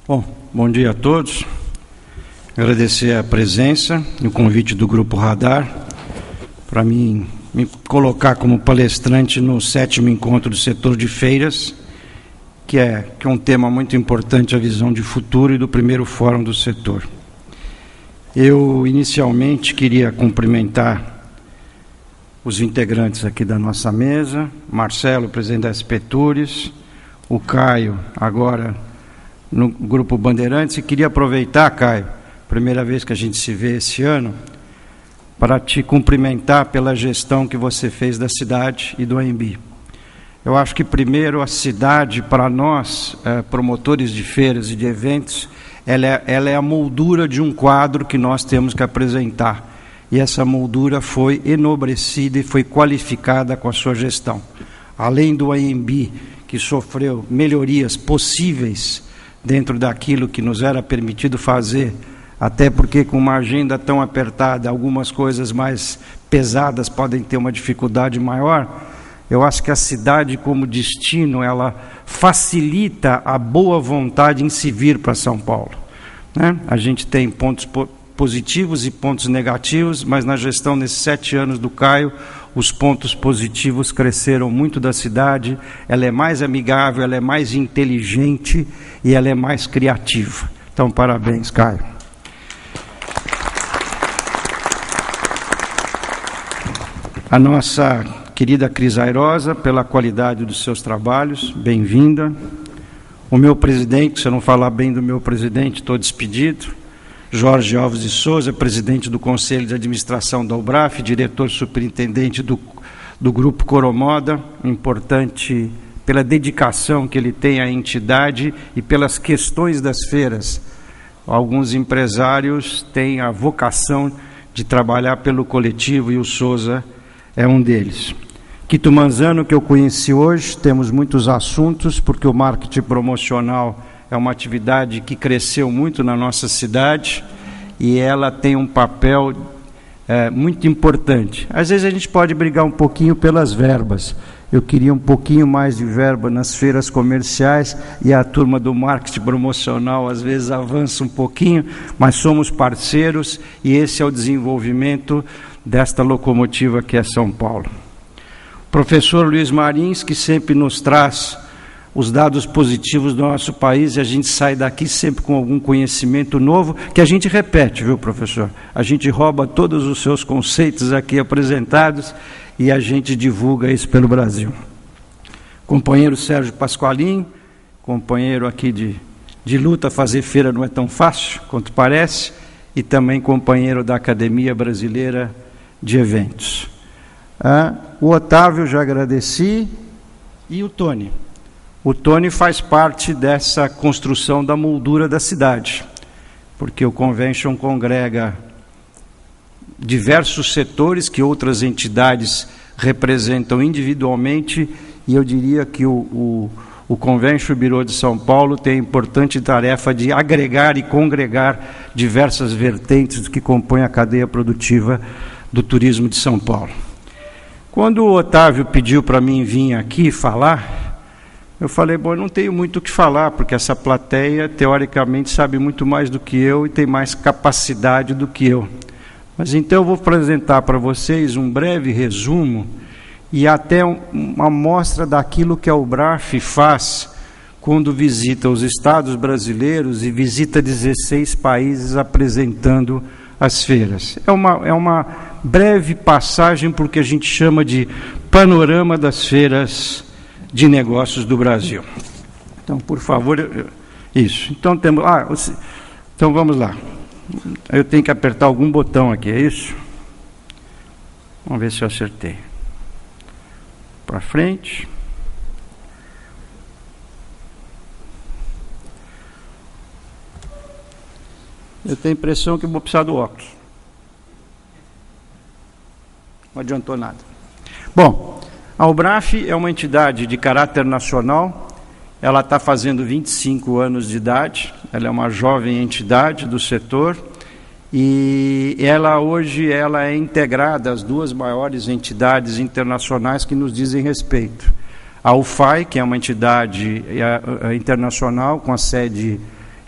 Bom dia a todos. Agradecer a presença e o convite do Grupo Radar para me colocar como palestrante no 7º encontro do setor de feiras, que é um tema muito importante, a visão de futuro e do primeiro fórum do setor. Eu, inicialmente, queria cumprimentar os integrantes aqui da nossa mesa, Marcelo, presidente da SP Tours, o Caio, agora no Grupo Bandeirantes, e queria aproveitar, Caio, primeira vez que a gente se vê esse ano, para te cumprimentar pela gestão que você fez da cidade e do AMB. Eu acho que, primeiro, a cidade, para nós, promotores de feiras e de eventos, ela é a moldura de um quadro que nós temos que apresentar. E essa moldura foi enobrecida e foi qualificada com a sua gestão. Além do AMB, que sofreu melhorias possíveis dentro daquilo que nos era permitido fazer, até porque com uma agenda tão apertada, algumas coisas mais pesadas podem ter uma dificuldade maior. Eu acho que a cidade, como destino, ela facilita a boa vontade em se vir para São Paulo, né? A gente tem pontos positivos e pontos negativos, mas na gestão nesses 7 anos do Caio, os pontos positivos cresceram muito da cidade. Ela é mais amigável, ela é mais inteligente e ela é mais criativa. Então, parabéns, Caio. A nossa querida Cris Airosa, pela qualidade dos seus trabalhos, bem-vinda. O meu presidente, se eu não falar bem do meu presidente, estou despedido. Jorge Alves de Souza, presidente do Conselho de Administração da UBRAF, diretor superintendente do Grupo Coromoda, importante pela dedicação que ele tem à entidade e pelas questões das feiras. Alguns empresários têm a vocação de trabalhar pelo coletivo e o Souza é um deles. Quito Manzano, que eu conheci hoje, temos muitos assuntos, porque o marketing promocional é uma atividade que cresceu muito na nossa cidade e ela tem um papel muito importante. Às vezes a gente pode brigar um pouquinho pelas verbas. Eu queria um pouquinho mais de verba nas feiras comerciais e a turma do marketing promocional às vezes avança um pouquinho, mas somos parceiros e esse é o desenvolvimento desta locomotiva que é São Paulo. O professor Luiz Marins, que sempre nos traz os dados positivos do nosso país, e a gente sai daqui sempre com algum conhecimento novo, que a gente repete, viu, professor? A gente rouba todos os seus conceitos aqui apresentados e a gente divulga isso pelo Brasil. Companheiro Sérgio Pasqualin, companheiro aqui de luta, fazer feira não é tão fácil quanto parece, e também companheiro da Academia Brasileira de Eventos. O Otávio, já agradeci, e o Tony. O Tony faz parte dessa construção da moldura da cidade, porque o Convention congrega diversos setores que outras entidades representam individualmente, e eu diria que o Convention Bureau de São Paulo tem a importante tarefa de agregar e congregar diversas vertentes que compõem a cadeia produtiva do turismo de São Paulo. Quando o Otávio pediu para mim vir aqui falar, eu falei, bom, eu não tenho muito o que falar, porque essa plateia, teoricamente, sabe muito mais do que eu e tem mais capacidade do que eu. Mas então eu vou apresentar para vocês um breve resumo e até uma amostra daquilo que a UBRAF faz quando visita os estados brasileiros e visita 16 países apresentando as feiras. É uma breve passagem por que a gente chama de panorama das feiras de negócios do Brasil. Então, por favor, isso. Então, então vamos lá. Eu tenho que apertar algum botão aqui, é isso? Vamos ver se eu acertei. Para frente. Eu tenho a impressão que eu vou precisar do óculos. Não adiantou nada. Bom, a UBRAF é uma entidade de caráter nacional, ela está fazendo 25 anos de idade, ela é uma jovem entidade do setor e ela hoje é integrada às duas maiores entidades internacionais que nos dizem respeito. A UFAI, que é uma entidade internacional com a sede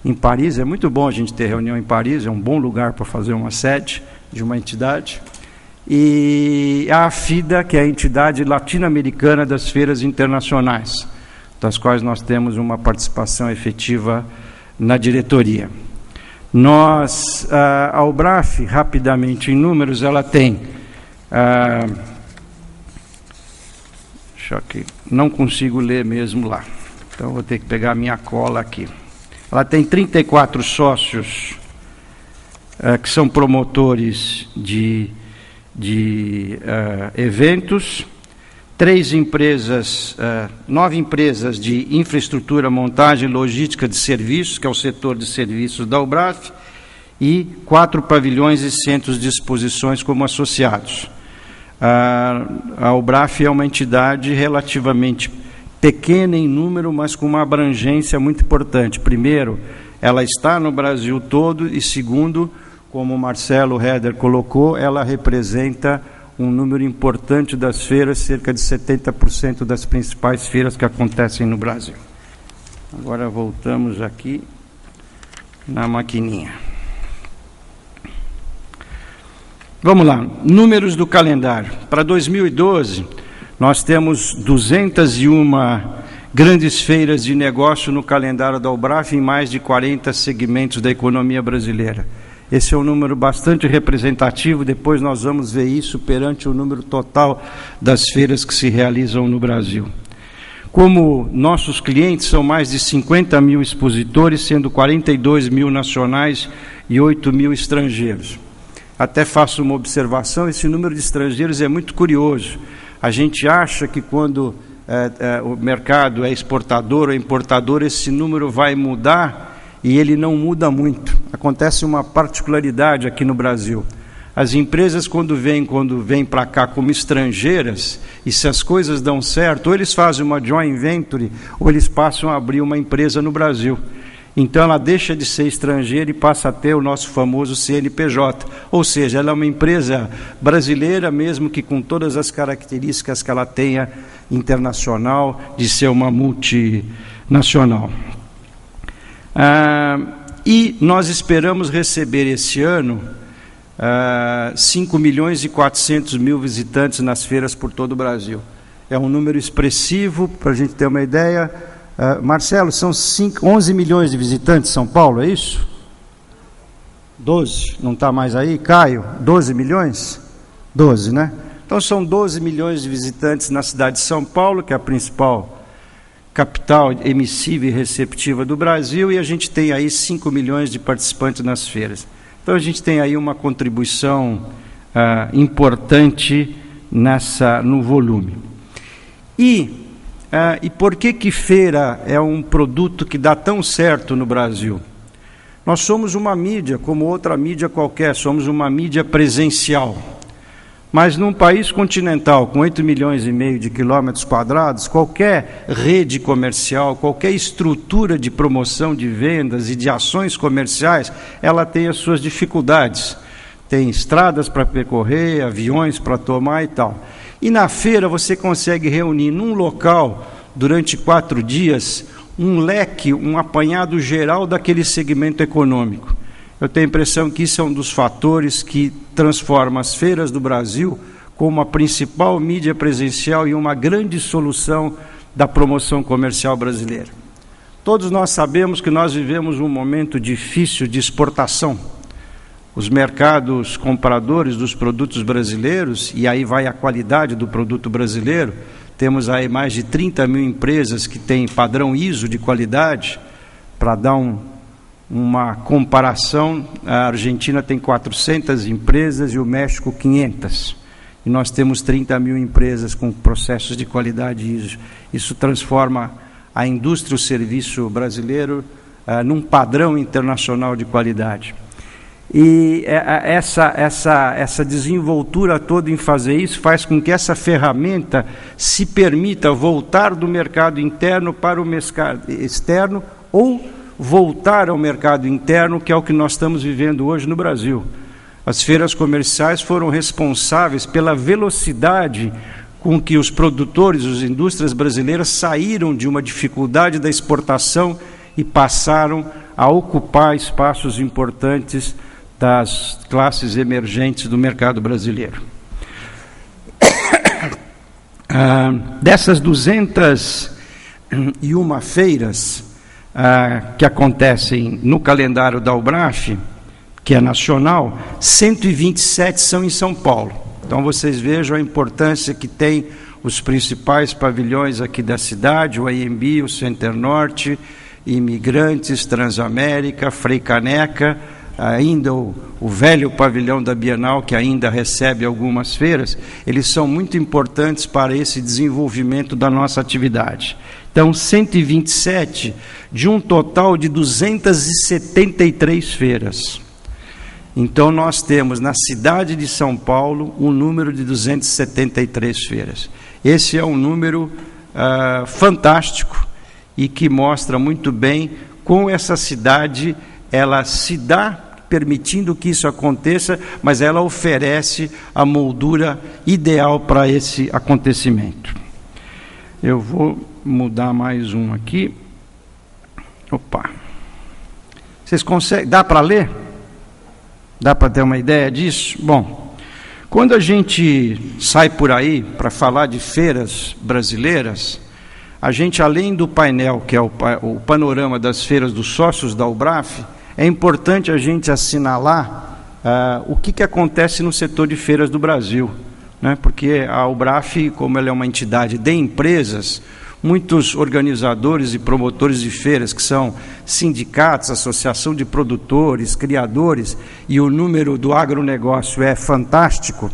em Paris. É muito bom a gente ter reunião em Paris, é um bom lugar para fazer uma sede de uma entidade. E a AFIDA, que é a entidade latino-americana das feiras internacionais, das quais nós temos uma participação efetiva na diretoria. A UBRAF, rapidamente em números, ela tem... não consigo ler mesmo lá, então vou ter que pegar a minha cola aqui. Ela tem 34 sócios que são promotores de eventos, 9 empresas de infraestrutura, montagem, logística de serviços, que é o setor de serviços da UBRAF, e 4 pavilhões e centros de exposições como associados. A UBRAF é uma entidade relativamente pequena em número, mas com uma abrangência muito importante. Primeiro, ela está no Brasil todo, e segundo, como o Marcelo Heder colocou, ela representa um número importante das feiras, cerca de 70% das principais feiras que acontecem no Brasil. Agora voltamos aqui na maquininha. Vamos lá, números do calendário. Para 2012, nós temos 201 grandes feiras de negócio no calendário da UBRAF em mais de 40 segmentos da economia brasileira. Esse é um número bastante representativo, depois nós vamos ver isso perante o número total das feiras que se realizam no Brasil. Como nossos clientes são mais de 50 mil expositores, sendo 42 mil nacionais e 8 mil estrangeiros. Até faço uma observação, esse número de estrangeiros é muito curioso. A gente acha que quando o mercado é exportador ou importador, esse número vai mudar, e ele não muda muito. Acontece uma particularidade aqui no Brasil. As empresas, quando vêm para cá como estrangeiras, e se as coisas dão certo, ou eles fazem uma joint venture, ou eles passam a abrir uma empresa no Brasil. Então, ela deixa de ser estrangeira e passa a ter o nosso famoso CNPJ. Ou seja, ela é uma empresa brasileira, mesmo que com todas as características que ela tenha internacional, de ser uma multinacional. E nós esperamos receber esse ano 5 milhões e 400 mil visitantes nas feiras por todo o Brasil. É um número expressivo, para a gente ter uma ideia. Marcelo, são 11 milhões de visitantes em São Paulo, é isso? 12, não está mais aí? Caio, 12 milhões? 12, né? Então são 12 milhões de visitantes na cidade de São Paulo, que é a principal capital emissiva e receptiva do Brasil, e a gente tem aí 5 milhões de participantes nas feiras. Então a gente tem aí uma contribuição importante no volume. E por que feira é um produto que dá tão certo no Brasil? Nós somos uma mídia, como outra mídia qualquer, somos uma mídia presencial. Mas num país continental com 8 milhões e meio de quilômetros quadrados, qualquer rede comercial, qualquer estrutura de promoção de vendas e de ações comerciais, ela tem as suas dificuldades. Tem estradas para percorrer, aviões para tomar e tal. E na feira você consegue reunir num local, durante 4 dias, um leque, um apanhado geral daquele segmento econômico. Eu tenho a impressão que isso é um dos fatores que transforma as feiras do Brasil como a principal mídia presencial e uma grande solução da promoção comercial brasileira. Todos nós sabemos que nós vivemos um momento difícil de exportação. Os mercados compradores dos produtos brasileiros, e aí vai a qualidade do produto brasileiro, temos aí mais de 30 mil empresas que têm padrão ISO de qualidade. Para dar uma comparação, a Argentina tem 400 empresas e o México 500. E nós temos 30 mil empresas com processos de qualidade ISO. Isso transforma a indústria e o serviço brasileiro num padrão internacional de qualidade. E essa desenvoltura toda em fazer isso faz com que essa ferramenta se permita voltar do mercado interno para o mercado externo, ou voltar ao mercado interno, que é o que nós estamos vivendo hoje no Brasil. As feiras comerciais foram responsáveis pela velocidade com que os produtores, as indústrias brasileiras saíram de uma dificuldade da exportação e passaram a ocupar espaços importantes das classes emergentes do mercado brasileiro. Dessas 201 feiras que acontecem no calendário da UBRAF, que é nacional, 127 são em São Paulo. Então vocês vejam a importância que tem os principais pavilhões aqui da cidade, o AMB, o Center Norte, Imigrantes, Transamérica, Frei Caneca, ainda o velho pavilhão da Bienal, que ainda recebe algumas feiras. Eles são muito importantes para esse desenvolvimento da nossa atividade. Então, 127 de um total de 273 feiras. Então, nós temos na cidade de São Paulo um número de 273 feiras. Esse é um número fantástico e que mostra muito bem como essa cidade ela se dá permitindo que isso aconteça, mas ela oferece a moldura ideal para esse acontecimento. Eu vou mudar mais um aqui. Opa. Vocês conseguem? Dá para ler? Dá para ter uma ideia disso? Bom, quando a gente sai por aí para falar de feiras brasileiras, a gente, além do painel, que é o panorama das feiras dos sócios da UBRAF, é importante a gente assinalar o que acontece no setor de feiras do Brasil, né? Porque a UBRAF, como ela é uma entidade de empresas, muitos organizadores e promotores de feiras, que são sindicatos, associação de produtores, criadores, e o número do agronegócio é fantástico,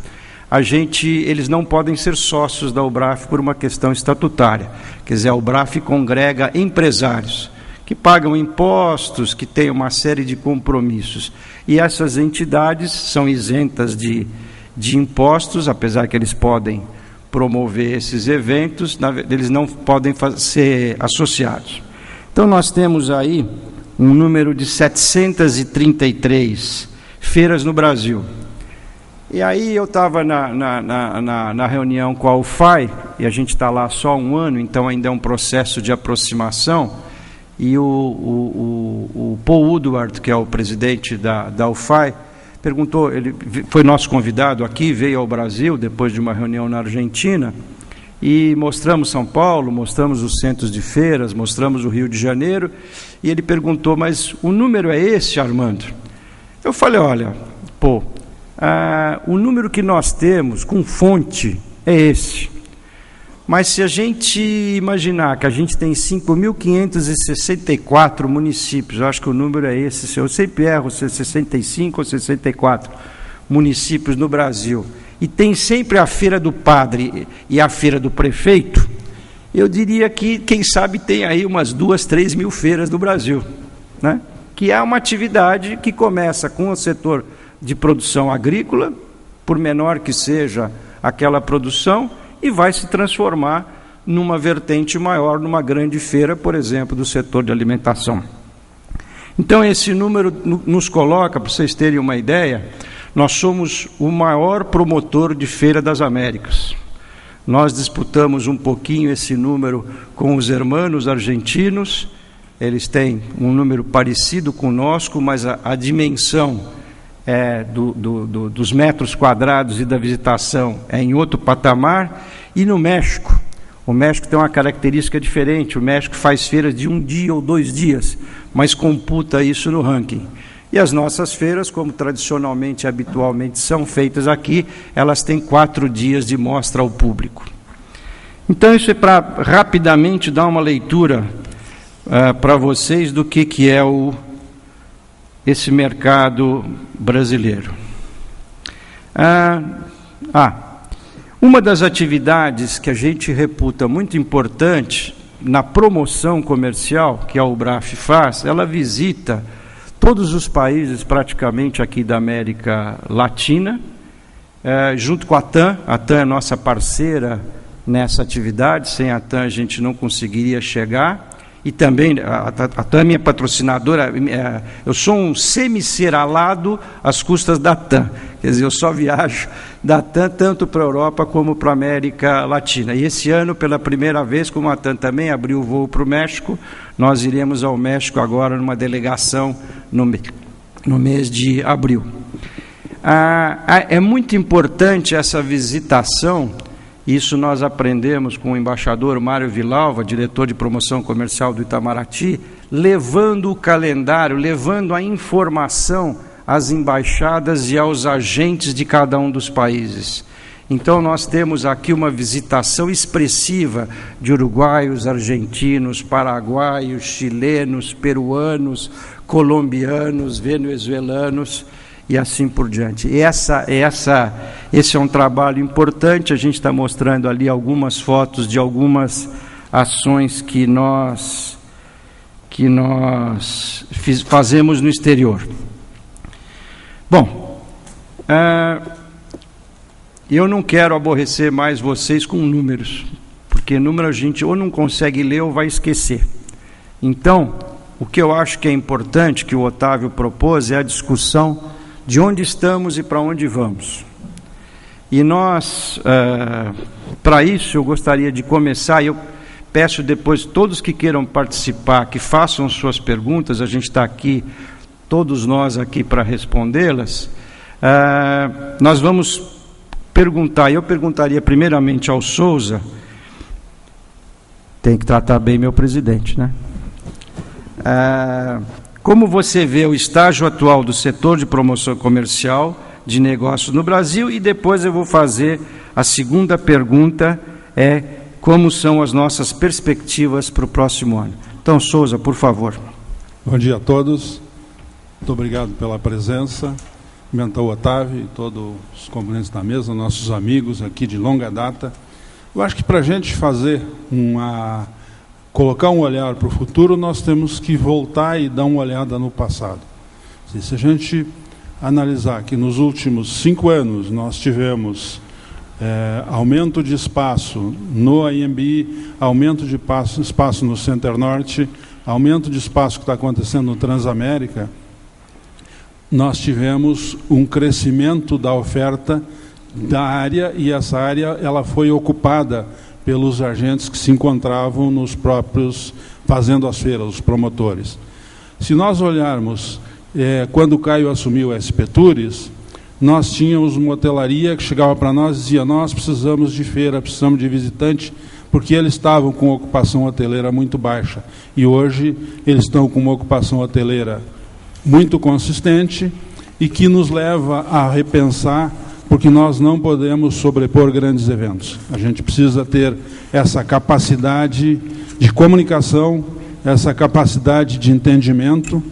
eles não podem ser sócios da UBRAF por uma questão estatutária. Quer dizer, a UBRAF congrega empresários que pagam impostos, que têm uma série de compromissos. E essas entidades são isentas de impostos, apesar que eles podem promover esses eventos, eles não podem ser associados. Então, nós temos aí um número de 733 feiras no Brasil. E aí eu estava na reunião com a UFAI, e a gente está lá só um ano, então ainda é um processo de aproximação, e o Paul Woodward, que é o presidente da UFAI, perguntou, ele foi nosso convidado aqui, veio ao Brasil depois de uma reunião na Argentina, e mostramos São Paulo, mostramos os centros de feiras, mostramos o Rio de Janeiro, e ele perguntou, mas o número é esse, Armando? Eu falei, olha, o número que nós temos com fonte é esse. Mas se a gente imaginar que a gente tem 5.564 municípios, eu acho que o número é esse, eu sempre erro, se é 65 ou 64 municípios no Brasil, e tem sempre a Feira do Padre e a Feira do Prefeito, eu diria que, quem sabe, tem aí umas 2, 3 mil feiras no Brasil, né? Que é uma atividade que começa com o setor de produção agrícola, por menor que seja aquela produção, e vai se transformar numa vertente maior, numa grande feira, por exemplo, do setor de alimentação. Então, esse número nos coloca, para vocês terem uma ideia, nós somos o maior promotor de Feira das Américas. Nós disputamos um pouquinho esse número com os hermanos argentinos, eles têm um número parecido conosco, mas a dimensão dos metros quadrados e da visitação é em outro patamar. E no México, o México tem uma característica diferente, o México faz feiras de 1 dia ou 2 dias, mas computa isso no ranking. E as nossas feiras, como tradicionalmente e habitualmente são feitas aqui, elas têm 4 dias de mostra ao público. Então, isso é para rapidamente dar uma leitura para vocês do que é esse mercado brasileiro. Uma das atividades que a gente reputa muito importante na promoção comercial que a UBRAF faz, ela visita todos os países praticamente aqui da América Latina, junto com a TAM. A TAM é nossa parceira nessa atividade, sem a TAM a gente não conseguiria chegar, e também a TAM é minha patrocinadora. Eu sou um semi-ser-alado às custas da TAM, quer dizer, eu só viajo da TAM tanto para a Europa como para a América Latina. E esse ano, pela primeira vez, como a TAM também abriu o voo para o México, nós iremos ao México agora numa delegação no mês de abril. É muito importante essa visitação. Isso nós aprendemos com o embaixador Mário Vilalva, diretor de promoção comercial do Itamaraty, levando o calendário, levando a informação às embaixadas e aos agentes de cada um dos países. Então nós temos aqui uma visitação expressiva de uruguaios, argentinos, paraguaios, chilenos, peruanos, colombianos, venezuelanos, e assim por diante. Esse é um trabalho importante. A gente está mostrando ali algumas fotos de algumas ações que nós fazemos no exterior. Bom, eu não quero aborrecer mais vocês com números, porque número a gente ou não consegue ler ou vai esquecer. Então, o que eu acho que é importante, que o Otávio propôs, é a discussão de onde estamos e para onde vamos. E nós, para isso, eu gostaria de começar, e eu peço depois todos que queiram participar, que façam suas perguntas, a gente está aqui, todos nós aqui para respondê-las. Nós vamos perguntar, eu perguntaria primeiramente ao Souza, tem que tratar bem meu presidente, né? Como você vê o estágio atual do setor de promoção comercial de negócios no Brasil? E depois eu vou fazer a segunda pergunta, como são as nossas perspectivas para o próximo ano. Então, Souza, por favor. Bom dia a todos. Muito obrigado pela presença. Cumprimentar o Otávio e todos os componentes da mesa, nossos amigos aqui de longa data. Eu acho que para a gente fazer colocar um olhar para o futuro, nós temos que voltar e dar uma olhada no passado. Se a gente analisar que nos últimos 5 anos nós tivemos aumento de espaço no AMB, aumento de espaço no Center-Norte, aumento de espaço que está acontecendo no Transamérica, nós tivemos um crescimento da oferta da área, e essa área ela foi ocupada pelos agentes que se encontravam nos próprios, fazendo as feiras, os promotores. Se nós olharmos, quando o Caio assumiu a SP Tours, nós tínhamos uma hotelaria que chegava para nós e dizia: nós precisamos de feira, precisamos de visitante, porque eles estavam com ocupação hoteleira muito baixa. E hoje eles estão com uma ocupação hoteleira muito consistente e que nos leva a repensar, porque nós não podemos sobrepor grandes eventos. A gente precisa ter essa capacidade de comunicação, essa capacidade de entendimento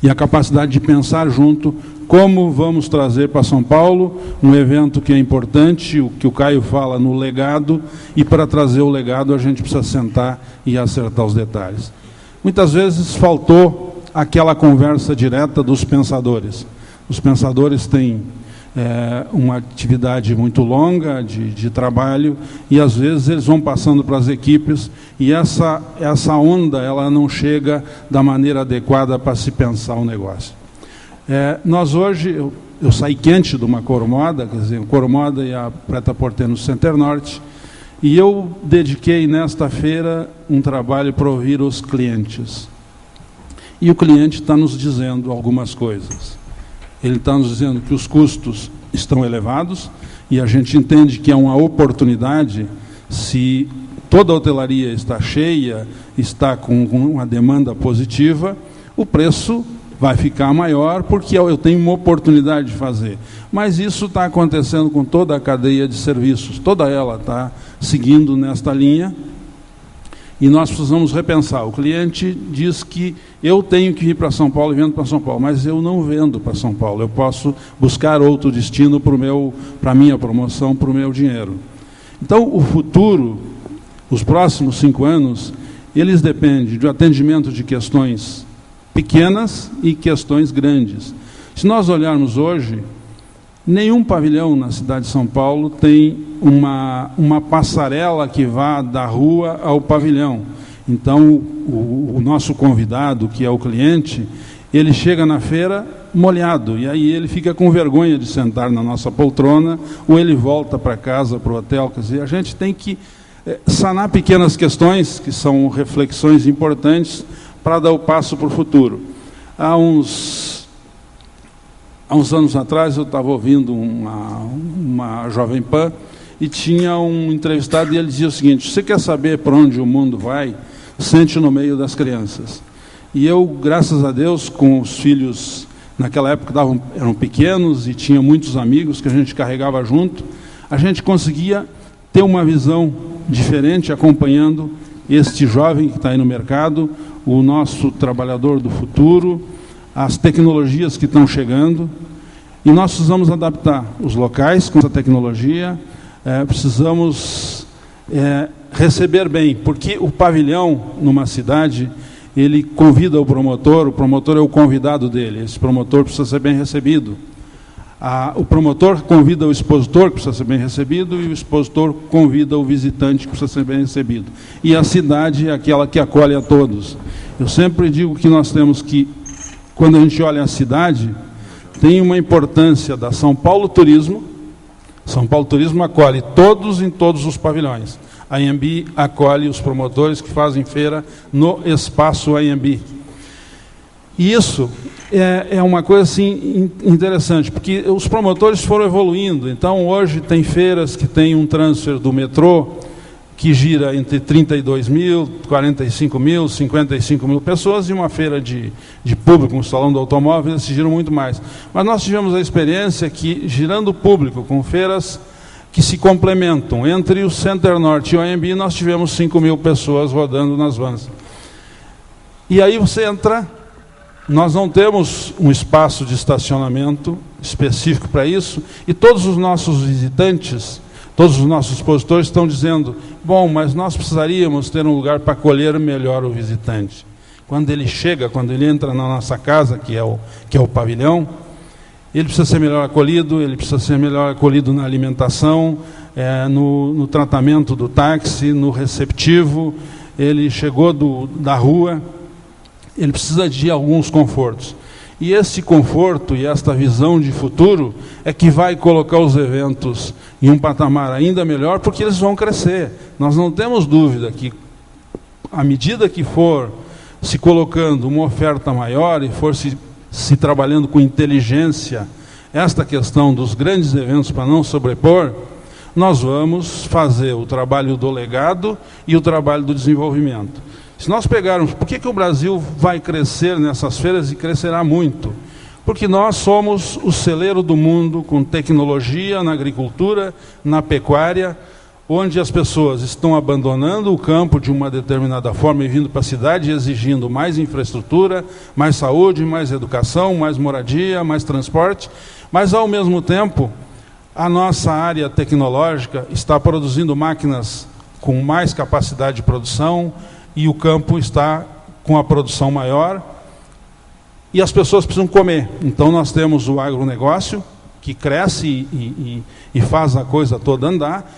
e a capacidade de pensar junto como vamos trazer para São Paulo um evento que é importante, o que o Caio fala no legado, e para trazer o legado a gente precisa sentar e acertar os detalhes. Muitas vezes faltou aquela conversa direta dos pensadores. Os pensadores têm uma atividade muito longa de trabalho, e às vezes eles vão passando para as equipes, e essa onda ela não chega da maneira adequada para se pensar o negócio. Nós hoje, eu saí quente de uma Coromoda, quer dizer, a Coromoda e a Prêt-à-Porter no Center-Norte, e eu dediquei nesta feira um trabalho para ouvir os clientes. E o cliente está nos dizendo algumas coisas. Ele está nos dizendo que os custos estão elevados, e a gente entende que é uma oportunidade, se toda a hotelaria está cheia, está com uma demanda positiva, o preço vai ficar maior, porque eu tenho uma oportunidade de fazer. Mas isso está acontecendo com toda a cadeia de serviços, toda ela está seguindo nesta linha, e nós precisamos repensar. O cliente diz que eu tenho que ir para São Paulo e vendo para São Paulo, mas eu não vendo para São Paulo, eu posso buscar outro destino para a minha promoção, para o meu dinheiro. Então, o futuro, os próximos 5 anos, eles dependem do atendimento de questões pequenas e questões grandes. Se nós olharmos hoje, nenhum pavilhão na cidade de São Paulo tem uma passarela que vá da rua ao pavilhão. Então, o nosso convidado, que é o cliente, ele chega na feira molhado, e aí ele fica com vergonha de sentar na nossa poltrona, ou ele volta para casa, para o hotel. Quer dizer, a gente tem que sanar pequenas questões, que são reflexões importantes, para dar o passo para o futuro. Há uns anos atrás, eu estava ouvindo uma Jovem Pan, e tinha um entrevistado, e ele dizia o seguinte: você quer saber para onde o mundo vai? Sente no meio das crianças. E eu, graças a Deus, com os filhos, naquela época eram pequenos, e tinha muitos amigos que a gente carregava junto, a gente conseguia ter uma visão diferente, acompanhando este jovem que está aí no mercado, o nosso trabalhador do futuro, as tecnologias que estão chegando, e nós precisamos adaptar os locais com essa tecnologia, precisamos receber bem, porque o pavilhão numa cidade, ele convida o promotor é o convidado dele, esse promotor precisa ser bem recebido. O promotor convida o expositor, que precisa ser bem recebido, e o expositor convida o visitante, que precisa ser bem recebido. E a cidade é aquela que acolhe a todos. Eu sempre digo que nós temos que, quando a gente olha a cidade, tem uma importância da São Paulo Turismo. São Paulo Turismo acolhe todos em todos os pavilhões. A Anhembi acolhe os promotores que fazem feira no espaço Anhembi. E isso é uma coisa assim interessante, porque os promotores foram evoluindo. Então, hoje tem feiras que têm um transfer do metrô que gira entre 32 mil, 45 mil, 55 mil pessoas, e uma feira de público, um salão do automóvel, eles giram muito mais. Mas nós tivemos a experiência que, girando público, com feiras que se complementam, entre o Center Norte e o Anhembi, nós tivemos 5 mil pessoas rodando nas vans. E aí você entra... Nós não temos um espaço de estacionamento específico para isso, e todos os nossos visitantes, todos os nossos expositores estão dizendo: bom, mas nós precisaríamos ter um lugar para acolher melhor o visitante. Quando ele chega, quando ele entra na nossa casa, que é o pavilhão, ele precisa ser melhor acolhido, ele precisa ser melhor acolhido na alimentação, no tratamento do táxi, no receptivo. Ele chegou da rua, ele precisa de alguns confortos. E esse conforto e esta visão de futuro é que vai colocar os eventos em um patamar ainda melhor, porque eles vão crescer. Nós não temos dúvida que, à medida que for se colocando uma oferta maior e for se trabalhando com inteligência esta questão dos grandes eventos para não sobrepor, nós vamos fazer o trabalho do legado e o trabalho do desenvolvimento. Se nós pegarmos, por que o Brasil vai crescer nessas feiras, e crescerá muito? Porque nós somos o celeiro do mundo com tecnologia na agricultura, na pecuária, onde as pessoas estão abandonando o campo de uma determinada forma e vindo para a cidade, exigindo mais infraestrutura, mais saúde, mais educação, mais moradia, mais transporte, mas ao mesmo tempo a nossa área tecnológica está produzindo máquinas com mais capacidade de produção, e o campo está com a produção maior, e as pessoas precisam comer. Então nós temos o agronegócio, que cresce e faz a coisa toda andar.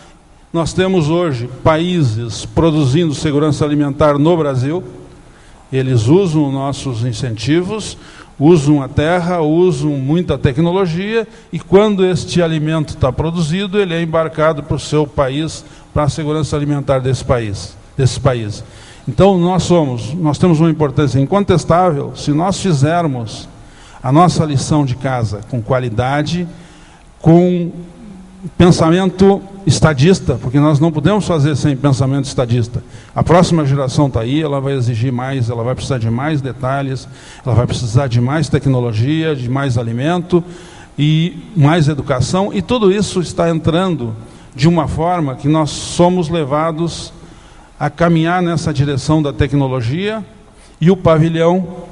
Nós temos hoje países produzindo segurança alimentar no Brasil, eles usam nossos incentivos, usam a terra, usam muita tecnologia, e quando este alimento está produzido, ele é embarcado para o seu país, para a segurança alimentar desse país. Então, nós temos uma importância incontestável se nós fizermos a nossa lição de casa com qualidade, com pensamento estadista, porque nós não podemos fazer sem pensamento estadista. A próxima geração está aí, ela vai exigir mais, ela vai precisar de mais detalhes, ela vai precisar de mais tecnologia, de mais alimento e mais educação, e tudo isso está entrando de uma forma que nós somos levados a caminhar nessa direção da tecnologia, e o pavilhão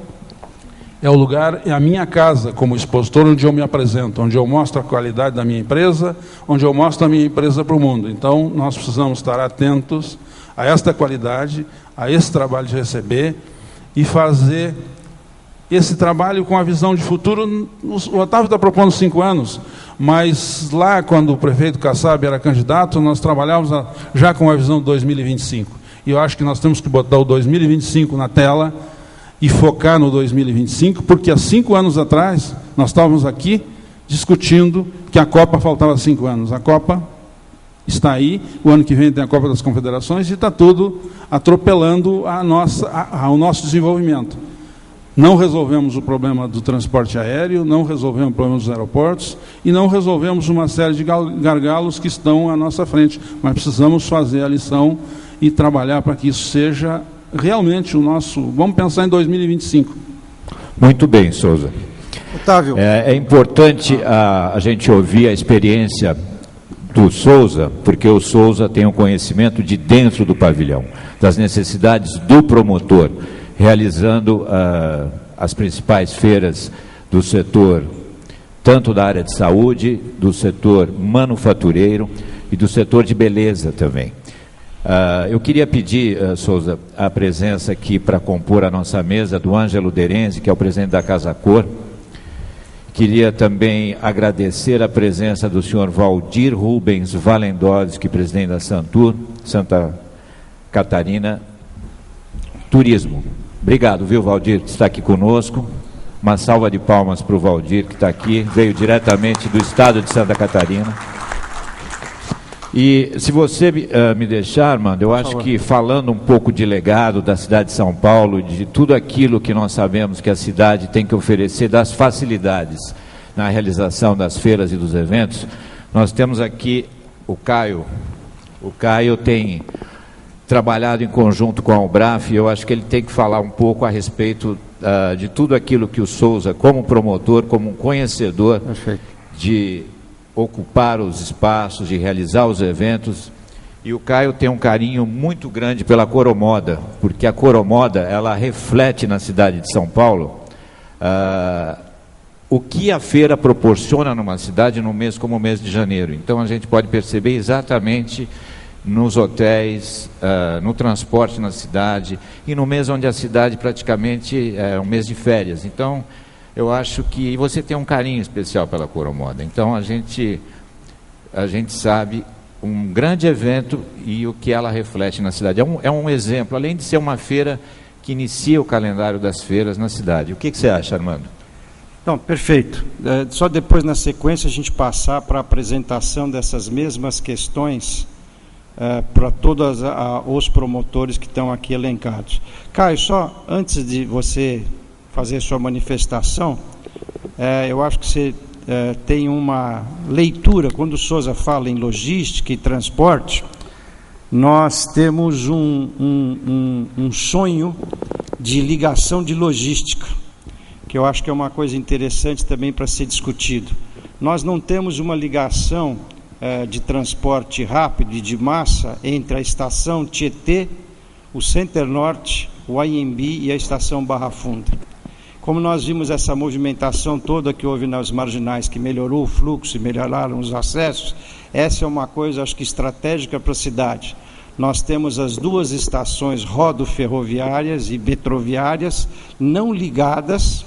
é o lugar, é a minha casa como expositor, onde eu me apresento, onde eu mostro a qualidade da minha empresa, onde eu mostro a minha empresa para o mundo. Então, nós precisamos estar atentos a esta qualidade, a esse trabalho de receber, e fazer esse trabalho com a visão de futuro. O Otávio está propondo 5 anos, mas lá, quando o prefeito Kassab era candidato, nós trabalhávamos já com a visão de 2025. e eu acho que nós temos que botar o 2025 na tela e focar no 2025, porque há 5 anos atrás nós estávamos aqui discutindo que a Copa faltava 5 anos. A Copa está aí, o ano que vem tem a Copa das Confederações e está tudo atropelando o nosso desenvolvimento. Não resolvemos o problema do transporte aéreo, não resolvemos o problema dos aeroportos e não resolvemos uma série de gargalos que estão à nossa frente. Mas precisamos fazer a lição e trabalhar para que isso seja realmente o nosso... Vamos pensar em 2025. Muito bem, Souza. Otávio. É importante a gente ouvir a experiência do Souza, porque o Souza tem um conhecimento de dentro do pavilhão, das necessidades do promotor, realizando as principais feiras do setor, tanto da área de saúde, do setor manufatureiro e do setor de beleza também. Eu queria pedir, Souza, a presença aqui para compor a nossa mesa do Ângelo Derenzi, que é o presidente da Casa Cor. Queria também agradecer a presença do senhor Valdir Rubens Valendowski, presidente da Santur, Santa Catarina Turismo. Obrigado, viu, Valdir, que está aqui conosco. Uma salva de palmas para o Valdir, que está aqui, veio diretamente do estado de Santa Catarina. E se você me deixar, Armando, eu acho que falando um pouco de legado da cidade de São Paulo, de tudo aquilo que nós sabemos que a cidade tem que oferecer, das facilidades na realização das feiras e dos eventos, nós temos aqui o Caio. O Caio tem trabalhado em conjunto com a Albraf, e eu acho que ele tem que falar um pouco a respeito de tudo aquilo que o Souza, como promotor, como um conhecedor, de ocupar os espaços, de realizar os eventos. E o Caio tem um carinho muito grande pela Coromoda, porque a Coromoda, ela reflete na cidade de São Paulo o que a feira proporciona numa cidade num mês como o mês de janeiro. Então a gente pode perceber exatamente nos hotéis, no transporte na cidade, e no mês onde a cidade praticamente é um mês de férias. Então, eu acho que você tem um carinho especial pela Coromoda. Então, a gente sabe um grande evento e o que ela reflete na cidade. É um exemplo, além de ser uma feira que inicia o calendário das feiras na cidade. O que você acha, Armando? Não, perfeito. Só depois, na sequência, a gente passar para a apresentação dessas mesmas questões para todos os promotores que estão aqui elencados. Caio, só antes de você fazer sua manifestação, eu acho que você tem uma leitura, quando o Souza fala em logística e transporte, nós temos um sonho de ligação de logística, que eu acho que é uma coisa interessante também para ser discutido. Nós não temos uma ligação de transporte rápido e de massa entre a estação Tietê, o Center Norte, o Anhembi e a estação Barra Funda. Como nós vimos essa movimentação toda que houve nas marginais, que melhorou o fluxo e melhoraram os acessos, essa é uma coisa, acho que estratégica para a cidade. Nós temos as duas estações rodoferroviárias e metroviárias não ligadas,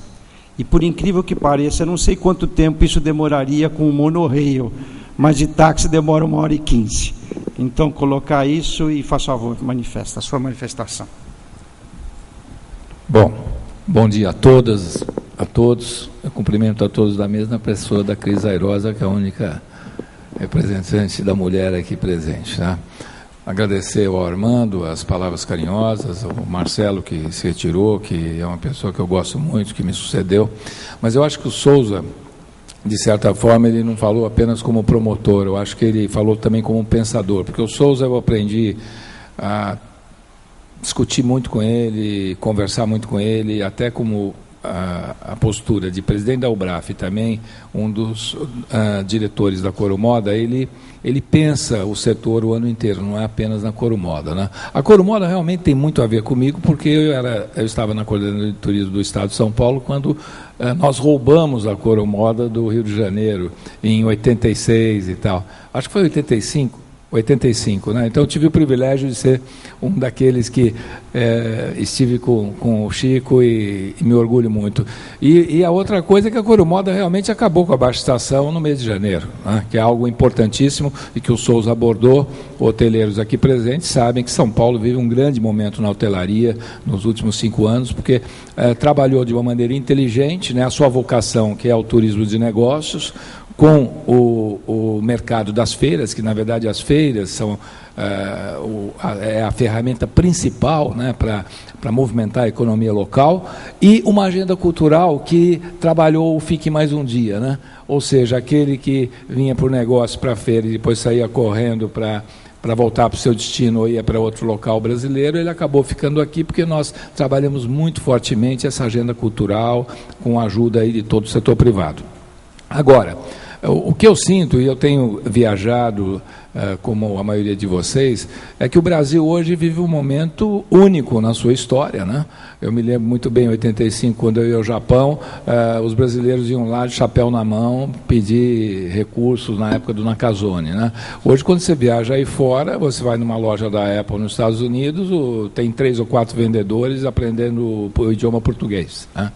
e por incrível que pareça, eu não sei quanto tempo isso demoraria com o monorail, mas de táxi demora 1h15. Então, colocar isso e, faz favor, manifesta a sua manifestação. Bom dia a todas, a todos. Eu cumprimento a todos da mesa na pessoa da Cris Airosa, que é a única representante da mulher aqui presente. Tá? Agradecer ao Armando as palavras carinhosas, ao Marcelo, que se retirou, que é uma pessoa que eu gosto muito, que me sucedeu. Mas eu acho que o Souza, de certa forma, ele não falou apenas como promotor, eu acho que ele falou também como pensador, porque o Souza eu aprendi a discutir muito com ele, conversar muito com ele, até como a postura de presidente da Albraf e também um dos diretores da Coromoda, ele pensa o setor o ano inteiro, não é apenas na Coromoda, né? A Coromoda realmente tem muito a ver comigo, porque eu estava na coordenadoria de turismo do Estado de São Paulo quando nós roubamos a Coromoda do Rio de Janeiro em 86 e tal. Acho que foi 85, 85, né? Então eu tive o privilégio de ser um daqueles que estive com o Chico e me orgulho muito. E a outra coisa é que a Corumoda realmente acabou com a baixa estação no mês de janeiro, né? Que é algo importantíssimo e que o Souza abordou. Hoteleiros aqui presentes sabem que São Paulo vive um grande momento na hotelaria nos últimos 5 anos, porque trabalhou de uma maneira inteligente, né? A sua vocação, que é o turismo de negócios, com o mercado das feiras, que na verdade as feiras são a ferramenta principal, né, para movimentar a economia local, e uma agenda cultural que trabalhou o Fique Mais um Dia, né? Ou seja, aquele que vinha por negócio para a feira e depois saía correndo para voltar para o seu destino ou ia para outro local brasileiro, ele acabou ficando aqui porque nós trabalhamos muito fortemente essa agenda cultural com a ajuda aí de todo o setor privado. Agora, o que eu sinto, e eu tenho viajado, como a maioria de vocês, é que o Brasil hoje vive um momento único na sua história, né? Eu me lembro muito bem, em 85, quando eu ia ao Japão, os brasileiros iam lá de chapéu na mão pedir recursos na época do Nakazone, né? Hoje, quando você viaja aí fora, você vai numa loja da Apple nos Estados Unidos, tem 3 ou 4 vendedores aprendendo o idioma português, né?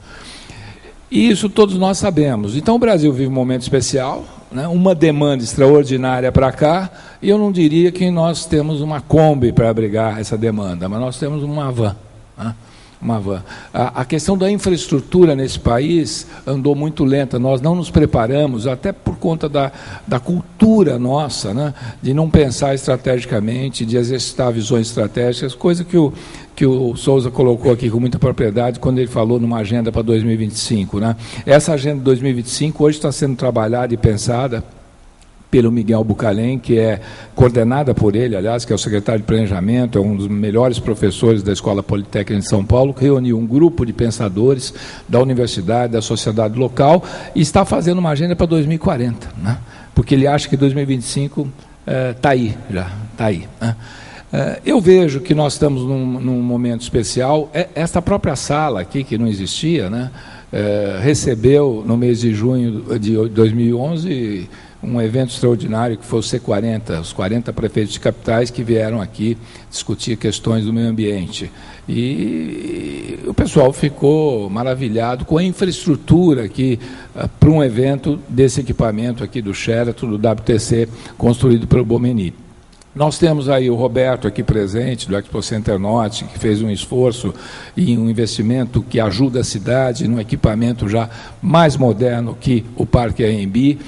E isso todos nós sabemos. Então o Brasil vive um momento especial, né, uma demanda extraordinária para cá, e eu não diria que nós temos uma Kombi para abrigar essa demanda, mas nós temos uma van. Né? Uma van. A questão da infraestrutura nesse país andou muito lenta, nós não nos preparamos, até por conta da cultura nossa, né, de não pensar estrategicamente, de exercitar visões estratégicas, coisa que o Souza colocou aqui com muita propriedade quando ele falou numa agenda para 2025. Né? Essa agenda de 2025 hoje está sendo trabalhada e pensada pelo Miguel Bucalém, que é coordenada por ele, aliás, que é o secretário de Planejamento, é um dos melhores professores da Escola Politécnica de São Paulo, que reuniu um grupo de pensadores da universidade, da sociedade local, e está fazendo uma agenda para 2040, né? Porque ele acha que 2025 está aí, já está aí, né? Eu vejo que nós estamos num momento especial. Esta própria sala aqui, que não existia, né, recebeu, no mês de junho de 2011, um evento extraordinário que foi o C40, os 40 prefeitos de capitais que vieram aqui discutir questões do meio ambiente. E o pessoal ficou maravilhado com a infraestrutura aqui para um evento desse equipamento aqui do Sheraton, do WTC, construído pelo Bomeni. Nós temos aí o Roberto aqui presente, do Expo Center Norte, que fez um esforço e um investimento que ajuda a cidade num equipamento já mais moderno que o Parque AMB.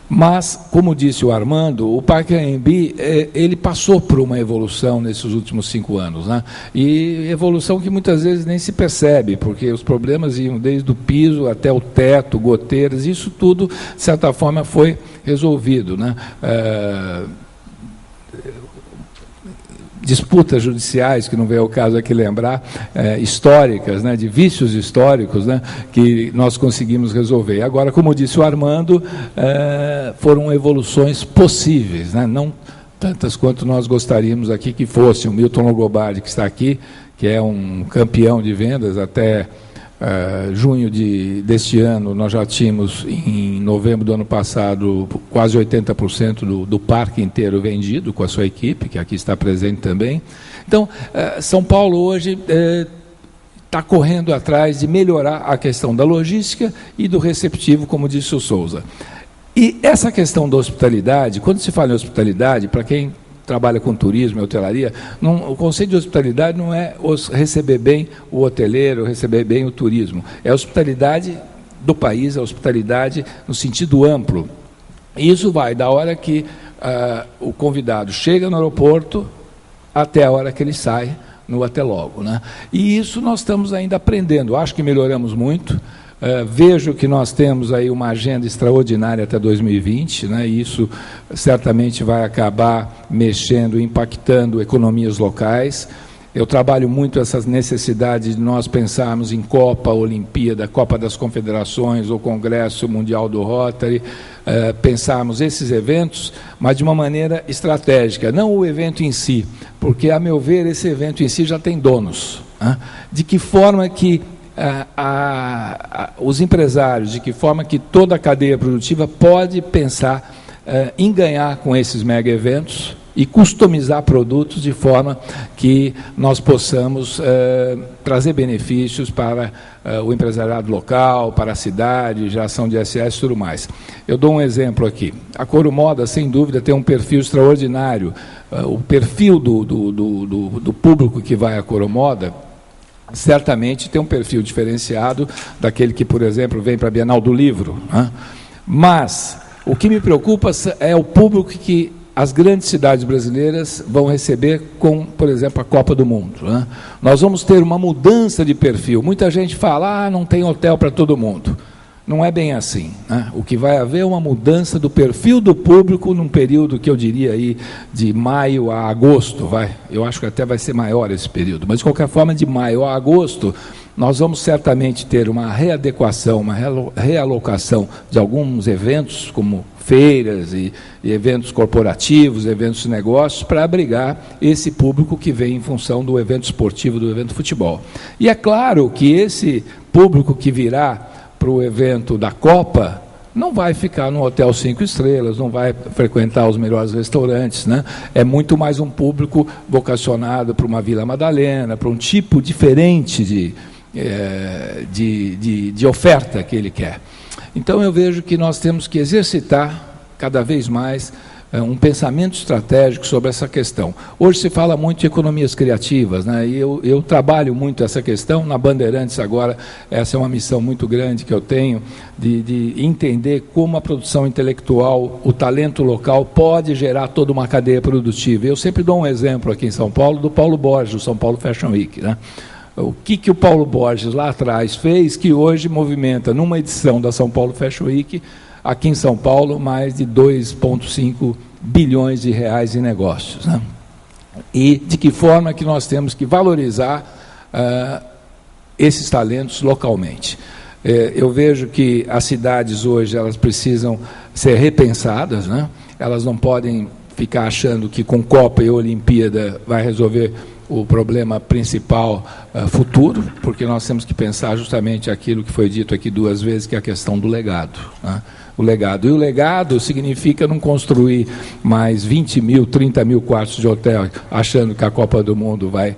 Mas, como disse o Armando, o Parque AMB, ele passou por uma evolução nesses últimos 5 anos, né? E evolução que muitas vezes nem se percebe, porque os problemas iam desde o piso até o teto, goteiras, isso tudo, de certa forma, foi resolvido, né? Disputas judiciais, que não veio ao caso aqui lembrar, históricas, né, de vícios históricos, né, que nós conseguimos resolver. Agora, como disse o Armando, foram evoluções possíveis, né, não tantas quanto nós gostaríamos aqui que fosse. O Milton Longobardi, que está aqui, que é um campeão de vendas, até junho deste ano, nós já tínhamos, em novembro do ano passado, quase 80% do parque inteiro vendido, com a sua equipe, que aqui está presente também. Então, São Paulo hoje está correndo atrás de melhorar a questão da logística e do receptivo, como disse o Souza. E essa questão da hospitalidade, quando se fala em hospitalidade, para quem trabalha com turismo e hotelaria, o conceito de hospitalidade não é receber bem o hoteleiro, receber bem o turismo. É a hospitalidade do país, a hospitalidade no sentido amplo. E isso vai da hora que o convidado chega no aeroporto até a hora que ele sai no até logo, né? E isso nós estamos ainda aprendendo. Acho que melhoramos muito. Vejo que nós temos aí uma agenda extraordinária até 2020, né? E isso certamente vai acabar mexendo, impactando economias locais. Eu trabalho muito essas necessidades de nós pensarmos em Copa, Olimpíada, Copa das Confederações ou Congresso Mundial do Rotary, pensarmos esses eventos, mas de uma maneira estratégica, não o evento em si, porque, a meu ver, esse evento em si já tem donos, né? De que forma que os empresários, de que forma que toda a cadeia produtiva pode pensar em ganhar com esses mega eventos e customizar produtos de forma que nós possamos trazer benefícios para o empresariado local, para a cidade, geração de ISS e tudo mais. Eu dou um exemplo aqui. A Coro Moda, sem dúvida, tem um perfil extraordinário. O perfil do público que vai à Coro Moda certamente tem um perfil diferenciado daquele que, por exemplo, vem para a Bienal do Livro, né? Mas o que me preocupa é o público que as grandes cidades brasileiras vão receber com, por exemplo, a Copa do Mundo, né? Nós vamos ter uma mudança de perfil. Muita gente fala, não tem hotel para todo mundo. Não é bem assim, né? O que vai haver é uma mudança do perfil do público num período que eu diria aí de maio a agosto, eu acho que até vai ser maior esse período, mas de qualquer forma de maio a agosto nós vamos certamente ter uma readequação, uma realocação de alguns eventos como feiras e eventos corporativos, eventos de negócios, para abrigar esse público que vem em função do evento esportivo, do evento de futebol. E é claro que esse público que virá para o evento da Copa não vai ficar no hotel 5 estrelas, não vai frequentar os melhores restaurantes, né? É muito mais um público vocacionado para uma Vila Madalena, para um tipo diferente de oferta que ele quer. Então eu vejo que nós temos que exercitar cada vez mais um pensamento estratégico sobre essa questão. Hoje se fala muito de economias criativas, né? E eu trabalho muito essa questão. Na Bandeirantes agora, essa é uma missão muito grande que eu tenho, de entender como a produção intelectual, o talento local pode gerar toda uma cadeia produtiva. Eu sempre dou um exemplo aqui em São Paulo, do Paulo Borges, do São Paulo Fashion Week, né? O que o Paulo Borges lá atrás fez, que hoje movimenta, numa edição da São Paulo Fashion Week, aqui em São Paulo, mais de 2,5 bilhões de reais em negócios, né? E de que forma que nós temos que valorizar esses talentos localmente. Eu vejo que as cidades hoje elas precisam ser repensadas, né? Elas não podem ficar achando que com Copa e Olimpíada vai resolver o problema principal futuro, porque nós temos que pensar justamente aquilo que foi dito aqui 2 vezes, que é a questão do legado, né? O legado. E o legado significa não construir mais 20 mil, 30 mil quartos de hotel, achando que a Copa do Mundo vai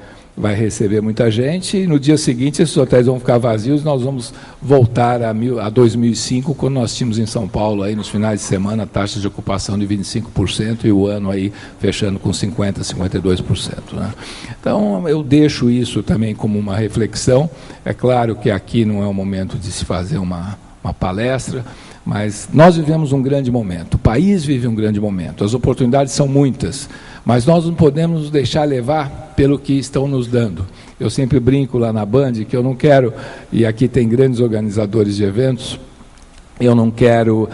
receber muita gente, e no dia seguinte esses hotéis vão ficar vazios, nós vamos voltar a 2005, quando nós tínhamos em São Paulo, aí, nos finais de semana, taxas de ocupação de 25%, e o ano aí fechando com 50%, 52%. Né? Então, eu deixo isso também como uma reflexão. É claro que aqui não é o momento de se fazer uma palestra, mas nós vivemos um grande momento, o país vive um grande momento, as oportunidades são muitas, mas nós não podemos nos deixar levar pelo que estão nos dando. Eu sempre brinco lá na Band que eu não quero, e aqui tem grandes organizadores de eventos, eu não quero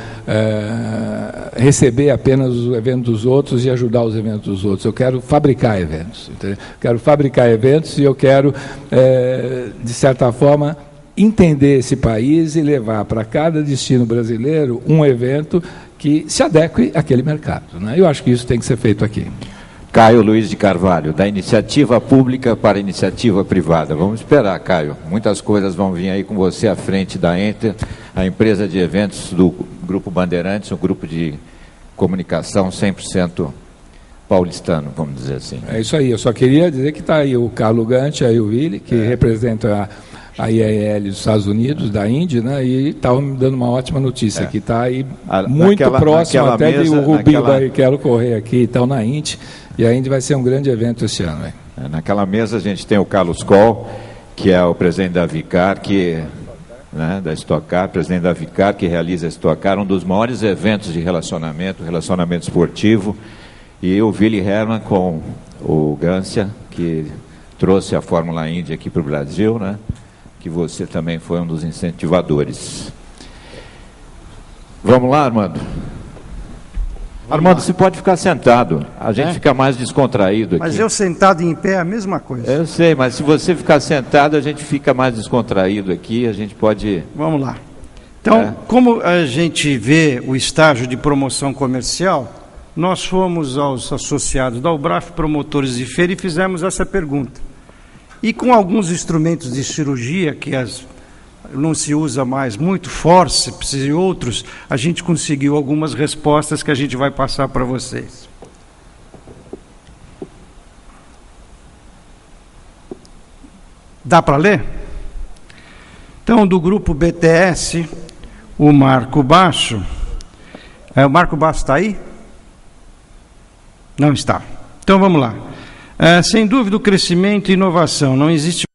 receber apenas os eventos dos outros e ajudar os eventos dos outros. Eu quero fabricar eventos. Entendeu? Quero fabricar eventos e eu quero, de certa forma, entender esse país e levar para cada destino brasileiro um evento que se adeque àquele mercado, né? Eu acho que isso tem que ser feito aqui. Caio Luiz de Carvalho, da iniciativa pública para a iniciativa privada. Vamos esperar, Caio. Muitas coisas vão vir aí com você à frente da Enter, a empresa de eventos do Grupo Bandeirantes, um grupo de comunicação 100% paulistano, vamos dizer assim. É isso aí. Eu só queria dizer que está aí o Carlos Gante, aí o Willi, que representa a IEL dos Estados Unidos, da Índia, né? E estava me dando uma ótima notícia, que está aí muito próximo até de o Rubinho Barrichello correr aqui, estão na Indy, e a Indy vai ser um grande evento esse ano. Hein? Naquela mesa a gente tem o Carlos Coll, que é o presidente da Vicar, da Stock Car, presidente da Vicar, que realiza a Stock Car, um dos maiores eventos de relacionamento esportivo, e o Willi Hermann com o Gância, que trouxe a Fórmula Indy aqui para o Brasil, né? Que você também foi um dos incentivadores. Vamos lá, Armando? Armando, você pode ficar sentado, a gente fica mais descontraído aqui. Mas eu sentado em pé é a mesma coisa. Eu sei, mas se você ficar sentado, a gente fica mais descontraído aqui, a gente pode... Vamos lá. Então, como a gente vê o estágio de promoção comercial, nós fomos aos associados da UBRAF, promotores de feira, e fizemos essa pergunta. E com alguns instrumentos de cirurgia, que não se usa mais muito, fórceps e outros, a gente conseguiu algumas respostas que a gente vai passar para vocês. Dá para ler? Então, do grupo BTS, o Marco Basso. O Marco Basso está aí? Não está. Então, vamos lá. Sem dúvida, o crescimento e inovação. Não existe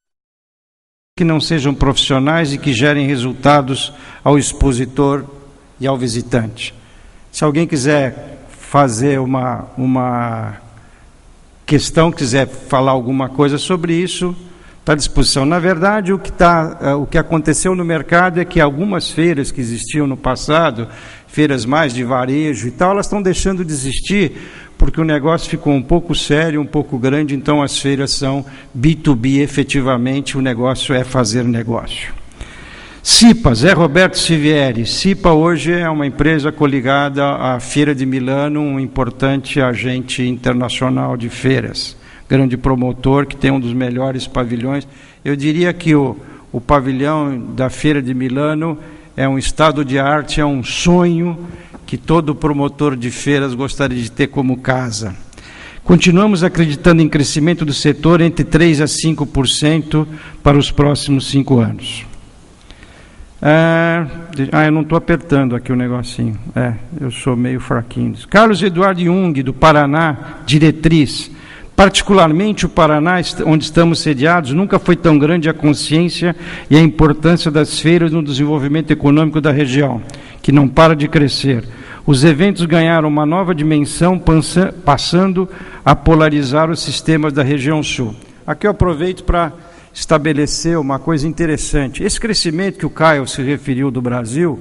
que não sejam profissionais e que gerem resultados ao expositor e ao visitante. Se alguém quiser fazer uma questão, quiser falar alguma coisa sobre isso, está à disposição. Na verdade, o que aconteceu no mercado é que algumas feiras que existiam no passado, feiras mais de varejo e tal, elas estão deixando de existir porque o negócio ficou um pouco sério, um pouco grande, então as feiras são B2B, efetivamente, o negócio é fazer negócio. CIPA, Zé Roberto Sivieri. CIPA hoje é uma empresa coligada à Feira de Milano, um importante agente internacional de feiras, grande promotor, que tem um dos melhores pavilhões. Eu diria que o pavilhão da Feira de Milano é um estado de arte, é um sonho que todo promotor de feiras gostaria de ter como casa. Continuamos acreditando em crescimento do setor entre 3% a 5% para os próximos 5 anos. Eu não estou apertando aqui o negocinho. Eu sou meio fraquinho. Carlos Eduardo Jung, do Paraná, diretriz. Particularmente o Paraná, onde estamos sediados, nunca foi tão grande a consciência e a importância das feiras no desenvolvimento econômico da região, que não para de crescer. Os eventos ganharam uma nova dimensão, passando a polarizar os sistemas da região sul. Aqui eu aproveito para estabelecer uma coisa interessante. Esse crescimento que o Caio se referiu do Brasil,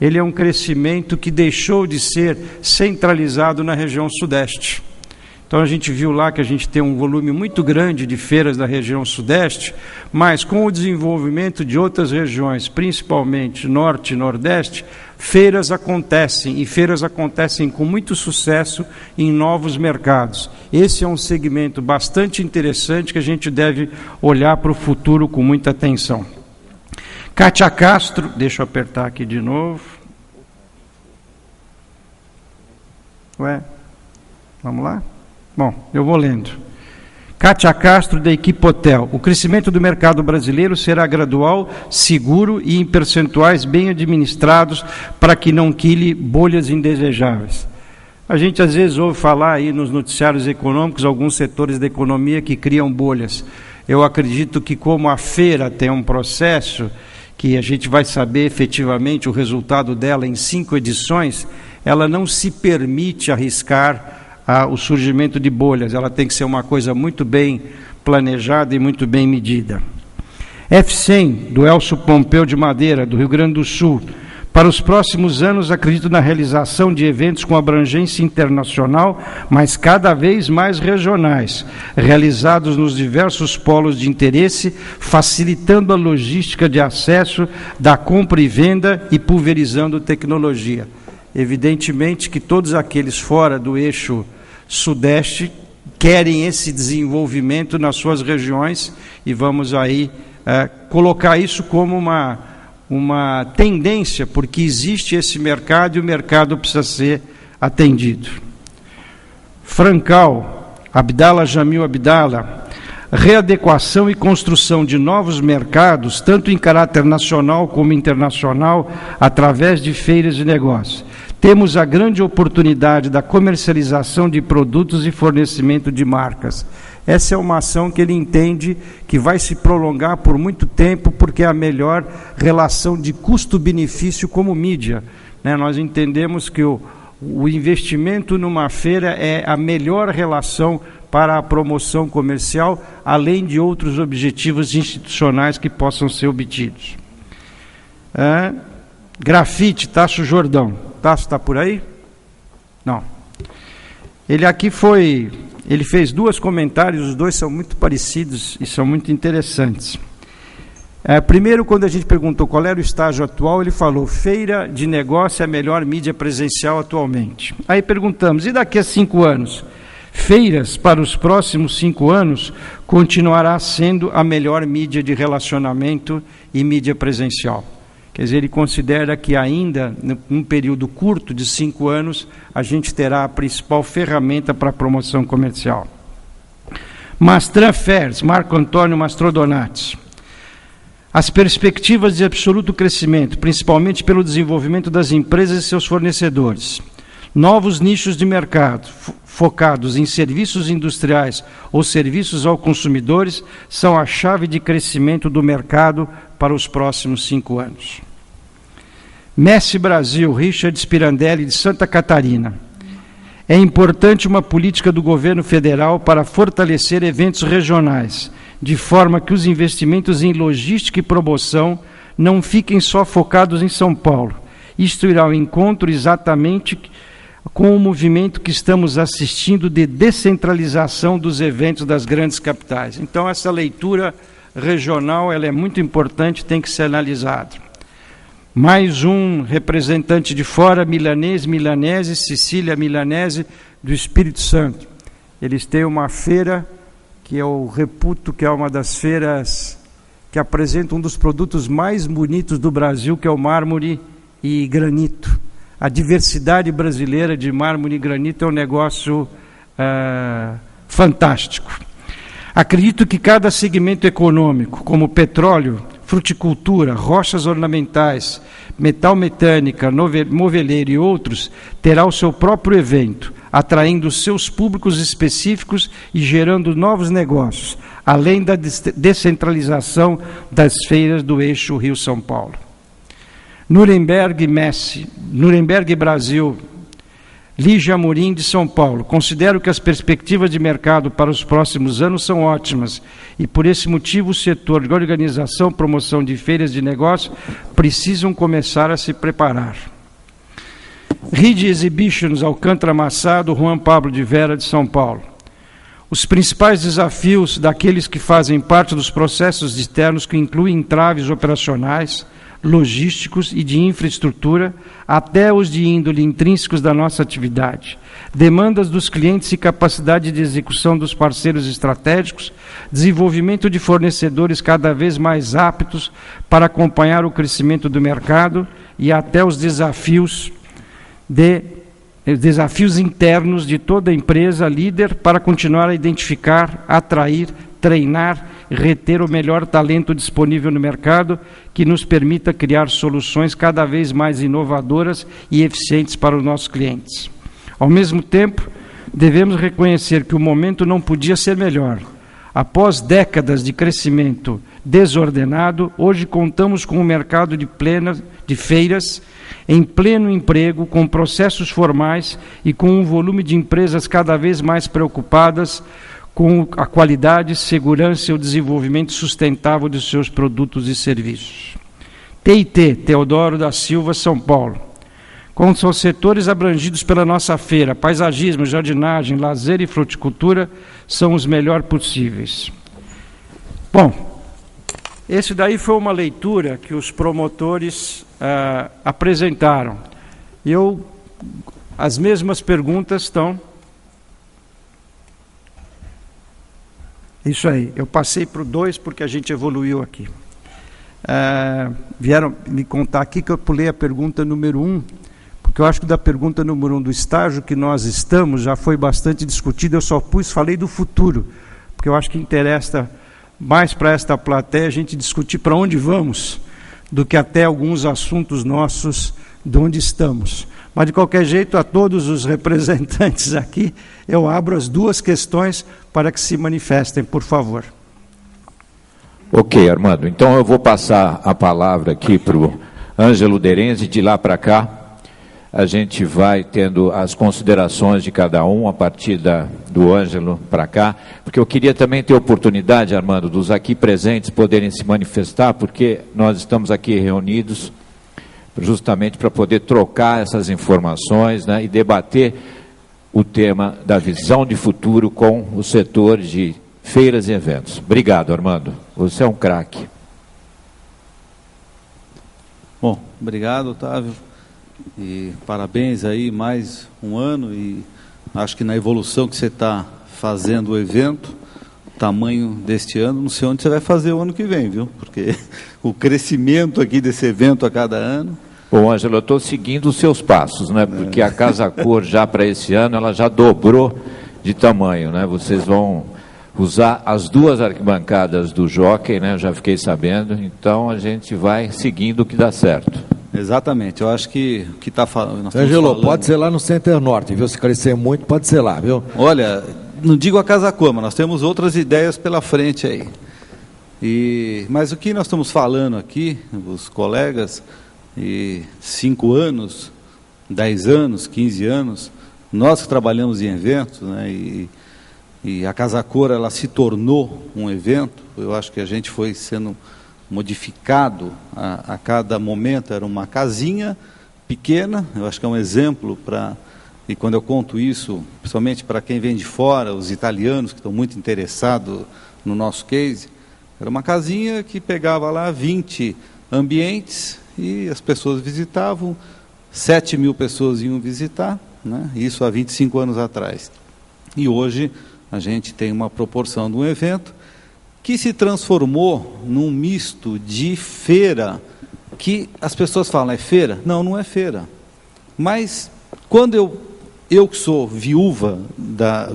ele é um crescimento que deixou de ser centralizado na região sudeste. Então a gente viu lá que a gente tem um volume muito grande de feiras da região sudeste, mas com o desenvolvimento de outras regiões, principalmente norte e nordeste, feiras acontecem, e feiras acontecem com muito sucesso em novos mercados. Esse é um segmento bastante interessante que a gente deve olhar para o futuro com muita atenção. Kátia Castro, deixa eu apertar aqui de novo. Vamos lá? Bom, eu vou lendo. Kátia Castro, da Equipe Hotel. O crescimento do mercado brasileiro será gradual, seguro e em percentuais bem administrados para que não crie bolhas indesejáveis. A gente às vezes ouve falar aí nos noticiários econômicos, alguns setores da economia que criam bolhas. Eu acredito que como a feira tem um processo que a gente vai saber efetivamente o resultado dela em 5 edições, ela não se permite arriscar o surgimento de bolhas, ela tem que ser uma coisa muito bem planejada e muito bem medida. F100, do Elcio Pompeu de Madeira, do Rio Grande do Sul. Para os próximos anos, acredito na realização de eventos com abrangência internacional, mas cada vez mais regionais, realizados nos diversos polos de interesse, facilitando a logística de acesso da compra e venda e pulverizando tecnologia. Evidentemente que todos aqueles fora do eixo sudeste querem esse desenvolvimento nas suas regiões e vamos aí colocar isso como uma tendência, porque existe esse mercado e o mercado precisa ser atendido. Francal, Abdala Jamil Abdala, readequação e construção de novos mercados, tanto em caráter nacional como internacional, através de feiras de negócios. Temos a grande oportunidade da comercialização de produtos e fornecimento de marcas. Essa é uma ação que ele entende que vai se prolongar por muito tempo, porque é a melhor relação de custo-benefício como mídia. Nós entendemos que o investimento numa feira é a melhor relação para a promoção comercial, além de outros objetivos institucionais que possam ser obtidos. Grafite, Tasso Jordão. Tasso está por aí? Não. Ele fez 2 comentários, os 2 são muito parecidos e são muito interessantes. Primeiro, quando a gente perguntou qual era o estágio atual, ele falou, feira de negócio é a melhor mídia presencial atualmente. Aí perguntamos, e daqui a 5 anos? Feiras, para os próximos 5 anos, continuará sendo a melhor mídia de relacionamento e mídia presencial. Quer dizer, ele considera que ainda, num período curto de 5 anos, a gente terá a principal ferramenta para a promoção comercial. Mastran Fers, Marco Antônio Mastrodonati. As perspectivas de absoluto crescimento, principalmente pelo desenvolvimento das empresas e seus fornecedores. Novos nichos de mercado, focados em serviços industriais ou serviços aos consumidores, são a chave de crescimento do mercado para os próximos 5 anos. Messi Brasil, Richard Spirandelli, de Santa Catarina. É importante uma política do governo federal para fortalecer eventos regionais, de forma que os investimentos em logística e promoção não fiquem só focados em São Paulo. Isto irá ao encontro exatamente com o movimento que estamos assistindo de descentralização dos eventos das grandes capitais. Então, essa leitura regional ela é muito importante, tem que ser analisada. Mais um representante de fora, Milanese, Cecília Milanese, do Espírito Santo. Eles têm uma feira que eu reputo que é uma das feiras que apresenta um dos produtos mais bonitos do Brasil, que é o mármore e granito. A diversidade brasileira de mármore e granito é um negócio fantástico. Acredito que cada segmento econômico, como petróleo, fruticultura, rochas ornamentais, metal mecânica, moveleiro e outros, terá o seu próprio evento, atraindo seus públicos específicos e gerando novos negócios, além da descentralização das feiras do eixo Rio-São Paulo. Nuremberg Brasil, Lígia Amorim, de São Paulo. Considero que as perspectivas de mercado para os próximos anos são ótimas e, por esse motivo, o setor de organização, promoção de feiras de negócio precisam começar a se preparar. Rede Exhibitions, Alcântara Massado, Juan Pablo de Vera, de São Paulo. Os principais desafios daqueles que fazem parte dos processos externos, que incluem entraves operacionais, logísticos e de infraestrutura, até os de índole intrínsecos da nossa atividade, demandas dos clientes e capacidade de execução dos parceiros estratégicos, desenvolvimento de fornecedores cada vez mais aptos para acompanhar o crescimento do mercado e até os desafios internos de toda empresa líder para continuar a identificar, atrair, treinar e reter o melhor talento disponível no mercado, que nos permita criar soluções cada vez mais inovadoras e eficientes para os nossos clientes. Ao mesmo tempo, devemos reconhecer que o momento não podia ser melhor. Após décadas de crescimento desordenado, hoje contamos com um mercado de feiras em pleno emprego, com processos formais e com um volume de empresas cada vez mais preocupadas com a qualidade, segurança e o desenvolvimento sustentável de seus produtos e serviços. TIT, Teodoro da Silva, São Paulo. Com os setores abrangidos pela nossa feira, paisagismo, jardinagem, lazer e fruticultura, são os melhores possíveis. Bom, esse daí foi uma leitura que os promotores apresentaram. As mesmas perguntas estão... Isso aí, eu passei para o 2 porque a gente evoluiu aqui. Vieram me contar aqui que eu pulei a pergunta número 1, porque eu acho que da pergunta número 1 do estágio que nós estamos já foi bastante discutido, eu só falei do futuro, porque eu acho que interessa mais para esta plateia a gente discutir para onde vamos, do que até alguns assuntos nossos de onde estamos. Mas, de qualquer jeito, a todos os representantes aqui, eu abro as 2 questões para que se manifestem, por favor. Ok, Armando. Então, eu vou passar a palavra aqui para o Ângelo Derenzi. De lá para cá, a gente vai tendo as considerações de cada um, a partir do Ângelo para cá, porque eu queria também ter oportunidade, Armando, dos aqui presentes poderem se manifestar, porque nós estamos aqui reunidos justamente para poder trocar essas informações, né, e debater o tema da visão de futuro com o setor de feiras e eventos. Obrigado, Armando. Você é um craque. Bom, obrigado, Otávio. E parabéns aí, mais um ano, e acho que na evolução que você está fazendo o evento, tamanho deste ano, não sei onde você vai fazer o ano que vem, viu? Porque o crescimento aqui desse evento a cada ano... Bom, Ângelo, eu estou seguindo os seus passos, né? Porque a Casa Cor já para esse ano, ela já dobrou de tamanho, né? Vocês vão usar as 2 arquibancadas do Jockey, né? Eu já fiquei sabendo, então a gente vai seguindo o que dá certo. Exatamente, eu acho que o que está falando... Angelo, pode ser lá no Center Norte, viu? Se crescer muito, pode ser lá, viu? Olha, não digo a Casa Cor, mas nós temos outras ideias pela frente aí. Mas o que nós estamos falando aqui, os colegas, 5 anos, 10 anos, 15 anos, nós que trabalhamos em eventos, né, e a Casa Cor, ela se tornou um evento, eu acho que a gente foi sendo modificado a cada momento, era uma casinha pequena, eu acho que é um exemplo para, e quando eu conto isso, principalmente para quem vem de fora, os italianos que estão muito interessados no nosso case, era uma casinha que pegava lá 20 ambientes e as pessoas visitavam, 7.000 pessoas iam visitar, né? Isso há 25 anos atrás. E hoje a gente tem uma proporção de um evento que se transformou num misto de feira, que as pessoas falam, é feira? Não, não é feira. Mas quando eu que sou viúvo da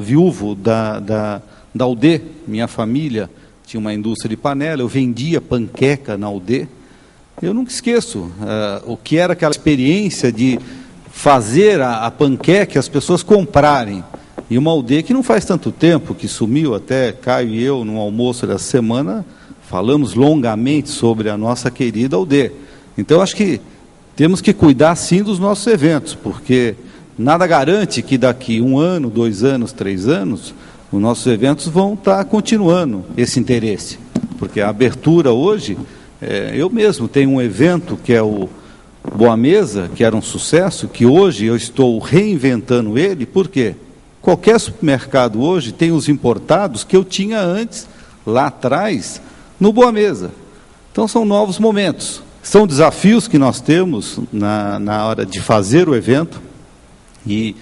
UD, minha família tinha uma indústria de panela, eu vendia panqueca na UD, eu nunca esqueço o que era aquela experiência de fazer a panqueca e as pessoas comprarem. E uma UD que não faz tanto tempo, que sumiu, até Caio e eu, no almoço dessa semana, falamos longamente sobre a nossa querida UD. Então, acho que temos que cuidar, sim, dos nossos eventos, porque nada garante que daqui 1 ano, 2 anos, 3 anos, os nossos eventos vão estar continuando esse interesse. Porque a abertura hoje, eu mesmo tenho um evento que é o Boa Mesa, que era um sucesso, que hoje eu estou reinventando ele, por quê? Qualquer supermercado hoje tem os importados que eu tinha antes, lá atrás, no Boa Mesa. Então são novos momentos, são desafios que nós temos na hora de fazer o evento e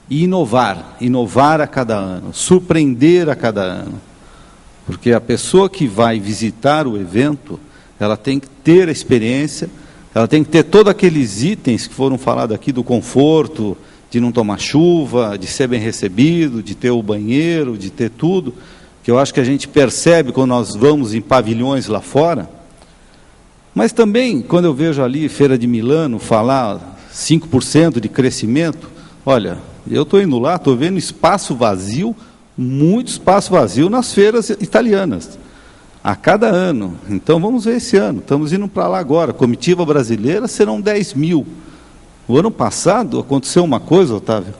inovar a cada ano, surpreender a cada ano. Porque a pessoa que vai visitar o evento, ela tem que ter a experiência, ela tem que ter todos aqueles itens que foram falados aqui do conforto, de não tomar chuva, de ser bem recebido, de ter o banheiro, de ter tudo, que eu acho que a gente percebe quando nós vamos em pavilhões lá fora. Mas também, quando eu vejo ali Feira de Milano falar 5% de crescimento, olha, eu estou indo lá, estou vendo espaço vazio, muito espaço vazio nas feiras italianas, a cada ano. Então vamos ver esse ano, estamos indo para lá agora, comitiva brasileira serão 10.000. O ano passado aconteceu uma coisa, Otávio,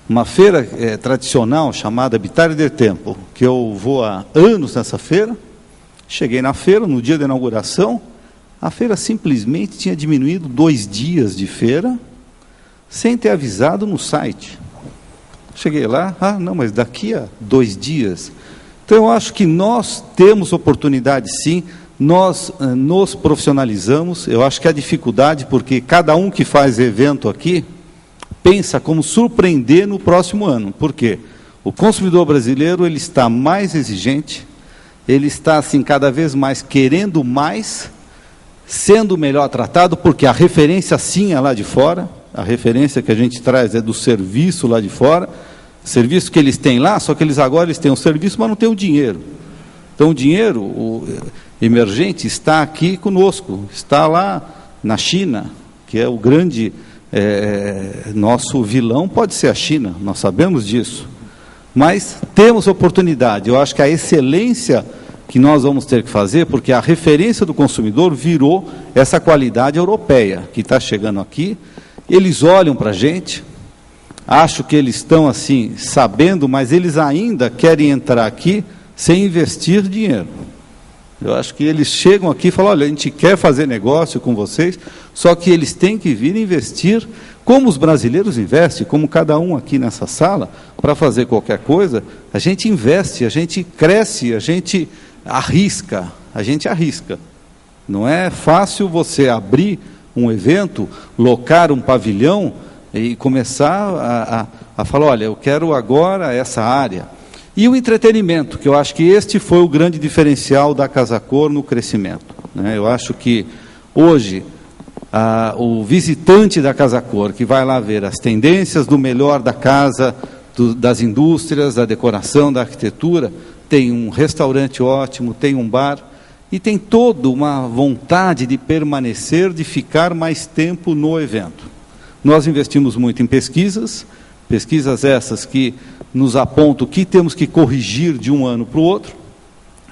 uma feira tradicional chamada Abitare del Tempo, que eu vou há anos nessa feira, cheguei na feira, no dia da inauguração, a feira simplesmente tinha diminuído 2 dias de feira, sem ter avisado no site. Cheguei lá, não, mas daqui a 2 dias. Então eu acho que nós temos oportunidade sim, nós nos profissionalizamos, eu acho que a dificuldade, porque cada um que faz evento aqui, pensa como surpreender no próximo ano. Por quê? O consumidor brasileiro, ele está mais exigente, ele está assim cada vez mais querendo mais, sendo melhor tratado, porque a referência sim é lá de fora, a referência que a gente traz é do serviço lá de fora, serviço que eles têm lá, só que agora eles têm o serviço, mas não têm o dinheiro. Então o dinheiro, o emergente, está aqui conosco, está lá na China, que é o grande, nosso vilão pode ser a China, nós sabemos disso. Mas temos oportunidade, eu acho que a excelência que nós vamos ter que fazer, porque a referência do consumidor virou essa qualidade europeia, que está chegando aqui, eles olham para a gente, acho que eles estão assim, sabendo, mas eles ainda querem entrar aqui sem investir dinheiro. Eu acho que eles chegam aqui e falam, olha, a gente quer fazer negócio com vocês, só que eles têm que vir investir, como os brasileiros investem, como cada um aqui nessa sala, para fazer qualquer coisa, a gente investe, a gente cresce, a gente arrisca. Não é fácil você abrir um evento, locar um pavilhão e começar a falar, olha, eu quero agora essa área. E o entretenimento, que eu acho que este foi o grande diferencial da Casa Cor no crescimento, né? Eu acho que hoje o visitante da Casa Cor, que vai lá ver as tendências do melhor da casa, das indústrias, da decoração, da arquitetura, tem um restaurante ótimo, tem um bar, e tem toda uma vontade de permanecer, de ficar mais tempo no evento. Nós investimos muito em pesquisas essas que nos apontam o que temos que corrigir de um ano para o outro,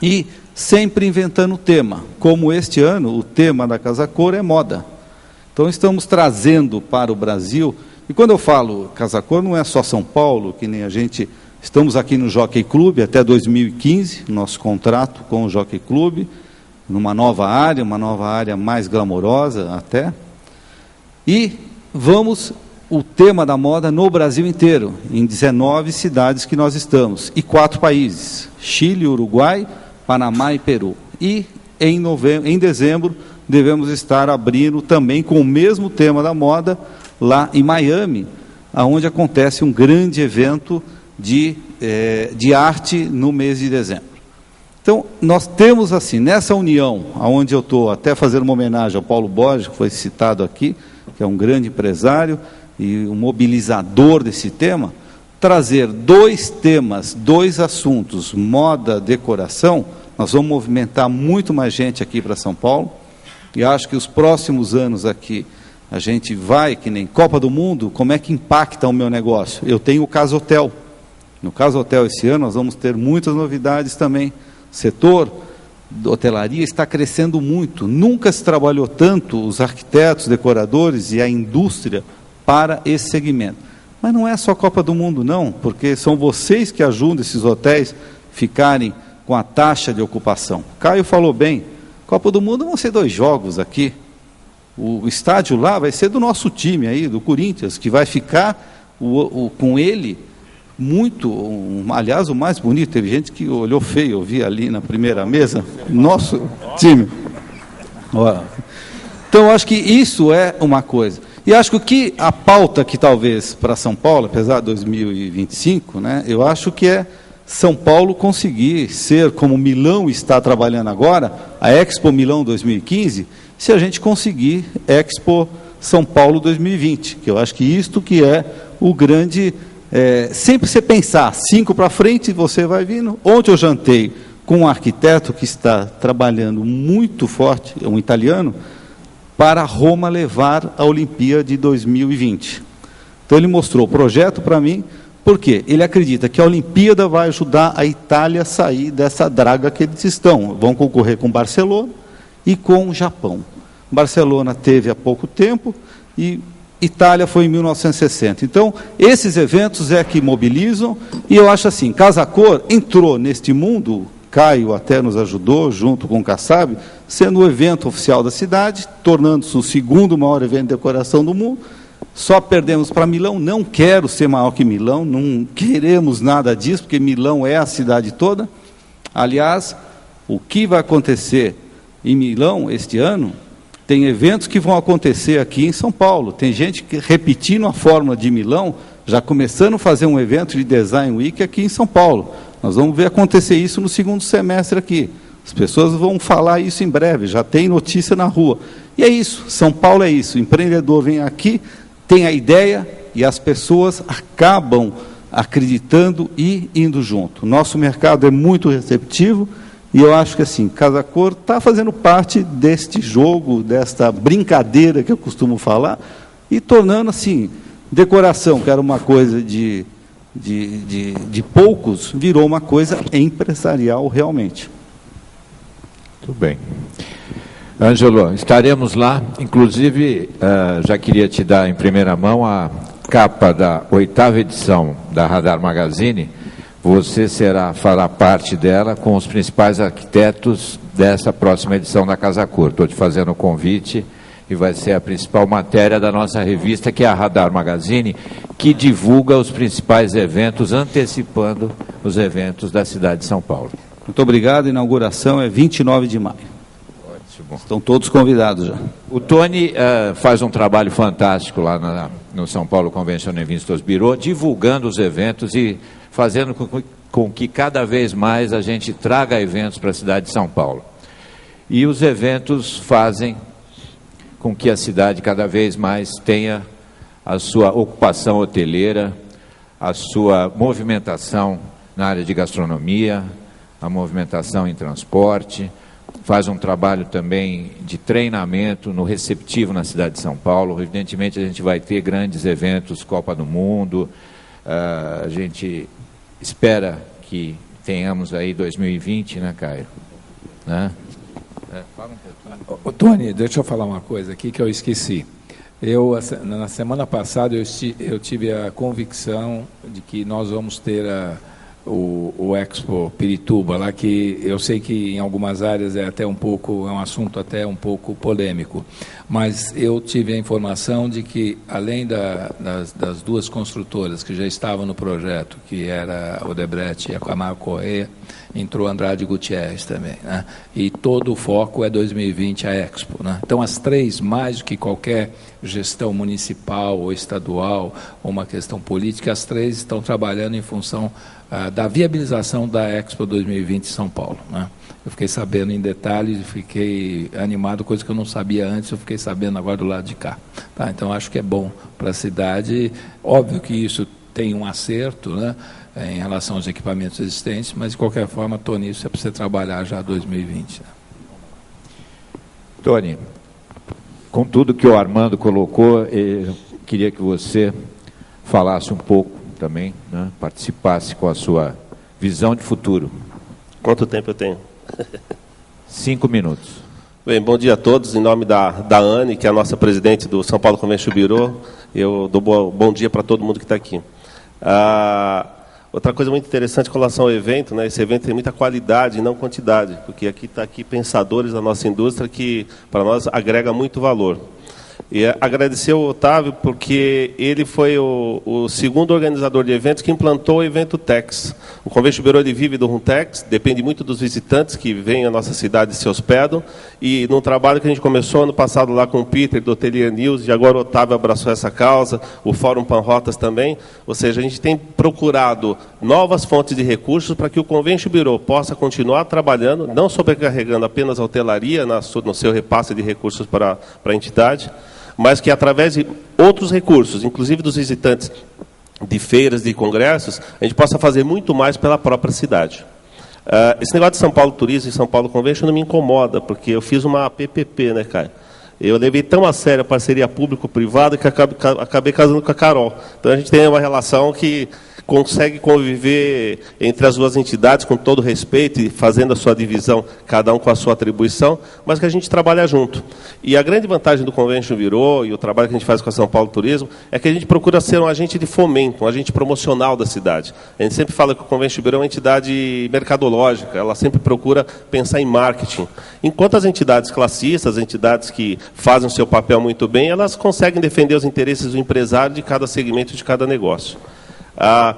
e sempre inventando tema. Como este ano, o tema da Casa Cor é moda. Então, estamos trazendo para o Brasil, e quando eu falo Casa Cor, não é só São Paulo, que nem a gente... Estamos aqui no Jockey Club até 2015, nosso contrato com o Jockey Club, numa nova área mais glamourosa até. E o tema da moda no Brasil inteiro, em 19 cidades que nós estamos, e 4 países, Chile, Uruguai, Panamá e Peru. E em dezembro devemos estar abrindo também com o mesmo tema da moda, lá em Miami, onde acontece um grande evento de arte no mês de dezembro. Então, nós temos assim, nessa união, onde eu estou até fazendo uma homenagem ao Paulo Borges, que foi citado aqui, que é um grande empresário e um mobilizador desse tema, trazer 2 temas, 2 assuntos, moda, decoração, nós vamos movimentar muito mais gente aqui para São Paulo, e acho que os próximos anos aqui, a gente vai, que nem Copa do Mundo, como é que impacta o meu negócio? Eu tenho o Casa Hotel. No Casa Hotel, esse ano, nós vamos ter muitas novidades também. O setor de hotelaria está crescendo muito. Nunca se trabalhou tanto os arquitetos, decoradores e a indústria para esse segmento. Mas não é só Copa do Mundo, não, porque são vocês que ajudam esses hotéis a ficarem com a taxa de ocupação. Caio falou bem, Copa do Mundo vão ser 2 jogos aqui. O estádio lá vai ser do nosso time aí, do Corinthians, que vai ficar com ele... aliás, o mais bonito, teve gente que olhou feio, eu vi ali na primeira mesa, nosso time. Então, eu acho que isso é uma coisa. E acho que a pauta que talvez para São Paulo, apesar de 2025, né, eu acho que é São Paulo conseguir ser, como Milão está trabalhando agora, a Expo Milão 2015, se a gente conseguir Expo São Paulo 2020, que eu acho que isto que é o grande... sempre você pensar 5 para frente, você vai vindo. Ontem eu jantei com um arquiteto que está trabalhando muito forte, um italiano, para Roma levar a Olimpíada de 2020. Então ele mostrou o projeto para mim, porque ele acredita que a Olimpíada vai ajudar a Itália a sair dessa draga que eles estão. Vão concorrer com Barcelona e com o Japão. Barcelona teve há pouco tempo e Itália foi em 1960. Então, esses eventos é que mobilizam, e eu acho assim, Casa Cor entrou neste mundo, Caio até nos ajudou, junto com o Kassab, sendo o evento oficial da cidade, tornando-se o 2º maior evento de decoração do mundo. Só perdemos para Milão, não quero ser maior que Milão, não queremos nada disso, porque Milão é a cidade toda. Aliás, o que vai acontecer em Milão este ano, tem eventos que vão acontecer aqui em São Paulo. Tem gente que repetindo a fórmula de Milão, já começando a fazer um evento de Design Week aqui em São Paulo. Nós vamos ver acontecer isso no 2º semestre aqui. As pessoas vão falar isso em breve, já tem notícia na rua. E é isso, São Paulo é isso. O empreendedor vem aqui, tem a ideia e as pessoas acabam acreditando e indo junto. Nosso mercado é muito receptivo. E eu acho que assim, Casa Cor está fazendo parte deste jogo, desta brincadeira que eu costumo falar, e tornando assim, decoração, que era uma coisa de poucos, virou uma coisa empresarial realmente. Muito bem. Ângelo, estaremos lá, inclusive, já queria te dar em primeira mão a capa da 8ª edição da Radar Magazine. Você fará parte dela com os principais arquitetos dessa próxima edição da Casa Cor. Estou te fazendo o convite e vai ser a principal matéria da nossa revista, que é a Radar Magazine, que divulga os principais eventos, antecipando os eventos da cidade de São Paulo. Muito obrigado. A inauguração é 29 de maio. Ótimo. Estão todos convidados já. O Tony faz um trabalho fantástico lá no São Paulo Convention and Visitors Bureau, divulgando os eventos e fazendo com que cada vez mais a gente traga eventos para a cidade de São Paulo. E os eventos fazem com que a cidade cada vez mais tenha a sua ocupação hoteleira, a sua movimentação na área de gastronomia, a movimentação em transporte, faz um trabalho também de treinamento no receptivo na cidade de São Paulo. Evidentemente, a gente vai ter grandes eventos, Copa do Mundo, a gente espera que tenhamos aí 2020, né, Caio? Né? Fala um pouquinho. Tony, deixa eu falar uma coisa aqui que eu esqueci. Na semana passada, eu tive a convicção de que nós vamos ter o Expo Pirituba, lá que eu sei que em algumas áreas é um assunto até um pouco polêmico, mas eu tive a informação de que, além das duas construtoras que já estavam no projeto, que era a Odebrecht e a Camargo Correia, entrou Andrade Gutierrez também, né? E todo o foco é 2020 a Expo, né? Então, as três, mais do que qualquer gestão municipal ou estadual, ou uma questão política, as três estão trabalhando em função da viabilização da Expo 2020 em São Paulo, né? Eu fiquei sabendo em detalhes e fiquei animado, coisa que eu não sabia antes, eu fiquei sabendo agora do lado de cá. Tá? Então, acho que é bom para a cidade. Óbvio que isso tem um acerto, né, em relação aos equipamentos existentes, mas, de qualquer forma, Tony, isso é para você trabalhar já 2020. Né? Tony, com tudo que o Armando colocou, eu queria que você falasse um pouco também, né, participasse com a sua visão de futuro. Quanto tempo eu tenho? 5 minutos. Bem, bom dia a todos. Em nome da Anne, que é a nossa presidente do São Paulo Convention Bureau, eu dou bom dia para todo mundo que está aqui. Outra coisa muito interessante com relação ao evento, né? Esse evento tem muita qualidade e não quantidade, porque aqui está pensadores da nossa indústria que, para nós, agrega muito valor. E agradecer ao Otávio, porque ele foi o segundo organizador de eventos que implantou o evento Tex. O Convention Bureau vive do Runtex, depende muito dos visitantes que vêm à nossa cidade e se hospedam. E num trabalho que a gente começou ano passado lá com o Peter, do Atelier News, e agora o Otávio abraçou essa causa, o Fórum Panrotas também. Ou seja, a gente tem procurado novas fontes de recursos para que o Convention Bureau possa continuar trabalhando, não sobrecarregando apenas a hotelaria no seu repasse de recursos para a entidade, mas que, através de outros recursos, inclusive dos visitantes de feiras, de congressos, a gente possa fazer muito mais pela própria cidade. Esse negócio de São Paulo Turismo e São Paulo Convention não me incomoda, porque eu fiz uma PPP, né, Caio? Eu levei tão a sério a parceria público-privada que acabei casando com a Carol. Então, a gente tem uma relação que consegue conviver entre as duas entidades com todo respeito e fazendo a sua divisão, cada um com a sua atribuição, mas que a gente trabalha junto. E a grande vantagem do Convention Bureau e o trabalho que a gente faz com a São Paulo Turismo é que a gente procura ser um agente de fomento, um agente promocional da cidade. A gente sempre fala que o Convention Bureau é uma entidade mercadológica, ela sempre procura pensar em marketing. Enquanto as entidades classistas, as entidades que fazem o seu papel muito bem, elas conseguem defender os interesses do empresário de cada segmento, de cada negócio. A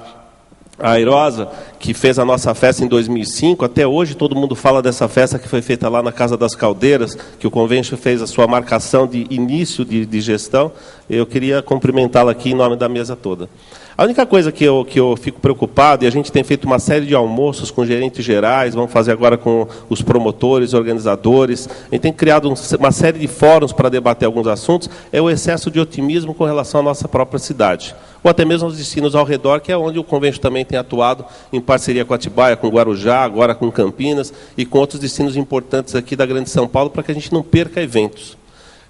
Airosa, que fez a nossa festa em 2005, até hoje todo mundo fala dessa festa que foi feita lá na Casa das Caldeiras, que o Convention fez a sua marcação de início de gestão. Eu queria cumprimentá-la aqui em nome da mesa toda. A única coisa que eu fico preocupado, e a gente tem feito uma série de almoços com gerentes gerais, vamos fazer agora com os promotores, organizadores, a gente tem criado uma série de fóruns para debater alguns assuntos, é o excesso de otimismo com relação à nossa própria cidade. Ou até mesmo os destinos ao redor, que é onde o Convention também tem atuado em parceria com Atibaia, com Guarujá, agora com Campinas, e com outros destinos importantes aqui da Grande São Paulo, para que a gente não perca eventos.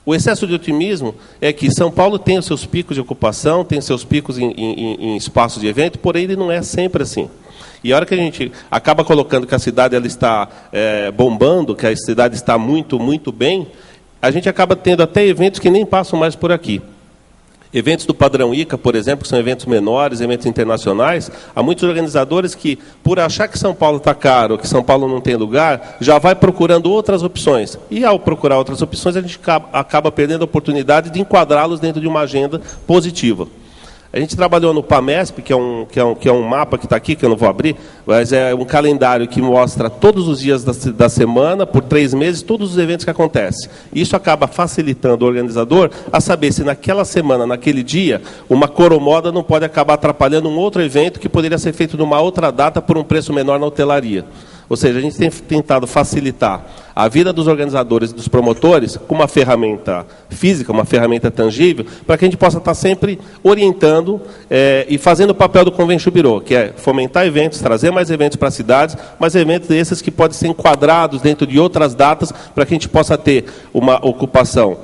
O excesso de otimismo é que São Paulo tem os seus picos de ocupação, tem os seus picos em espaços de evento, porém ele não é sempre assim. E a hora que a gente acaba colocando que a cidade ela está bombando, que a cidade está muito, muito bem, a gente acaba tendo até eventos que nem passam mais por aqui. Eventos do padrão ICA, por exemplo, que são eventos menores, eventos internacionais, há muitos organizadores que, por achar que São Paulo está caro, que São Paulo não tem lugar, já vai procurando outras opções. E, ao procurar outras opções, a gente acaba perdendo a oportunidade de enquadrá-los dentro de uma agenda positiva. A gente trabalhou no PAMESP, que é um mapa que está aqui, que eu não vou abrir, mas é um calendário que mostra todos os dias da semana, por 3 meses, todos os eventos que acontecem. Isso acaba facilitando o organizador a saber se naquela semana, naquele dia, uma coromoda não pode acabar atrapalhando um outro evento que poderia ser feito numa outra data por um preço menor na hotelaria. Ou seja, a gente tem tentado facilitar a vida dos organizadores e dos promotores com uma ferramenta física, uma ferramenta tangível, para que a gente possa estar sempre orientando e fazendo o papel do Convention Bureau, que é fomentar eventos, trazer mais eventos para as cidades, mas eventos esses que podem ser enquadrados dentro de outras datas, para que a gente possa ter uma ocupação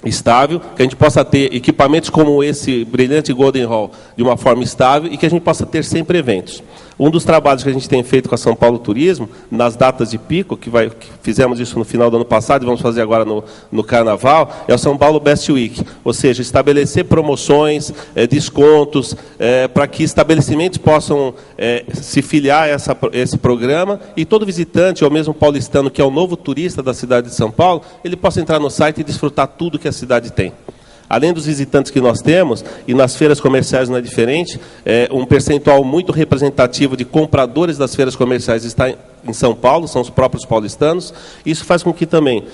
estável, que a gente possa ter equipamentos como esse brilhante Golden Hall de uma forma estável e que a gente possa ter sempre eventos. Um dos trabalhos que a gente tem feito com a São Paulo Turismo, nas datas de pico, que fizemos isso no final do ano passado e vamos fazer agora no Carnaval, é o São Paulo Best Week, ou seja, estabelecer promoções, descontos, para que estabelecimentos possam se filiar a esse programa e todo visitante, ou mesmo paulistano, que é o novo turista da cidade de São Paulo, ele possa entrar no site e desfrutar tudo que a cidade tem. Além dos visitantes que nós temos, e nas feiras comerciais não é diferente, um percentual muito representativo de compradores das feiras comerciais está em São Paulo, são os próprios paulistanos. Isso faz com que também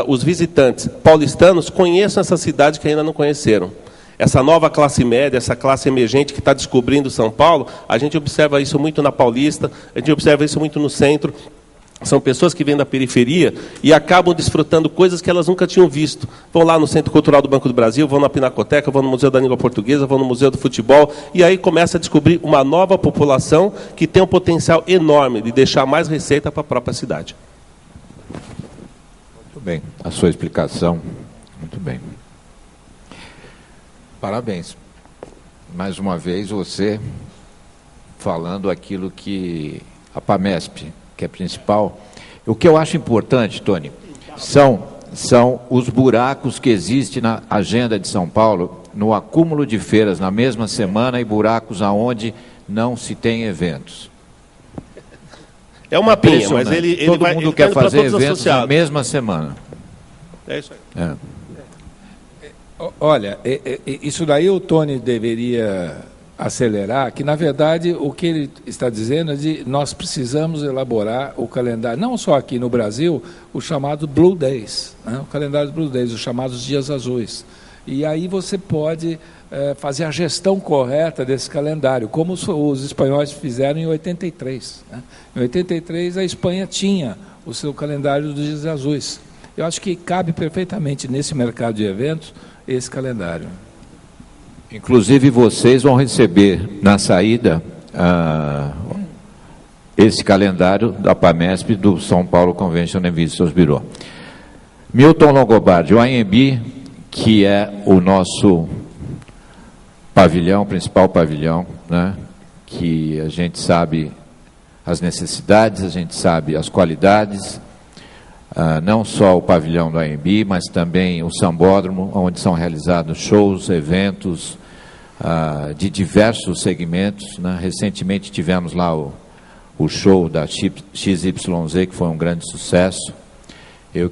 os visitantes paulistanos conheçam essa cidade que ainda não conheceram. Essa nova classe média, essa classe emergente que está descobrindo São Paulo, a gente observa isso muito na Paulista, a gente observa isso muito no centro. São pessoas que vêm da periferia e acabam desfrutando coisas que elas nunca tinham visto. Vão lá no Centro Cultural do Banco do Brasil, vão na Pinacoteca, vão no Museu da Língua Portuguesa, vão no Museu do Futebol, e aí começa a descobrir uma nova população que tem um potencial enorme de deixar mais receita para a própria cidade. Muito bem, a sua explicação, muito bem. Parabéns. Mais uma vez você falando aquilo que a PAMESP, que é principal. O que eu acho importante, Tony, são os buracos que existem na agenda de São Paulo, no acúmulo de feiras na mesma semana e buracos aonde não se tem eventos. É uma pinha, mas ele todo vai... mundo quer fazer eventos na mesma semana. É isso aí. Olha, isso daí o Tony deveria acelerar, que na verdade o que ele está dizendo é de nós precisamos elaborar o calendário, não só aqui no Brasil, o chamado Blue Days, né? O calendário dos Blue Days, os chamados dias azuis. E aí você pode fazer a gestão correta desse calendário, como os espanhóis fizeram em 83. Né? Em 83 a Espanha tinha o seu calendário dos dias azuis. Eu acho que cabe perfeitamente nesse mercado de eventos esse calendário. Inclusive vocês vão receber na saída esse calendário da PAMESP do São Paulo Convention and Visitors Bureau. Milton Longobardi, o AMB, que é o nosso pavilhão, principal pavilhão, né, que a gente sabe as necessidades, a gente sabe as qualidades, não só o pavilhão do AMB, mas também o Sambódromo, onde são realizados shows, eventos de diversos segmentos, né? Recentemente tivemos lá o show da XYZ, que foi um grande sucesso. Eu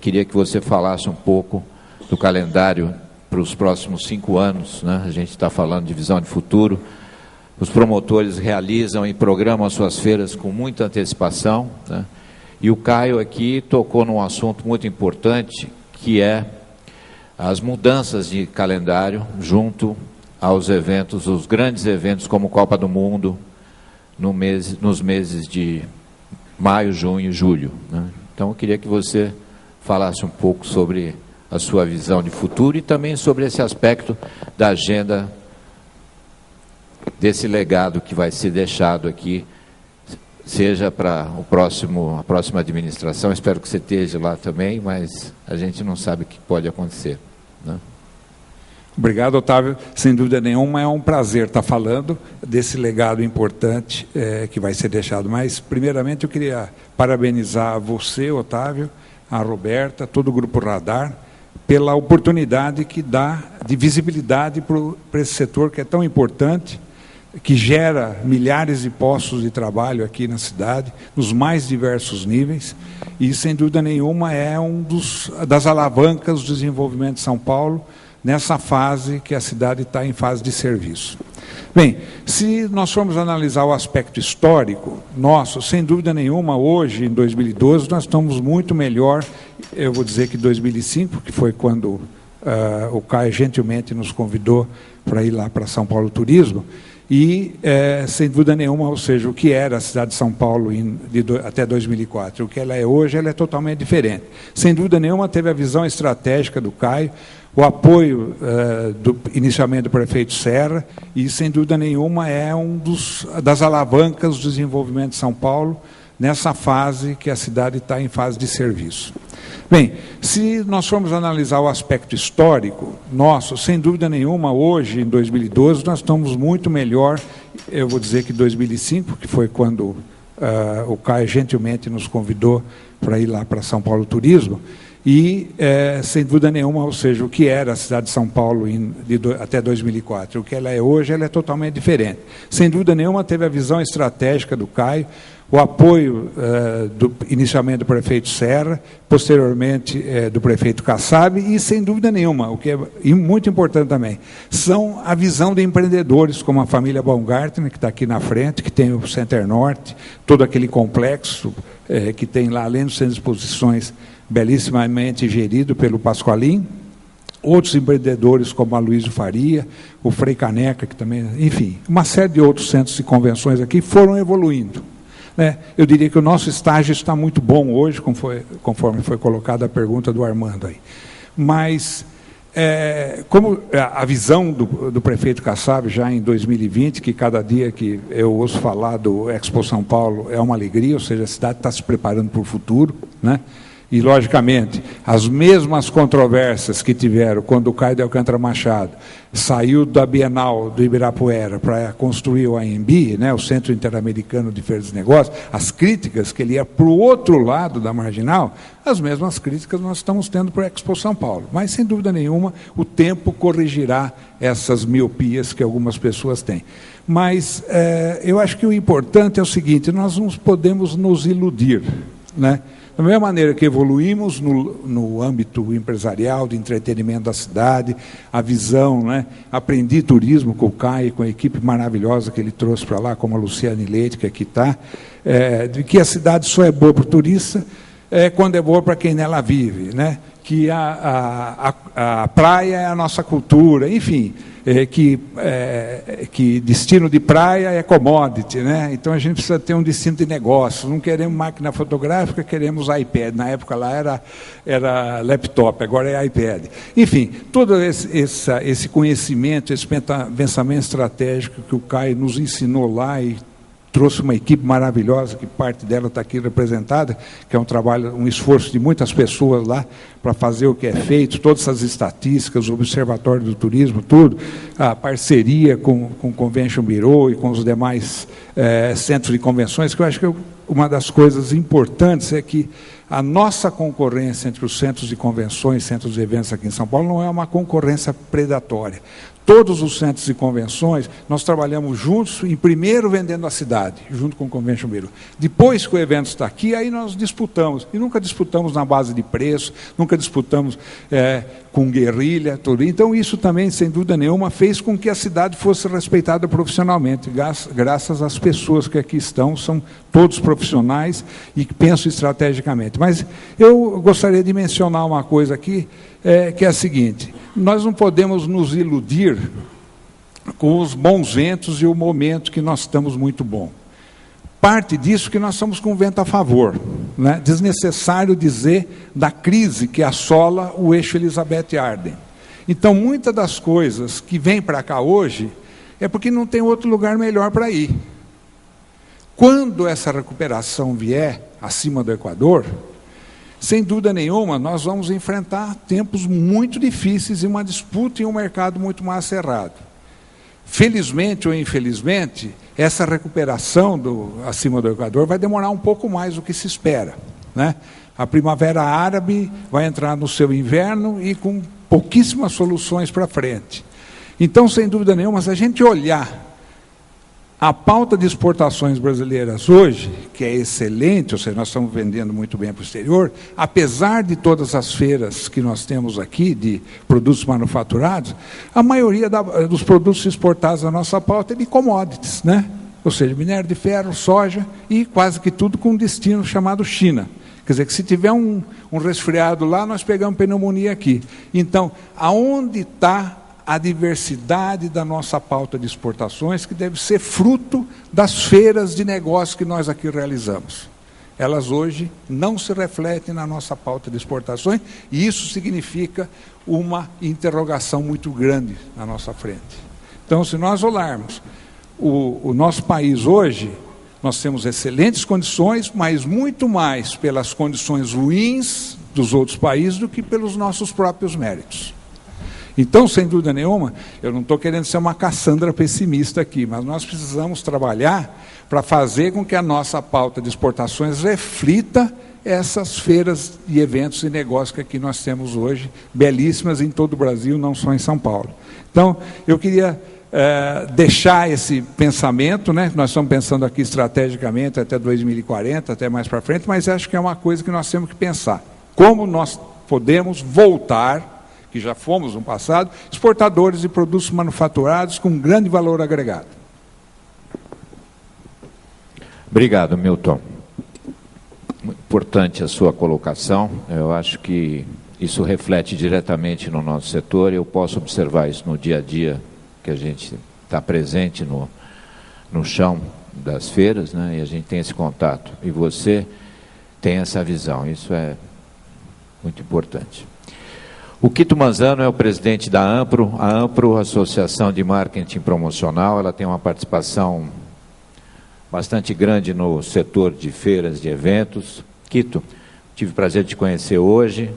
queria que você falasse um pouco do calendário para os próximos 5 anos, né? A gente está falando de visão de futuro. Os promotores realizam e programam as suas feiras com muita antecipação, né? E o Caio aqui tocou num assunto muito importante, que é as mudanças de calendário junto aos eventos, os grandes eventos como Copa do Mundo, nos meses de maio, junho e julho, né? Então eu queria que você falasse um pouco sobre a sua visão de futuro e também sobre esse aspecto da agenda, desse legado que vai ser deixado aqui, seja para a próxima administração. Espero que você esteja lá também, mas a gente não sabe o que pode acontecer, né? Obrigado, Otávio. Sem dúvida nenhuma, é um prazer estar falando desse legado importante que vai ser deixado. Mas, primeiramente, eu queria parabenizar você, Otávio, a Roberta, todo o Grupo Radar, pela oportunidade que dá de visibilidade para esse setor que é tão importante, que gera milhares de postos de trabalho aqui na cidade, nos mais diversos níveis, e, sem dúvida nenhuma, é das alavancas do desenvolvimento de São Paulo, nessa fase que a cidade está em fase de serviço. Bem, se nós formos analisar o aspecto histórico nosso, sem dúvida nenhuma, hoje, em 2012, nós estamos muito melhor, eu vou dizer que 2005, que foi quando o Caio gentilmente nos convidou para ir lá para São Paulo Turismo, E, sem dúvida nenhuma, ou seja, o que era a cidade de São Paulo até 2004, o que ela é hoje, ela é totalmente diferente. Sem dúvida nenhuma, teve a visão estratégica do Caio, o apoio inicialmente do prefeito Serra, e, sem dúvida nenhuma, é das alavancas do desenvolvimento de São Paulo, nessa fase que a cidade está em fase de serviço. Bem, se nós formos analisar o aspecto histórico nosso, sem dúvida nenhuma, hoje, em 2012, nós estamos muito melhor, eu vou dizer que 2005, que foi quando o Caio gentilmente nos convidou para ir lá para São Paulo Turismo, e, sem dúvida nenhuma, ou seja, o que era a cidade de São Paulo até 2004, o que ela é hoje, ela é totalmente diferente. Sem dúvida nenhuma, teve a visão estratégica do Caio, o apoio inicialmente do prefeito Serra, posteriormente do prefeito Kassab, e, sem dúvida nenhuma, o que é muito importante também, são a visão de empreendedores, como a família Baumgartner, que está aqui na frente, que tem o Center Norte, todo aquele complexo que tem lá, além dos centros de exposições, belíssimamente gerido pelo Pasqualim, outros empreendedores como a Luísio Faria, o Frei Caneca, que também, enfim, uma série de outros centros de convenções aqui foram evoluindo. Eu diria que o nosso estágio está muito bom hoje, conforme foi colocada a pergunta do Armando aí. Mas, como a visão do prefeito Kassab já em 2020, que cada dia que eu ouço falar do Expo São Paulo é uma alegria, ou seja, a cidade está se preparando para o futuro, né? E, logicamente, as mesmas controvérsias que tiveram quando o Caio de Alcântara Machado saiu da Bienal do Ibirapuera para construir o AMB, né, o Centro Interamericano de Feiras de Negócios, as críticas que ele ia para o outro lado da Marginal, as mesmas críticas nós estamos tendo para a Expo São Paulo. Mas, sem dúvida nenhuma, o tempo corrigirá essas miopias que algumas pessoas têm. Mas eu acho que o importante é o seguinte, nós não podemos nos iludir, né? Da mesma maneira que evoluímos no âmbito empresarial, de entretenimento da cidade, a visão, né? Aprendi turismo com o Caio, com a equipe maravilhosa que ele trouxe para lá, como a Luciane Leite, que aqui está, de que a cidade só é boa para o turista quando é boa para quem nela vive, né? Que a praia é a nossa cultura, enfim, que destino de praia é commodity, né? Então a gente precisa ter um destino de negócio, não queremos máquina fotográfica, queremos iPad, na época lá era laptop, agora é iPad. Enfim, todo esse conhecimento, esse pensamento estratégico que o Caio nos ensinou lá e trouxe uma equipe maravilhosa, que parte dela está aqui representada, que é um trabalho, um esforço de muitas pessoas lá para fazer o que é feito, todas essas estatísticas, o Observatório do Turismo, tudo, a parceria com o Convention Bureau e com os demais centros de convenções, que eu acho que uma das coisas importantes é que a nossa concorrência entre os centros de convenções, centros de eventos aqui em São Paulo, não é uma concorrência predatória. Todos os centros de convenções, nós trabalhamos juntos, em primeiro vendendo a cidade, junto com o Convention Bureau. Depois que o evento está aqui, aí nós disputamos. E nunca disputamos na base de preço, nunca disputamos com guerrilha, tudo. Então isso também, sem dúvida nenhuma, fez com que a cidade fosse respeitada profissionalmente, graças às pessoas que aqui estão, são todos profissionais e que pensam estrategicamente. Mas eu gostaria de mencionar uma coisa aqui, que é a seguinte: nós não podemos nos iludir com os bons ventos e o momento que nós estamos muito bom. Parte disso que nós estamos com o vento a favor, né? Desnecessário dizer da crise que assola o eixo Elizabeth Arden. Então, muitas das coisas que vêm para cá hoje é porque não tem outro lugar melhor para ir. Quando essa recuperação vier acima do Equador, sem dúvida nenhuma, nós vamos enfrentar tempos muito difíceis e uma disputa em um mercado muito mais cerrado. Felizmente ou infelizmente, essa recuperação acima do Equador vai demorar um pouco mais do que se espera, né? A primavera árabe vai entrar no seu inverno e com pouquíssimas soluções para frente. Então, sem dúvida nenhuma, se a gente olhar a pauta de exportações brasileiras hoje, que é excelente, ou seja, nós estamos vendendo muito bem para o exterior, apesar de todas as feiras que nós temos aqui, de produtos manufaturados, a maioria dos produtos exportados na nossa pauta é de commodities, né? Ou seja, minério de ferro, soja e quase que tudo com um destino chamado China. Quer dizer, que se tiver um resfriado lá, nós pegamos pneumonia aqui. Então, aonde está a diversidade da nossa pauta de exportações, que deve ser fruto das feiras de negócios que nós aqui realizamos. Elas hoje não se refletem na nossa pauta de exportações, e isso significa uma interrogação muito grande na nossa frente. Então, se nós olharmos o nosso país hoje, nós temos excelentes condições, mas muito mais pelas condições ruins dos outros países do que pelos nossos próprios méritos. Então, sem dúvida nenhuma, eu não estou querendo ser uma Cassandra pessimista aqui, mas nós precisamos trabalhar para fazer com que a nossa pauta de exportações reflita essas feiras e eventos e negócios que aqui nós temos hoje, belíssimas em todo o Brasil, não só em São Paulo. Então, eu queria deixar esse pensamento, né? Nós estamos pensando aqui estrategicamente até 2040, até mais para frente, mas acho que é uma coisa que nós temos que pensar. Como nós podemos voltar, que já fomos no passado, exportadores de produtos manufaturados com grande valor agregado. Obrigado, Milton. Muito importante a sua colocação. Eu acho que isso reflete diretamente no nosso setor. Eu posso observar isso no dia a dia, que a gente está presente no chão das feiras, né? E a gente tem esse contato. E você tem essa visão. Isso é muito importante. O Quito Manzano é o presidente da AMPRO. A AMPRO, Associação de Marketing Promocional, ela tem uma participação bastante grande no setor de feiras, de eventos. Quito, tive o prazer de te conhecer hoje,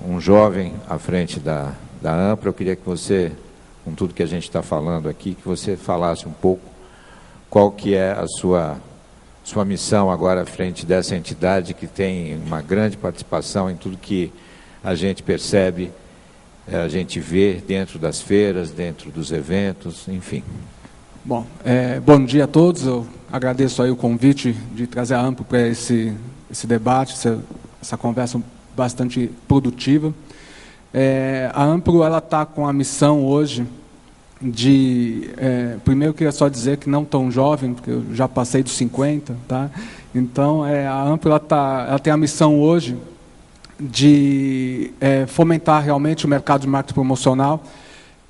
um jovem à frente da AMPRO. Eu queria que você, com tudo que a gente está falando aqui, que você falasse um pouco qual que é a sua missão agora à frente dessa entidade que tem uma grande participação em tudo que a gente percebe, a gente vê dentro das feiras, dentro dos eventos, enfim. Bom, bom dia a todos. Eu agradeço aí o convite de trazer a AMPRO para esse debate, essa conversa bastante produtiva. A AMPRO está com a missão hoje de... primeiro, eu queria só dizer que não tão jovem, porque eu já passei dos 50, tá? Então, a AMPRO ela tem a missão hoje de fomentar realmente o mercado de marketing promocional,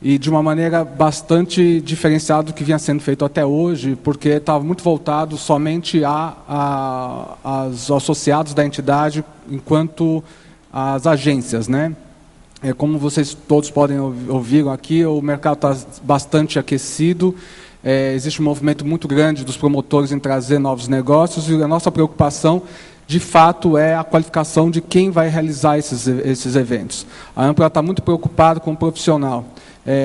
e de uma maneira bastante diferenciada do que vinha sendo feito até hoje, porque estava muito voltado somente aos associados da entidade, enquanto as agências, né? Como vocês todos podem ouvir aqui, o mercado está bastante aquecido, existe um movimento muito grande dos promotores em trazer novos negócios, e a nossa preocupação, de fato, é a qualificação de quem vai realizar esses eventos. A AMPRO está muito preocupada com o profissional.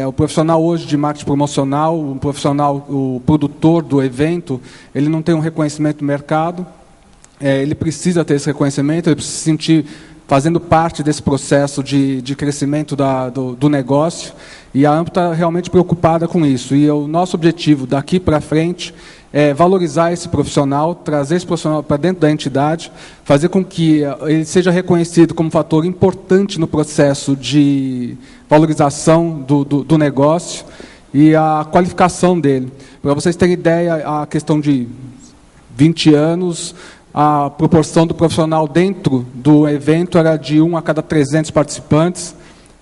O profissional hoje de marketing promocional, o produtor do evento, ele não tem um reconhecimento do mercado, ele precisa ter esse reconhecimento, ele precisa se sentir fazendo parte desse processo de crescimento do negócio, e a AMPRO está realmente preocupada com isso. E o nosso objetivo daqui para frente é valorizar esse profissional, trazer esse profissional para dentro da entidade, fazer com que ele seja reconhecido como um fator importante no processo de valorização do negócio e a qualificação dele. Para vocês terem ideia, a questão de 20 anos, a proporção do profissional dentro do evento era de 1 a cada 300 participantes.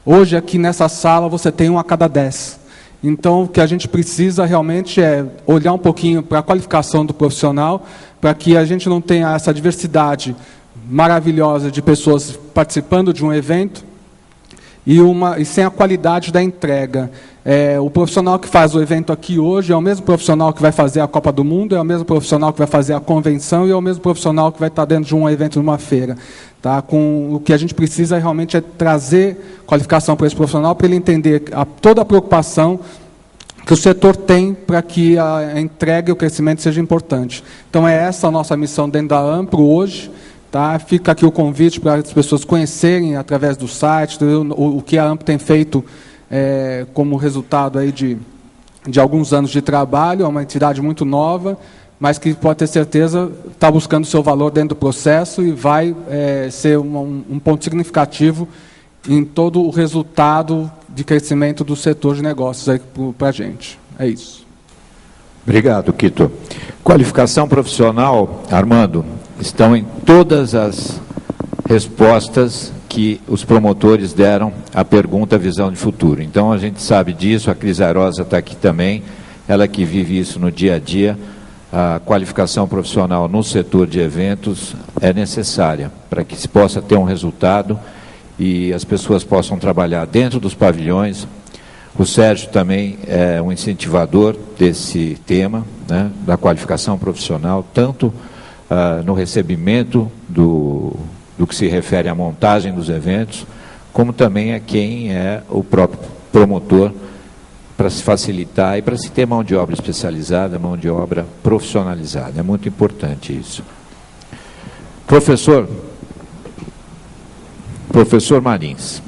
Hoje, aqui nessa sala, você tem 1 a cada 10. Então, o que a gente precisa realmente é olhar um pouquinho para a qualificação do profissional, para que a gente não tenha essa diversidade maravilhosa de pessoas participando de um evento e sem a qualidade da entrega. O profissional que faz o evento aqui hoje é o mesmo profissional que vai fazer a Copa do Mundo, é o mesmo profissional que vai fazer a convenção e é o mesmo profissional que vai estar dentro de um evento, de uma feira. Tá? O que a gente precisa realmente é trazer qualificação para esse profissional, para ele entender toda a preocupação que o setor tem para que a entrega e o crescimento seja importante. Então, é essa a nossa missão dentro da AMPRO hoje. Tá? Fica aqui o convite para as pessoas conhecerem, através do site, o que a AMPRO tem feito como resultado aí de alguns anos de trabalho. É uma entidade muito nova, mas que pode ter certeza está buscando o seu valor dentro do processo e vai ser um ponto significativo em todo o resultado de crescimento do setor de negócios para a gente. É isso. Obrigado, Quito. Qualificação profissional, Armando, estão em todas as respostas que os promotores deram à pergunta Visão de Futuro. Então, a gente sabe disso, a Cris Airosa está aqui também, ela que vive isso no dia a dia. A qualificação profissional no setor de eventos é necessária para que se possa ter um resultado e as pessoas possam trabalhar dentro dos pavilhões. O Sérgio também é um incentivador desse tema, né, da qualificação profissional, tanto no recebimento do que se refere à montagem dos eventos, como também a quem é o próprio promotor, para se facilitar e para se ter mão de obra especializada, mão de obra profissionalizada. É muito importante isso. Professor Marins,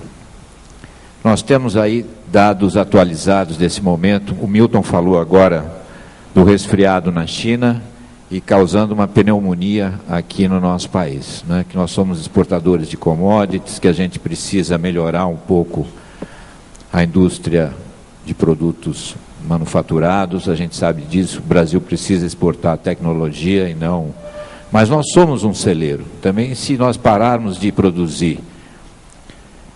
nós temos aí dados atualizados desse momento. O Milton falou agora do resfriado na China e causando uma pneumonia aqui no nosso país, né? Que nós somos exportadores de commodities, que a gente precisa melhorar um pouco a indústria de produtos manufaturados, a gente sabe disso, o Brasil precisa exportar tecnologia e não... Mas nós somos um celeiro. Também, se nós pararmos de produzir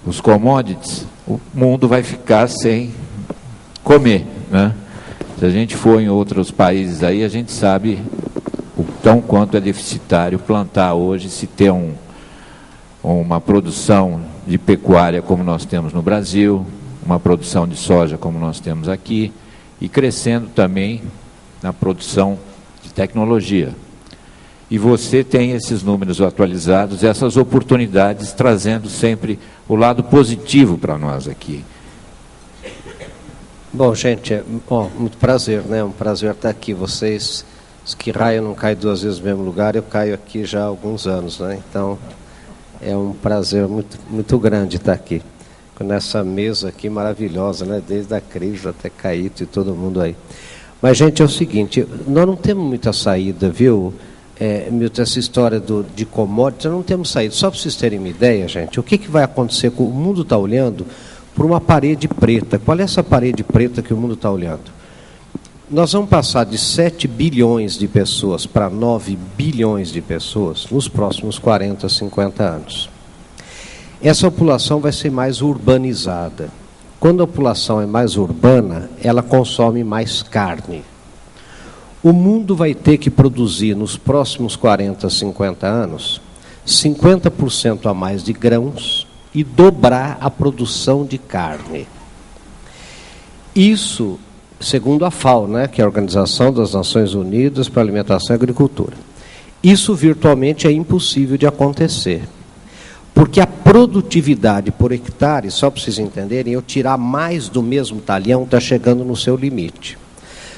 os commodities, o mundo vai ficar sem comer, né? Se a gente for em outros países aí, a gente sabe o tão quanto é deficitário plantar hoje, se ter uma produção de pecuária como nós temos no Brasil, uma produção de soja como nós temos aqui, e crescendo também na produção de tecnologia. E você tem esses números atualizados, essas oportunidades, trazendo sempre o lado positivo para nós aqui. Bom, gente, muito prazer, né? Um prazer estar aqui. Vocês, que raio não cai duas vezes no mesmo lugar, eu caio aqui já há alguns anos, né? Então, é um prazer muito, muito grande estar aqui, nessa mesa aqui maravilhosa, né? Desde a Cris até Caíto e todo mundo aí. Mas, gente, é o seguinte, nós não temos muita saída, viu? Milton, essa história de commodities, nós não temos saída. Só para vocês terem uma ideia, gente, o que vai acontecer com o mundo está olhando por uma parede preta. Qual é essa parede preta que o mundo está olhando? Nós vamos passar de 7 bilhões de pessoas para 9 bilhões de pessoas nos próximos 40, 50 anos. Essa população vai ser mais urbanizada. Quando a população é mais urbana, ela consome mais carne. O mundo vai ter que produzir nos próximos 40, 50 anos 50% a mais de grãos e dobrar a produção de carne. Isso, segundo a FAO, né, que é a Organização das Nações Unidas para a Alimentação e Agricultura. Isso virtualmente é impossível de acontecer. Porque a produtividade por hectare, só para vocês entenderem, eu tirar mais do mesmo talhão está chegando no seu limite.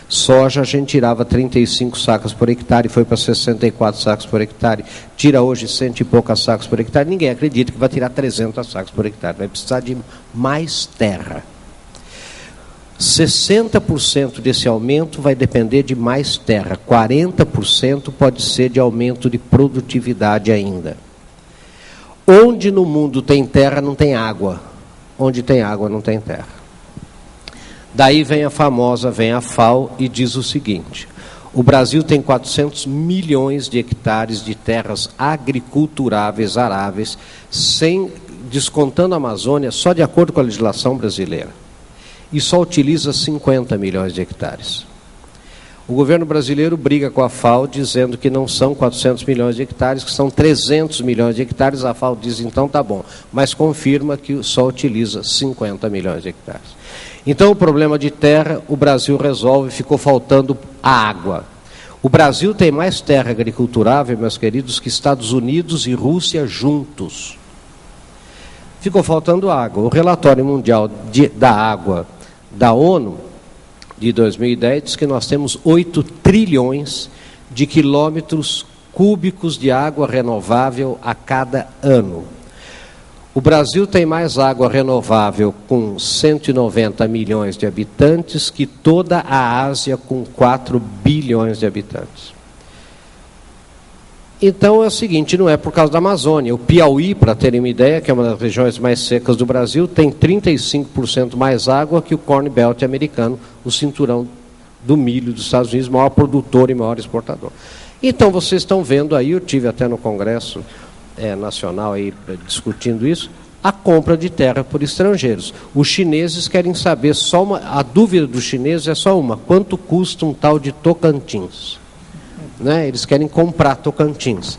Soja a gente tirava 35 sacas por hectare, foi para 64 sacas por hectare, tira hoje 100 e poucas sacas por hectare, ninguém acredita que vai tirar 300 sacas por hectare, vai precisar de mais terra. 60% desse aumento vai depender de mais terra, 40% pode ser de aumento de produtividade ainda. Onde no mundo tem terra, não tem água. Onde tem água, não tem terra. Daí vem a FAO e diz o seguinte: o Brasil tem 400 milhões de hectares de terras agriculturáveis, aráveis, descontando a Amazônia, só de acordo com a legislação brasileira. E só utiliza 50 milhões de hectares. O governo brasileiro briga com a FAO dizendo que não são 400 milhões de hectares, que são 300 milhões de hectares. A FAO diz, então tá bom, mas confirma que só utiliza 50 milhões de hectares. Então o problema de terra o Brasil resolve, ficou faltando a água. O Brasil tem mais terra agriculturável, meus queridos, que Estados Unidos e Rússia juntos. Ficou faltando água. O relatório mundial da água da ONU de 2010 diz que nós temos 8 trilhões de quilômetros cúbicos de água renovável a cada ano. O Brasil tem mais água renovável com 190 milhões de habitantes que toda a Ásia com 4 bilhões de habitantes. Então é o seguinte, não é por causa da Amazônia. O Piauí, para terem uma ideia, que é uma das regiões mais secas do Brasil, tem 35% mais água que o Corn Belt americano, o cinturão do milho dos Estados Unidos, maior produtor e maior exportador. Então vocês estão vendo aí, eu tive até no Congresso Nacional aí discutindo isso, a compra de terra por estrangeiros. Os chineses querem saber a dúvida dos chineses é só uma: quanto custa um tal de Tocantins? Né? Eles querem comprar Tocantins.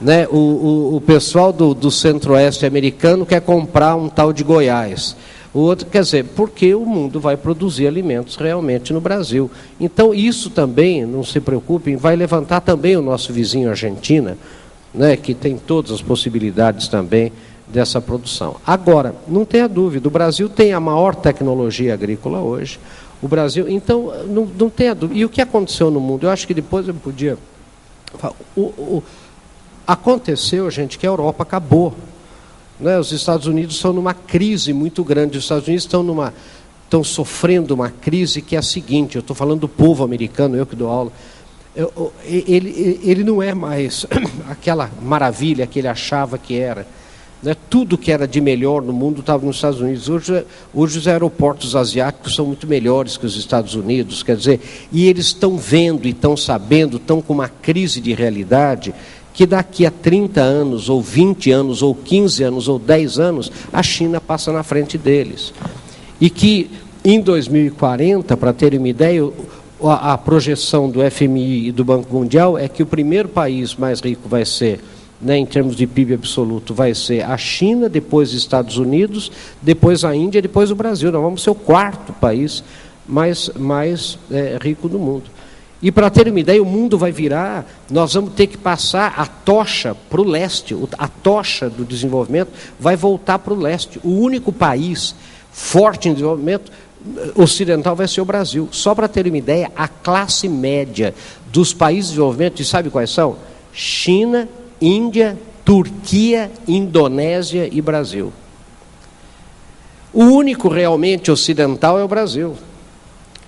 Né? O pessoal do centro-oeste americano quer comprar um tal de Goiás. O outro, quer dizer, porque o mundo vai produzir alimentos realmente no Brasil. Então, isso também, não se preocupem, vai levantar também o nosso vizinho Argentina, né, que tem todas as possibilidades também dessa produção. Agora, não tenha dúvida, o Brasil tem a maior tecnologia agrícola hoje. O Brasil, então, não tenha dúvida. E o que aconteceu no mundo? Eu acho que depois eu podia... Aconteceu, gente, que a Europa acabou. Né? Os Estados Unidos estão numa crise muito grande. Os Estados Unidos estão sofrendo uma crise que é a seguinte: eu estou falando do povo americano, eu que dou aula. Ele não é mais aquela maravilha que ele achava que era. Né? Tudo que era de melhor no mundo estava nos Estados Unidos. Hoje os aeroportos asiáticos são muito melhores que os Estados Unidos, quer dizer, e eles estão vendo e estão sabendo, estão com uma crise de realidade, que daqui a 30 anos, ou 20 anos, ou 15 anos, ou 10 anos, a China passa na frente deles. E que em 2040, para terem uma ideia, a projeção do FMI e do Banco Mundial é que o primeiro país mais rico vai ser, né, em termos de PIB absoluto, vai ser a China, depois os Estados Unidos, depois a Índia, depois o Brasil. Nós vamos ser o quarto país mais rico do mundo. E para ter uma ideia, o mundo vai virar, nós vamos ter que passar a tocha para o leste, a tocha do desenvolvimento vai voltar para o leste. O único país forte em desenvolvimento ocidental vai ser o Brasil. Só para ter uma ideia, a classe média dos países de desenvolvimento, e sabe quais são? China, Índia, Turquia, Indonésia e Brasil. O único realmente ocidental é o Brasil.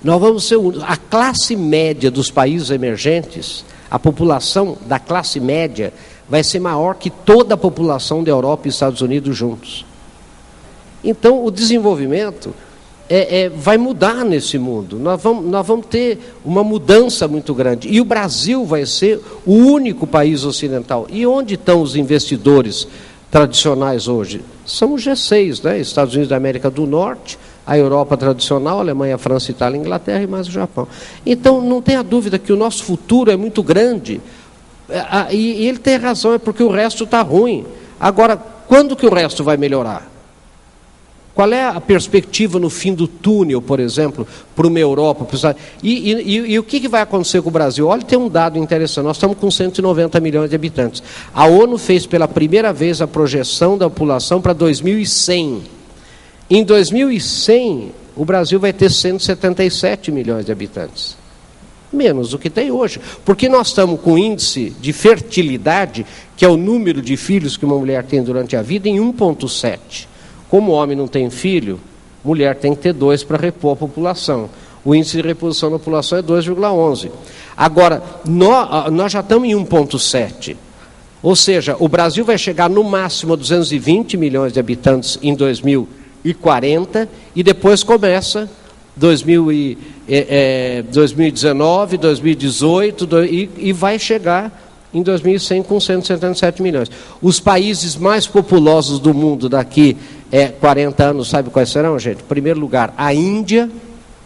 Nós vamos ser a classe média dos países emergentes, a população da classe média vai ser maior que toda a população da Europa e Estados Unidos juntos. Então, o desenvolvimento vai mudar nesse mundo. Nós vamos ter uma mudança muito grande. E o Brasil vai ser o único país ocidental. E onde estão os investidores tradicionais hoje? São os G6, né? Estados Unidos da América do Norte, a Europa tradicional, a Alemanha, a França, a Itália, a Inglaterra e mais o Japão. Então, não tenha dúvida que o nosso futuro é muito grande. E ele tem razão, é porque o resto está ruim. Agora, quando que o resto vai melhorar? Qual é a perspectiva no fim do túnel, por exemplo, para uma Europa? E o que vai acontecer com o Brasil? Olha, tem um dado interessante. Nós estamos com 190 milhões de habitantes. A ONU fez pela primeira vez a projeção da população para 2100. Em 2100, o Brasil vai ter 177 milhões de habitantes. Menos do que tem hoje. Porque nós estamos com índice de fertilidade, que é o número de filhos que uma mulher tem durante a vida, em 1,7. Como o homem não tem filho, mulher tem que ter 2 para repor a população. O índice de reposição da população é 2,11. Agora, nós já estamos em 1,7. Ou seja, o Brasil vai chegar no máximo a 220 milhões de habitantes em 2040, e depois começa 2019, 2018, e vai chegar em 2100 com 177 milhões. Os países mais populosos do mundo daqui 40 anos, sabe quais serão, gente? Em primeiro lugar, a Índia,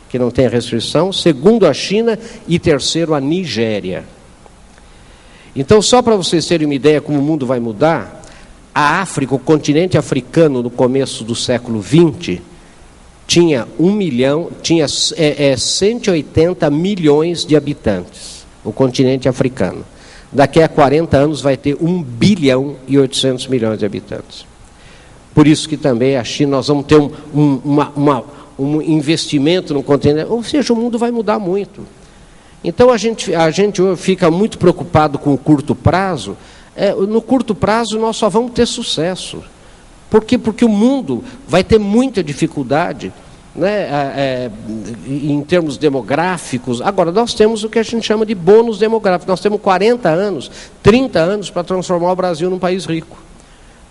que não tem restrição, segundo a China e terceiro a Nigéria. Então, só para vocês terem uma ideia como o mundo vai mudar, a África, o continente africano, no começo do século XX, tinha 180 milhões de habitantes, o continente africano. Daqui a 40 anos vai ter 1 bilhão e 800 milhões de habitantes. Por isso que também a China, nós vamos ter um investimento no continente, ou seja, o mundo vai mudar muito. Então a gente hoje fica muito preocupado com o curto prazo. No curto prazo nós só vamos ter sucesso. Por quê? Porque o mundo vai ter muita dificuldade, né, em termos demográficos. Agora, nós temos o que a gente chama de bônus demográfico. Nós temos 40 anos, 30 anos para transformar o Brasil num país rico.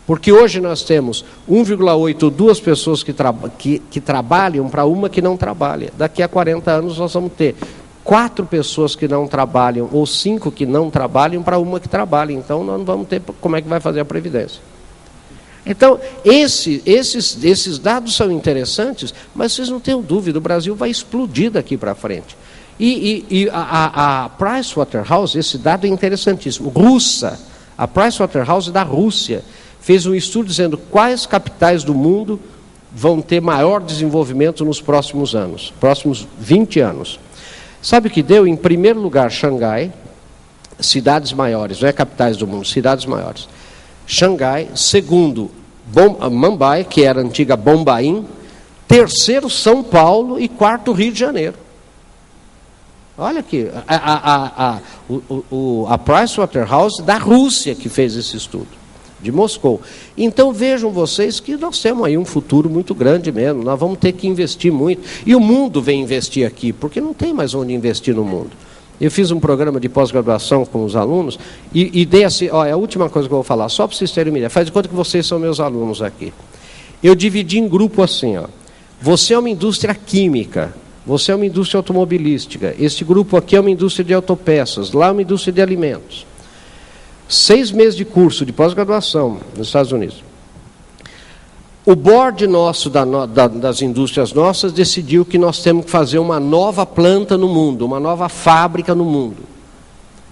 Porque hoje nós temos 1,8 ou 2 pessoas que trabalham para uma que não trabalha. Daqui a 40 anos nós vamos ter 4 pessoas que não trabalham ou 5 que não trabalham para uma que trabalha. Então nós não vamos ter como é que vai fazer a Previdência. Então, esses dados são interessantes, mas vocês não tenham dúvida, o Brasil vai explodir daqui para frente. E a Pricewaterhouse, esse dado é interessantíssimo, russa, a Pricewaterhouse da Rússia, fez um estudo dizendo quais capitais do mundo vão ter maior desenvolvimento nos próximos anos, próximos 20 anos. Sabe o que deu? Em primeiro lugar, Xangai, cidades maiores, não é capitais do mundo, cidades maiores. Xangai, segundo, Mumbai, que era a antiga Bombaim, terceiro, São Paulo e quarto, Rio de Janeiro. Olha aqui, a Pricewaterhouse da Rússia que fez esse estudo, de Moscou. Então vejam vocês que nós temos aí um futuro muito grande mesmo, nós vamos ter que investir muito. E o mundo vem investir aqui, porque não tem mais onde investir no mundo. Eu fiz um programa de pós-graduação com os alunos e dei assim, é a última coisa que eu vou falar, só para vocês terem uma ideia, faz de conta que vocês são meus alunos aqui. Eu dividi em grupo assim, você é uma indústria química, você é uma indústria automobilística, este grupo aqui é uma indústria de autopeças, lá é uma indústria de alimentos. 6 meses de curso de pós-graduação nos Estados Unidos. O board nosso, das indústrias nossas, decidiu que nós temos que fazer uma nova planta no mundo, uma nova fábrica no mundo,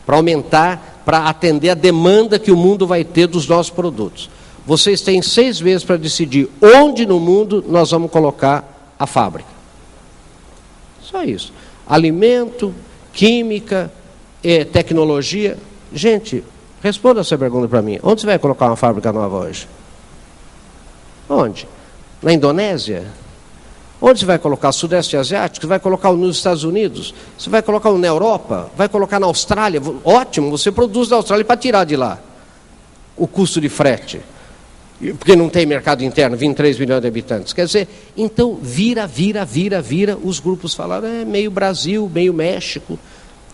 para aumentar, para atender a demanda que o mundo vai ter dos nossos produtos. Vocês têm 6 meses para decidir onde no mundo nós vamos colocar a fábrica. Só isso. Alimento, química, tecnologia. Gente, responda essa pergunta para mim. Onde você vai colocar uma fábrica nova hoje? Onde? Na Indonésia? Onde você vai colocar? Sudeste Asiático? Você vai colocar nos Estados Unidos? Você vai colocar na Europa? Vai colocar na Austrália? Ótimo, você produz na Austrália para tirar de lá o custo de frete. Porque não tem mercado interno, 23 milhões de habitantes. Quer dizer, então vira, os grupos falaram, meio Brasil, meio México.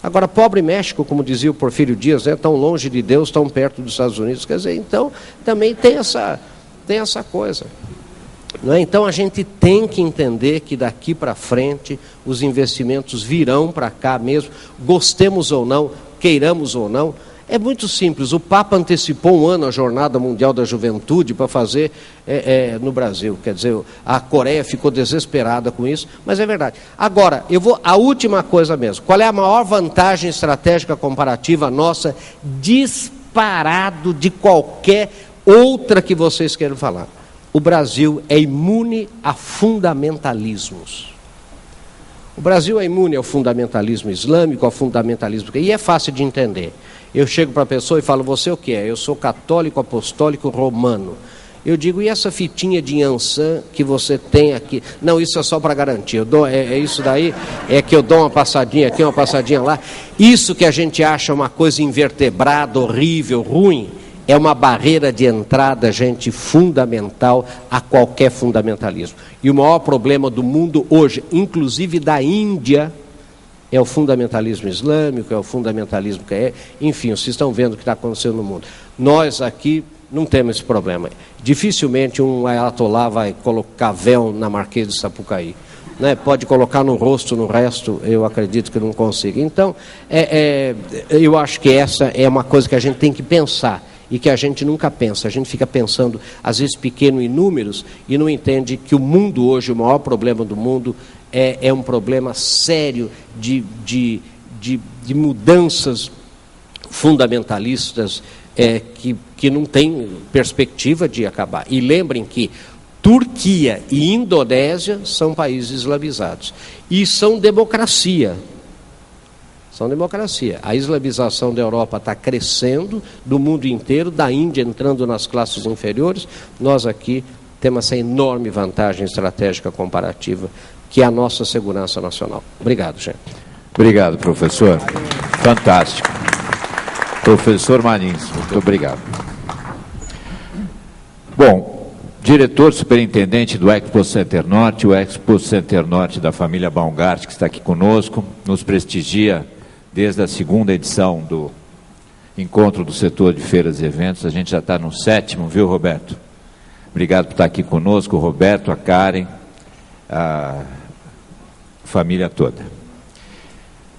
Agora, pobre México, como dizia o Porfírio Dias, tão longe de Deus, tão perto dos Estados Unidos. Quer dizer, então, também tem essa coisa. Não é? Então, a gente tem que entender que daqui para frente os investimentos virão para cá mesmo, gostemos ou não, queiramos ou não. É muito simples, o Papa antecipou 1 ano a Jornada Mundial da Juventude para fazer no Brasil. Quer dizer, a Coreia ficou desesperada com isso, mas é verdade. Agora, a última coisa mesmo, qual é a maior vantagem estratégica comparativa nossa, disparado de qualquer outra que vocês queiram falar? O Brasil é imune a fundamentalismos. O Brasil é imune ao fundamentalismo islâmico, ao fundamentalismo... E é fácil de entender. Eu chego para a pessoa e falo, você o que é? Eu sou católico, apostólico, romano. Eu digo, e essa fitinha de Yansan que você tem aqui? Não, isso é só para garantir. Eu dou, isso daí, é que eu dou uma passadinha aqui, uma passadinha lá. Isso que a gente acha uma coisa invertebrada, horrível, ruim, é uma barreira de entrada, gente, fundamental a qualquer fundamentalismo. E o maior problema do mundo hoje, inclusive da Índia, é o fundamentalismo islâmico, é o fundamentalismo enfim, vocês estão vendo o que está acontecendo no mundo. Nós aqui não temos esse problema. Dificilmente um ayatollah vai colocar véu na Marquês de Sapucaí. Né? Pode colocar no rosto, no resto, eu acredito que não consiga. Então, eu acho que essa é uma coisa que a gente tem que pensar e que a gente nunca pensa. A gente fica pensando, às vezes, pequeno em números e não entende que o mundo hoje, o maior problema do mundo, é um problema sério de mudanças fundamentalistas que não tem perspectiva de acabar. E lembrem que Turquia e Indonésia são países islamizados e são democracia. São democracia. A islamização da Europa está crescendo, do mundo inteiro, da Índia entrando nas classes inferiores. Nós aqui temos essa enorme vantagem estratégica comparativa, que é a nossa segurança nacional. Obrigado, gente. Obrigado, professor. Fantástico. Professor Marins, muito obrigado. Bom, diretor superintendente do Expo Center Norte, o Expo Center Norte da família Baumgart, que está aqui conosco, nos prestigia desde a 2ª edição do Encontro do Setor de Feiras e Eventos. A gente já está no 7º, viu, Roberto? Obrigado por estar aqui conosco, o Roberto, a Karen, a família toda.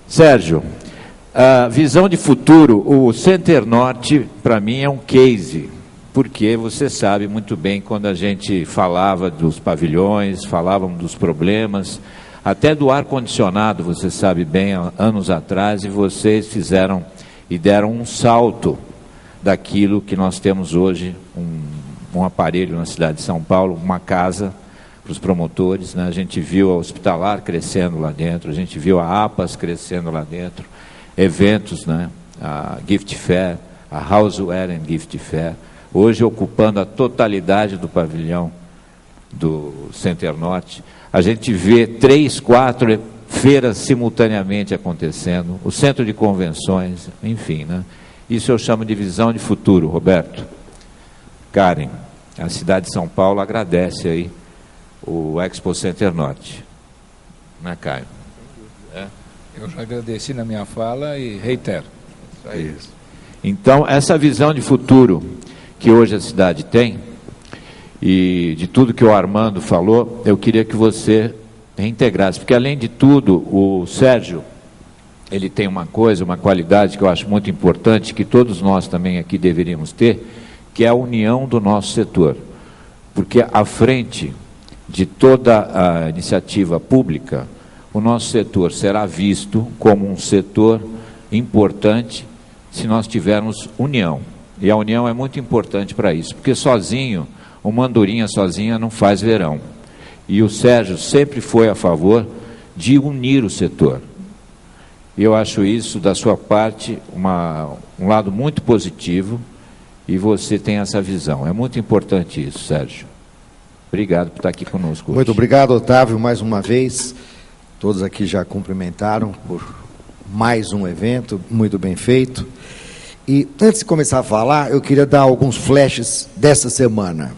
Sérgio, a visão de futuro, o Center Norte, para mim, é um case porque você sabe muito bem, quando a gente falava dos pavilhões, falávamos dos problemas, até do ar-condicionado, você sabe bem, anos atrás, e vocês fizeram e deram um salto daquilo que nós temos hoje, um aparelho na cidade de São Paulo, uma casa para os promotores, né? A gente viu a Hospitalar crescendo lá dentro, a gente viu a APAS crescendo lá dentro, eventos, né? A Gift Fair, a Houseware and Gift Fair, hoje ocupando a totalidade do pavilhão do Center Norte. A gente vê 3, 4 feiras simultaneamente acontecendo, o centro de convenções, enfim, né? Isso eu chamo de visão de futuro, Roberto. Karen, a cidade de São Paulo agradece aí o Expo Center Norte. Né, Caio? Eu já agradeci na minha fala e reitero. É isso. Então, essa visão de futuro que hoje a cidade tem, e de tudo que o Armando falou, eu queria que você reintegrasse, porque além de tudo, o Sérgio, ele tem uma coisa, uma qualidade que eu acho muito importante, que todos nós também aqui deveríamos ter, que é a união do nosso setor. Porque à frente de toda a iniciativa pública, o nosso setor será visto como um setor importante se nós tivermos união. E a união é muito importante para isso, porque sozinho, uma andorinha sozinha não faz verão. E o Sérgio sempre foi a favor de unir o setor. E eu acho isso, da sua parte, um lado muito positivo, e você tem essa visão. É muito importante isso, Sérgio. Obrigado por estar aqui conosco hoje. Muito obrigado, Otávio, mais uma vez. Todos aqui já cumprimentaram por mais um evento, muito bem feito. E antes de começar a falar, eu queria dar alguns flashes dessa semana.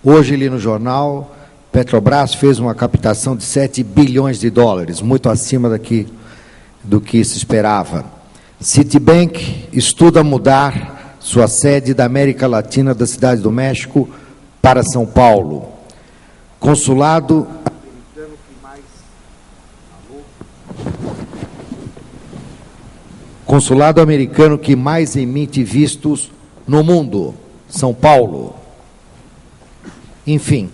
Hoje, ali no jornal, Petrobras fez uma captação de 7 bilhões de dólares, muito acima do que se esperava. Citibank estuda mudar sua sede da América Latina da Cidade do México para São Paulo. Consulado americano que mais emite vistos no mundo, São Paulo. Enfim,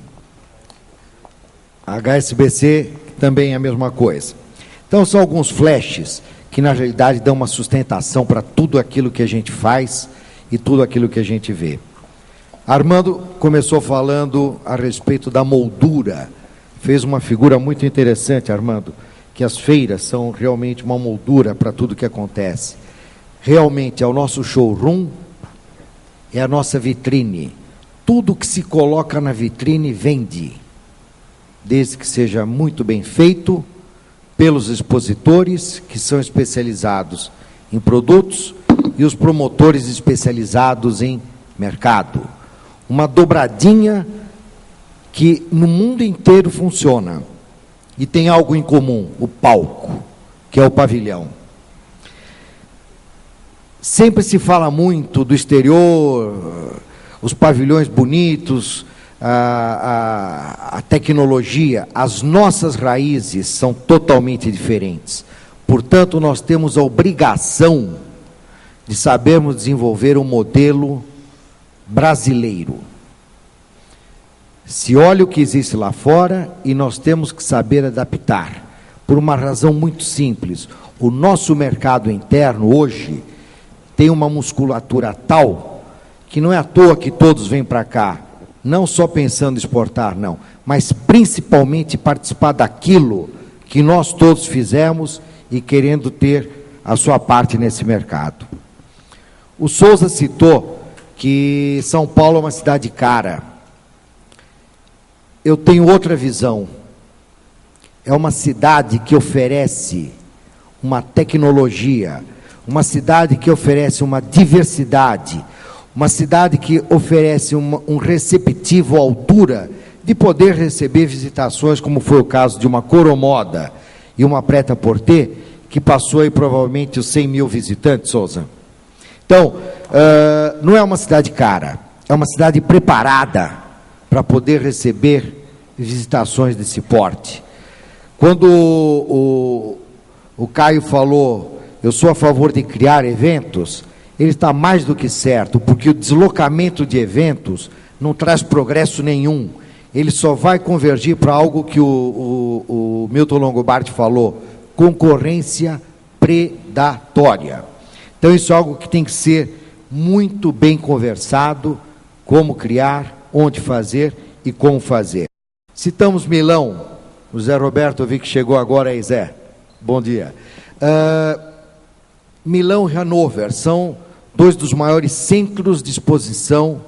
a HSBC também é a mesma coisa. Então, são alguns flashes que, na realidade, dão uma sustentação para tudo aquilo que a gente faz e tudo aquilo que a gente vê. Armando começou falando a respeito da moldura. Fez uma figura muito interessante, Armando, que as feiras são realmente uma moldura para tudo que acontece. Realmente, é o nosso showroom, é a nossa vitrine. Tudo que se coloca na vitrine vende, desde que seja muito bem feito, pelos expositores, que são especializados em produtos, e os promotores especializados em mercado. Uma dobradinha que no mundo inteiro funciona. E tem algo em comum, o palco, que é o pavilhão. Sempre se fala muito do exterior, os pavilhões bonitos, a tecnologia. As nossas raízes são totalmente diferentes. Portanto, nós temos a obrigação de sabermos desenvolver um modelo brasileiro. Se olha o que existe lá fora e nós temos que saber adaptar, por uma razão muito simples. O nosso mercado interno hoje tem uma musculatura tal que não é à toa que todos vêm para cá, não só pensando em exportar, não, mas principalmente participar daquilo que nós todos fizemos e querendo ter a sua parte nesse mercado. O Souza citou que São Paulo é uma cidade cara. Eu tenho outra visão. É uma cidade que oferece uma tecnologia, uma cidade que oferece uma diversidade, uma cidade que oferece um receptivo à altura de poder receber visitações, como foi o caso de uma Coromoda e uma Prêt-à-Porter, que passou aí provavelmente os 100 mil visitantes, Souza. Então, não é uma cidade cara, é uma cidade preparada para poder receber visitações desse porte. Quando o Caio falou, eu sou a favor de criar eventos, ele está mais do que certo, porque o deslocamento de eventos não traz progresso nenhum. Ele só vai convergir para algo que o Milton Longobardi falou, concorrência predatória. Então isso é algo que tem que ser muito bem conversado, como criar, onde fazer e como fazer. Citamos Milão, o Zé Roberto, eu vi que chegou agora aí, Zé, bom dia. Milão e Hannover são dois dos maiores centros de exposição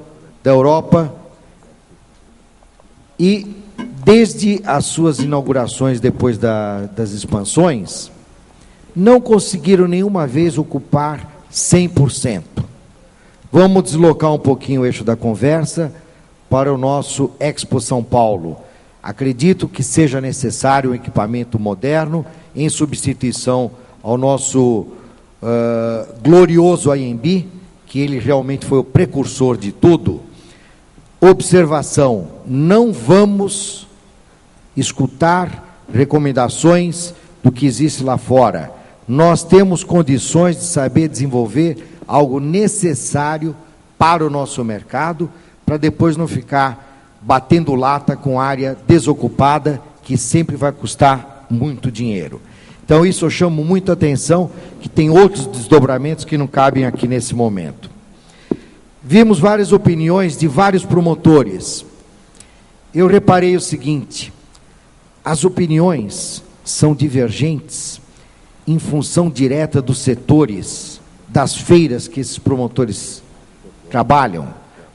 da Europa e desde as suas inaugurações depois das expansões, não conseguiram nenhuma vez ocupar 100%. Vamos deslocar um pouquinho o eixo da conversa para o nosso Expo São Paulo. Acredito que seja necessário um equipamento moderno em substituição ao nosso glorioso AMB, que ele realmente foi o precursor de tudo. Observação, não vamos escutar recomendações do que existe lá fora. Nós temos condições de saber desenvolver algo necessário para o nosso mercado, para depois não ficar batendo lata com área desocupada, que sempre vai custar muito dinheiro. Então, isso eu chamo muito a atenção, que tem outros desdobramentos que não cabem aqui nesse momento. Vimos várias opiniões de vários promotores. Eu reparei o seguinte, as opiniões são divergentes em função direta dos setores, das feiras que esses promotores trabalham,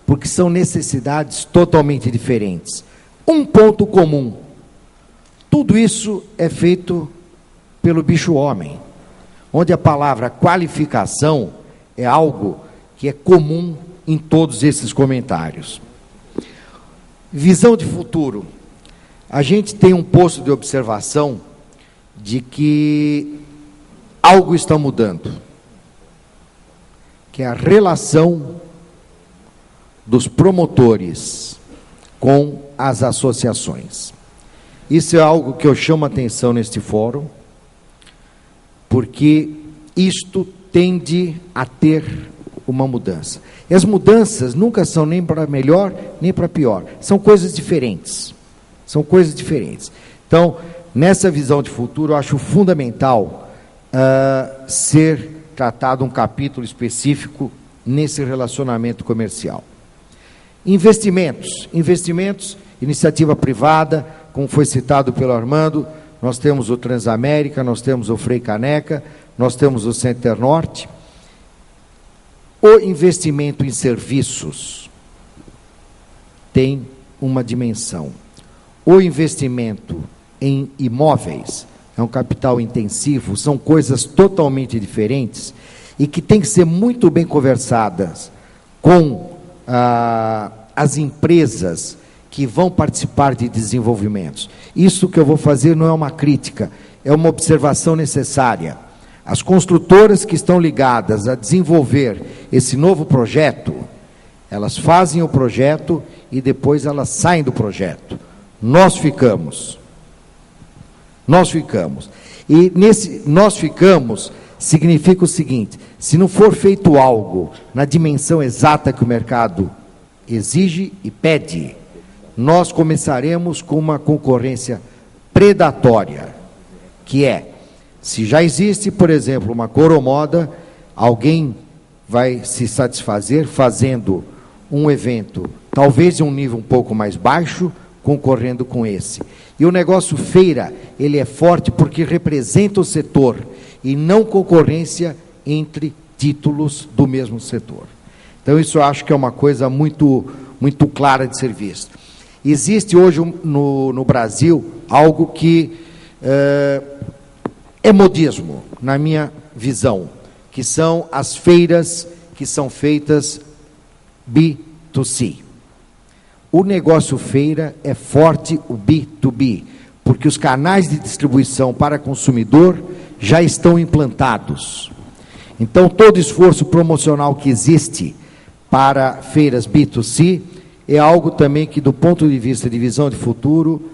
porque são necessidades totalmente diferentes. Um ponto comum, tudo isso é feito pelo bicho homem, onde a palavra qualificação é algo que é comum em todos esses comentários. Visão de futuro. A gente tem um posto de observação de que algo está mudando, que é a relação dos promotores com as associações. Isso é algo que eu chamo a atenção neste fórum, porque isto tende a ter uma mudança. E as mudanças nunca são nem para melhor, nem para pior. São coisas diferentes. São coisas diferentes. Então, nessa visão de futuro, eu acho fundamental ser tratado um capítulo específico nesse relacionamento comercial. Investimentos. Investimentos, iniciativa privada, como foi citado pelo Armando, nós temos o Transamérica, nós temos o Frei Caneca, nós temos o Center Norte. O investimento em serviços tem uma dimensão. O investimento em imóveis é um capital intensivo, são coisas totalmente diferentes e que tem que ser muito bem conversadas com as empresas que vão participar de desenvolvimentos. Isso que eu vou fazer não é uma crítica, é uma observação necessária. As construtoras que estão ligadas a desenvolver esse novo projeto, elas fazem o projeto e depois elas saem do projeto. Nós ficamos. E nesse nós ficamos significa o seguinte, se não for feito algo na dimensão exata que o mercado exige e pede, nós começaremos com uma concorrência predatória, que é, se já existe, por exemplo, uma Coromoda, alguém vai se satisfazer fazendo um evento, talvez em um nível um pouco mais baixo, concorrendo com esse. E o negócio feira, ele é forte porque representa o setor, e não concorrência entre títulos do mesmo setor. Então, isso eu acho que é uma coisa muito, muito clara de ser visto. Existe hoje no Brasil algo que é modismo, na minha visão, que são as feiras que são feitas B2C. O negócio feira é forte o B2B, porque os canais de distribuição para consumidor já estão implantados. Então, todo esforço promocional que existe para feiras B2C é algo também que, do ponto de vista de visão de futuro,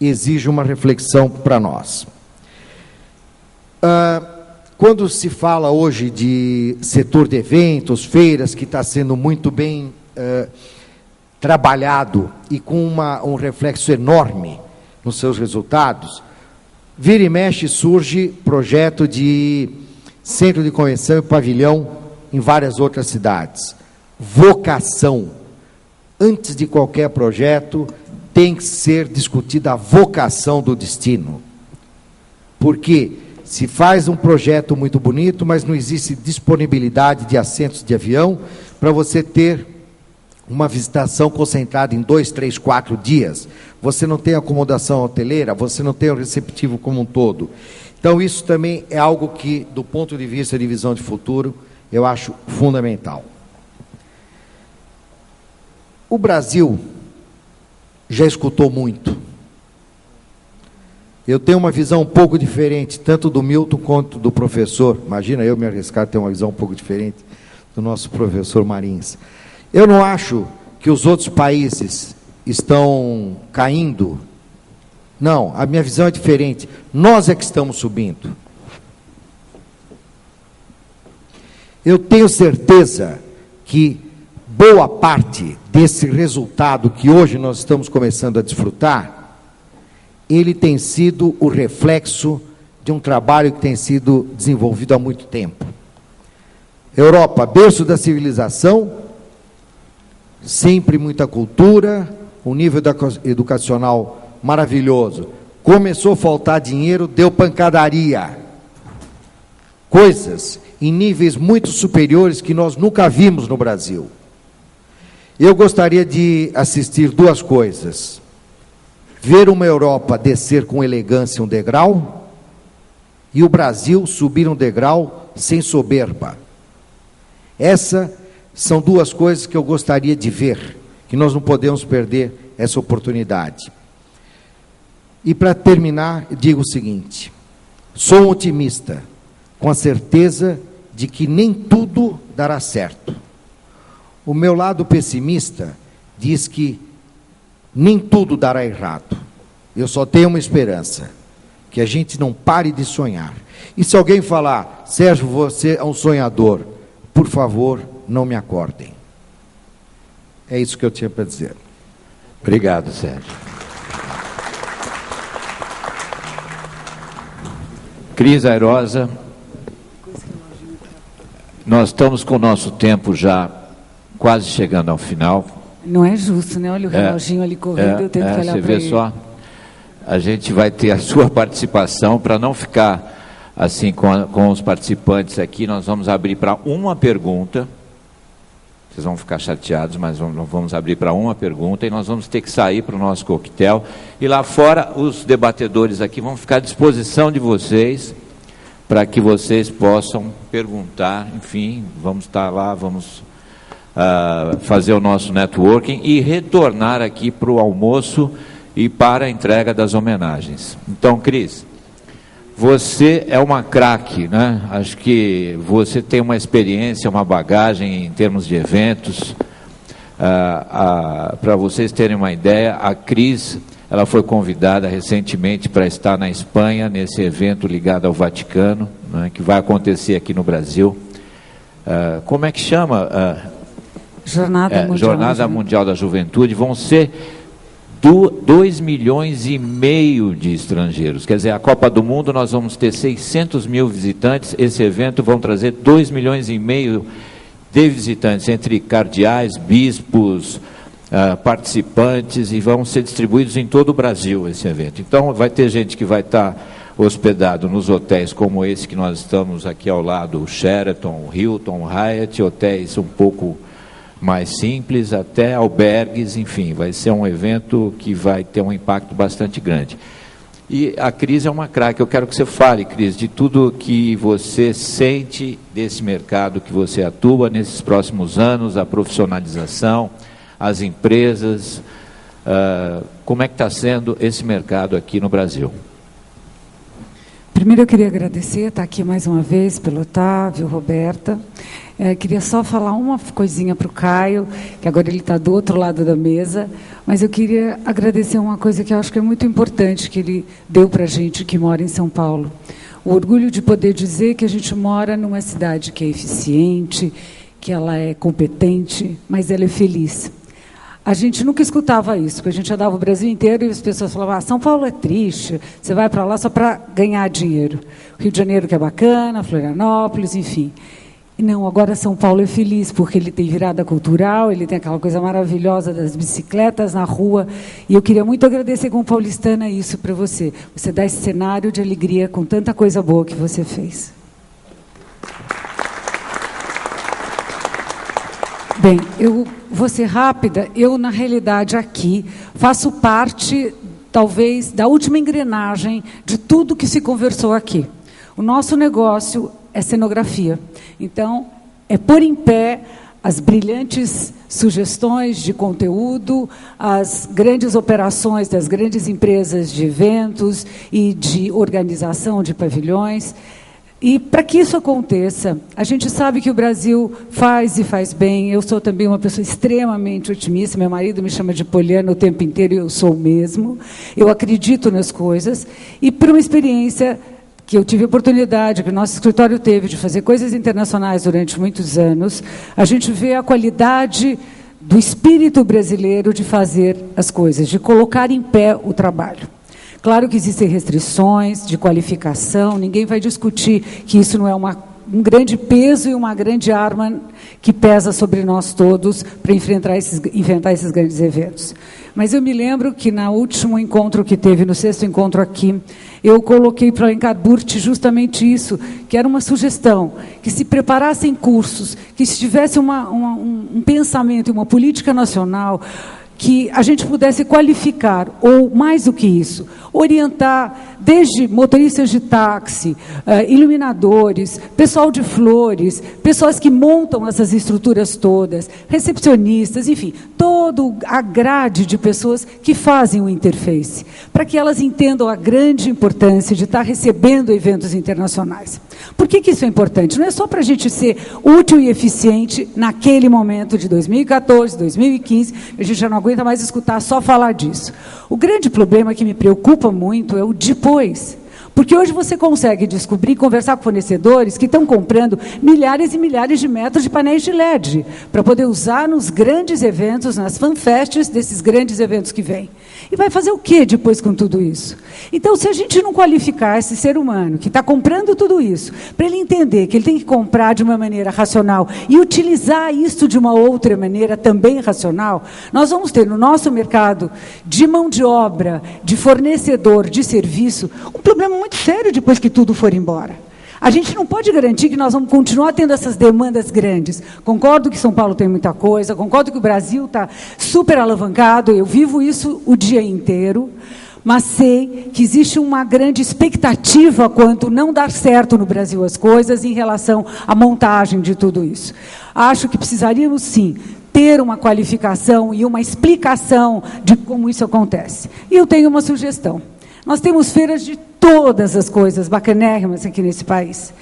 exige uma reflexão para nós. quando se fala hoje de setor de eventos, feiras, que está sendo muito bem trabalhado e com um reflexo enorme nos seus resultados, vira e mexe surge projeto de centro de convenção e pavilhão em várias outras cidades. Vocação. Antes de qualquer projeto, tem que ser discutida a vocação do destino. Porque se faz um projeto muito bonito, mas não existe disponibilidade de assentos de avião para você ter uma visitação concentrada em 2, 3, 4 dias. Você não tem acomodação hoteleira, você não tem o receptivo como um todo. Então, isso também é algo que, do ponto de vista de visão de futuro, eu acho fundamental. O Brasil já escutou muito. Eu tenho uma visão um pouco diferente, tanto do Milton quanto do professor. Imagina eu me arriscar a ter uma visão um pouco diferente do nosso professor Marins. Eu não acho que os outros países estão caindo. Não, a minha visão é diferente. Nós é que estamos subindo. Eu tenho certeza que boa parte desse resultado que hoje nós estamos começando a desfrutar, ele tem sido o reflexo de um trabalho que tem sido desenvolvido há muito tempo. Europa, berço da civilização, sempre muita cultura, um nível educacional maravilhoso. Começou a faltar dinheiro, deu pancadaria. Coisas em níveis muito superiores que nós nunca vimos no Brasil. Eu gostaria de assistir duas coisas. Ver uma Europa descer com elegância um degrau e o Brasil subir um degrau sem soberba. Essas são duas coisas que eu gostaria de ver, que nós não podemos perder essa oportunidade. E para terminar, digo o seguinte: sou um otimista, com a certeza de que nem tudo dará certo. O meu lado pessimista diz que nem tudo dará errado. Eu só tenho uma esperança, que a gente não pare de sonhar. E se alguém falar, Sérgio, você é um sonhador, por favor, não me acordem. É isso que eu tinha para dizer. Obrigado, Sérgio. Cris Airosa, nós estamos com o nosso tempo já quase chegando ao final. Não é justo, né? Olha o reloginho ali correndo, eu tenho que olhar para ele. Você vê só, a gente vai ter a sua participação, para não ficar assim com os participantes aqui, nós vamos abrir para uma pergunta. Vocês vão ficar chateados, mas vamos abrir para uma pergunta e nós vamos ter que sair para o nosso coquetel. E lá fora, os debatedores aqui vão ficar à disposição de vocês, para que vocês possam perguntar. Enfim, vamos estar lá, vamos fazer o nosso networking e retornar aqui para o almoço e para a entrega das homenagens. Então, Cris, você é uma craque, né? Acho que você tem uma experiência, uma bagagem em termos de eventos. Para vocês terem uma ideia, a Cris, ela foi convidada recentemente para estar na Espanha, nesse evento ligado ao Vaticano, né, que vai acontecer aqui no Brasil. Como é que chama? Jornada Mundial da Juventude. Vão ser 2,5 milhões de estrangeiros. Quer dizer, a Copa do Mundo nós vamos ter 600 mil visitantes. Esse evento vão trazer 2,5 milhões de visitantes, entre cardeais, bispos, participantes, e vão ser distribuídos em todo o Brasil esse evento. Então vai ter gente que vai estar hospedado nos hotéis como esse que nós estamos aqui ao lado, o Sheraton, o Hilton, o Hyatt, hotéis um pouco mais simples, até albergues, enfim, vai ser um evento que vai ter um impacto bastante grande. E a Cris é uma craque. Eu quero que você fale, Cris, de tudo que você sente desse mercado que você atua nesses próximos anos, a profissionalização, as empresas, como é que está sendo esse mercado aqui no Brasil? Primeiro eu queria agradecer, estar aqui mais uma vez pelo Otávio, Roberta. Queria só falar uma coisinha para o Caio, que agora ele está do outro lado da mesa, mas eu queria agradecer uma coisa que eu acho que é muito importante, que ele deu para a gente que mora em São Paulo. o orgulho de poder dizer que a gente mora numa cidade que é eficiente, que ela é competente, mas ela é feliz. A gente nunca escutava isso, porque a gente andava o Brasil inteiro e as pessoas falavam: São Paulo é triste, você vai para lá só para ganhar dinheiro. Rio de Janeiro que é bacana, Florianópolis, enfim. E não, agora São Paulo é feliz, porque ele tem virada cultural, ele tem aquela coisa maravilhosa das bicicletas na rua. E eu queria muito agradecer como paulistana isso para você. Você dá esse cenário de alegria com tanta coisa boa que você fez. Bem, eu vou ser rápida. Eu, na realidade, aqui, faço parte, talvez, da última engrenagem de tudo que se conversou aqui. O nosso negócio é cenografia. Então, é pôr em pé as brilhantes sugestões de conteúdo, as grandes operações das grandes empresas de eventos e de organização de pavilhões. E, para que isso aconteça, a gente sabe que o Brasil faz e faz bem. Eu sou também uma pessoa extremamente otimista. Meu marido me chama de poliana o tempo inteiro e eu sou mesmo. Eu acredito nas coisas. E, por uma experiência que eu tive a oportunidade, que o nosso escritório teve, de fazer coisas internacionais durante muitos anos, a gente vê a qualidade do espírito brasileiro de fazer as coisas, de colocar em pé o trabalho. Claro que existem restrições de qualificação, ninguém vai discutir que isso não é um grande peso e uma grande arma que pesa sobre nós todos para enfrentar esses grandes eventos. Mas eu me lembro que no último encontro que teve, no 6º encontro aqui, eu coloquei para o Alencar Burti justamente isso, que era uma sugestão, que se preparassem cursos, que se tivesse um pensamento e uma política nacional, que a gente pudesse qualificar, ou mais do que isso, orientar desde motoristas de táxi, iluminadores, pessoal de flores, pessoas que montam essas estruturas todas, recepcionistas, enfim, todo a grade de pessoas que fazem o interface, para que elas entendam a grande importância de estar recebendo eventos internacionais. Por que isso é importante? Não é só para a gente ser útil e eficiente naquele momento de 2014, 2015, a gente já não aguenta mais escutar só falar disso. O grande problema que me preocupa muito é o depois. Porque hoje você consegue descobrir, conversar com fornecedores que estão comprando milhares e milhares de metros de painéis de LED para poder usar nos grandes eventos, nas fanfests desses grandes eventos que vêm. E vai fazer o quê depois com tudo isso? Então, se a gente não qualificar esse ser humano que está comprando tudo isso, para ele entender que ele tem que comprar de uma maneira racional e utilizar isso de uma outra maneira também racional, nós vamos ter no nosso mercado de mão de obra, de fornecedor, de serviço, um problema muito sério depois que tudo for embora. A gente não pode garantir que nós vamos continuar tendo essas demandas grandes. Concordo que São Paulo tem muita coisa, concordo que o Brasil está super alavancado, eu vivo isso o dia inteiro, mas sei que existe uma grande expectativa quanto não dar certo no Brasil as coisas em relação à montagem de tudo isso. Acho que precisaríamos, sim, ter uma qualificação e uma explicação de como isso acontece. E eu tenho uma sugestão. Nós temos feiras de todas as coisas bacanérrimas aqui nesse país.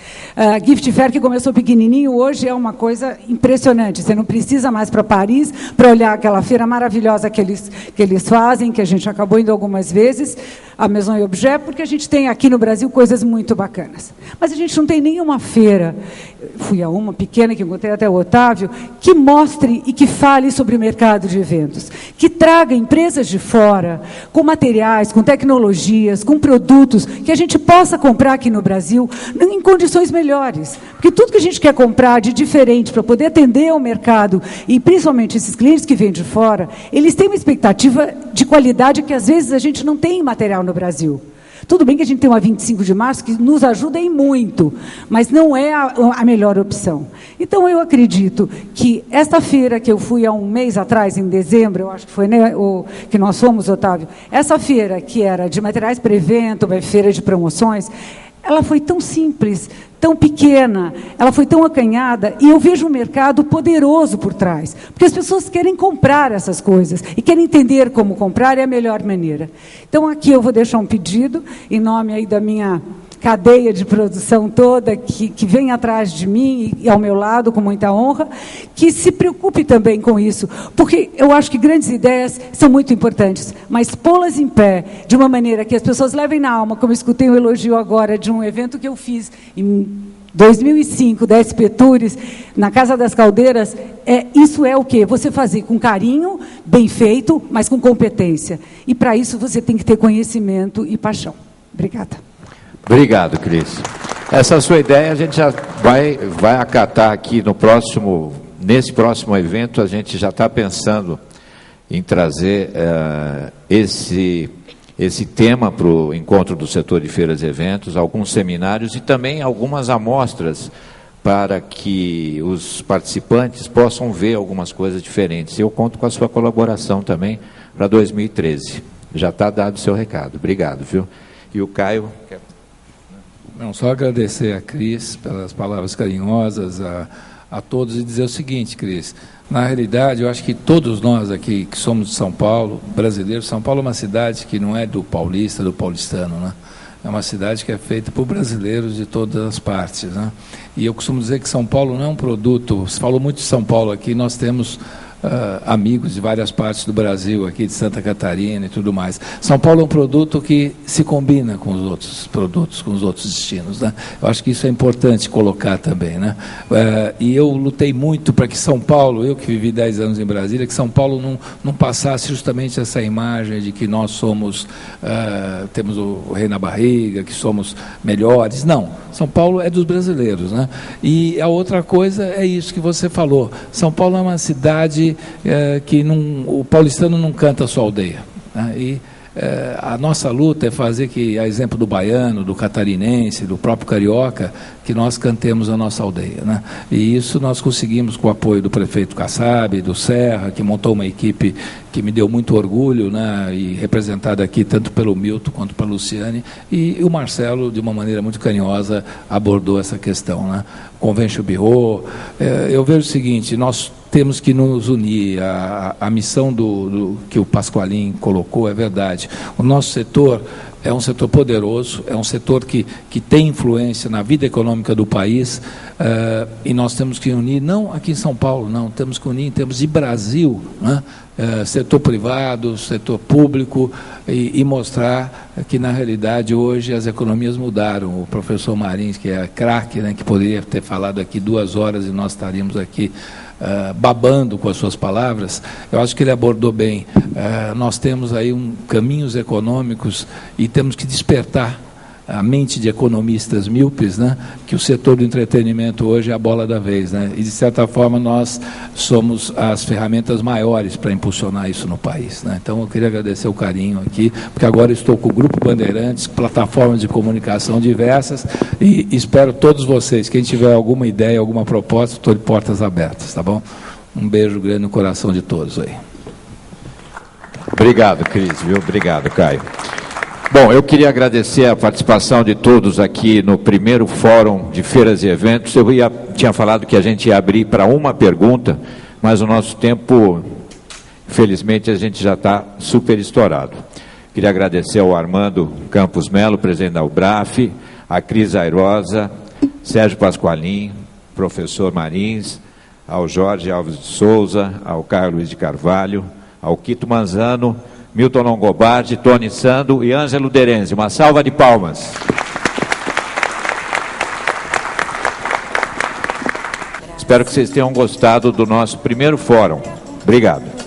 Gift Fair, que começou pequenininho, hoje é uma coisa impressionante. Você não precisa mais para Paris para olhar aquela feira maravilhosa que eles fazem, que a gente acabou indo algumas vezes, a Maison et Objet, porque a gente tem aqui no Brasil coisas muito bacanas. Mas a gente não tem nenhuma feira, fui a uma pequena, que encontrei até o Otávio, que mostre e que fale sobre o mercado de eventos, que traga empresas de fora, com materiais, com tecnologias, com produtos, que a gente possa comprar aqui no Brasil em condições melhores. Porque tudo que a gente quer comprar de diferente para poder atender ao mercado, e principalmente esses clientes que vêm de fora, eles têm uma expectativa de qualidade que às vezes a gente não tem em material no Brasil. Tudo bem que a gente tem uma 25 de março que nos ajuda em muito, mas não é a melhor opção. Então, eu acredito que esta feira que eu fui há um mês atrás, em dezembro, eu acho que foi, né, que nós fomos, Otávio, essa feira que era de materiais para evento, uma feira de promoções, ela foi tão simples, tão pequena, ela foi tão acanhada, e eu vejo um mercado poderoso por trás, porque as pessoas querem comprar essas coisas, e querem entender como comprar é a melhor maneira. Então, aqui eu vou deixar um pedido, em nome aí da minha cadeia de produção toda que vem atrás de mim e ao meu lado com muita honra, que se preocupe também com isso, porque eu acho que grandes ideias são muito importantes, mas pô-las em pé de uma maneira que as pessoas levem na alma, como eu escutei um elogio agora de um evento que eu fiz em 2005, da SP Tours, na Casa das Caldeiras, isso é o quê? Você fazer com carinho, bem feito, mas com competência. E para isso você tem que ter conhecimento e paixão. Obrigada. Obrigado, Cris. Essa sua ideia a gente já vai acatar aqui nesse próximo evento, a gente já está pensando em trazer esse tema para o encontro do setor de feiras e eventos, alguns seminários e também algumas amostras para que os participantes possam ver algumas coisas diferentes. Eu conto com a sua colaboração também para 2013. Já está dado o seu recado. Obrigado, viu? E o Caio... Não, só agradecer a Cris pelas palavras carinhosas, a todos, e dizer o seguinte, Cris, na realidade, eu acho que todos nós aqui, que somos de São Paulo, brasileiros, São Paulo é uma cidade que não é do paulista, do paulistano, né? É uma cidade que é feita por brasileiros de todas as partes, né? E eu costumo dizer que São Paulo não é um produto, se falou muito de São Paulo aqui, nós temos amigos de várias partes do Brasil, aqui de Santa Catarina e tudo mais. São Paulo é um produto que se combina com os outros produtos, com os outros destinos, né? Eu acho que isso é importante colocar também, né? E eu lutei muito para que São Paulo, eu que vivi 10 anos em Brasília, que São Paulo não passasse justamente essa imagem de que nós somos, temos o rei na barriga, que somos melhores. Não, São Paulo é dos brasileiros, né? E a outra coisa é isso que você falou. São Paulo é uma cidade que o paulistano não canta a sua aldeia, né? E a nossa luta é fazer que, a exemplo do baiano, do catarinense, do próprio carioca, que nós cantemos a nossa aldeia, né? E isso nós conseguimos com o apoio do prefeito Kassab, do Serra, que montou uma equipe que me deu muito orgulho, né? E representada aqui tanto pelo Milton quanto pela Luciane, e o Marcelo, de uma maneira muito carinhosa, abordou essa questão, né? Convention Bureau. Eu vejo o seguinte, nós temos que nos unir. A missão que o Pasqualin colocou é verdade. O nosso setor é um setor poderoso, é um setor que tem influência na vida econômica do país, e nós temos que unir, não aqui em São Paulo, não, temos que unir em termos de Brasil, né? Setor privado, setor público, e mostrar que, na realidade, hoje as economias mudaram. O professor Marins, que é craque, né, que poderia ter falado aqui 2 horas e nós estaríamos aqui babando com as suas palavras, eu acho que ele abordou bem. Nós temos aí caminhos econômicos e temos que despertar a mente de economistas míopes, né, que o setor do entretenimento hoje é a bola da vez, né, e de certa forma nós somos as ferramentas maiores para impulsionar isso no país, né. Então eu queria agradecer o carinho aqui, porque agora estou com o Grupo Bandeirantes, plataformas de comunicação diversas, e espero todos vocês, quem tiver alguma ideia, alguma proposta, estou de portas abertas, tá bom? Um beijo grande no coração de todos aí. Obrigado, Cris, viu? Obrigado, Caio. Bom, eu queria agradecer a participação de todos aqui no primeiro Fórum de Feiras e Eventos. Eu tinha falado que a gente ia abrir para uma pergunta, mas o nosso tempo, infelizmente, a gente já está super estourado. Queria agradecer ao Armando Campos Melo, presidente da UBRAF, a Cris Airosa, Sérgio Pasqualin, professor Marins, ao Jorge Alves de Souza, ao Caio Luiz de Carvalho, ao Quito Manzano, Milton Longobardi, Tony Sando e Ângelo Derenzi. Uma salva de palmas. Espero que vocês tenham gostado do nosso primeiro fórum. Obrigado.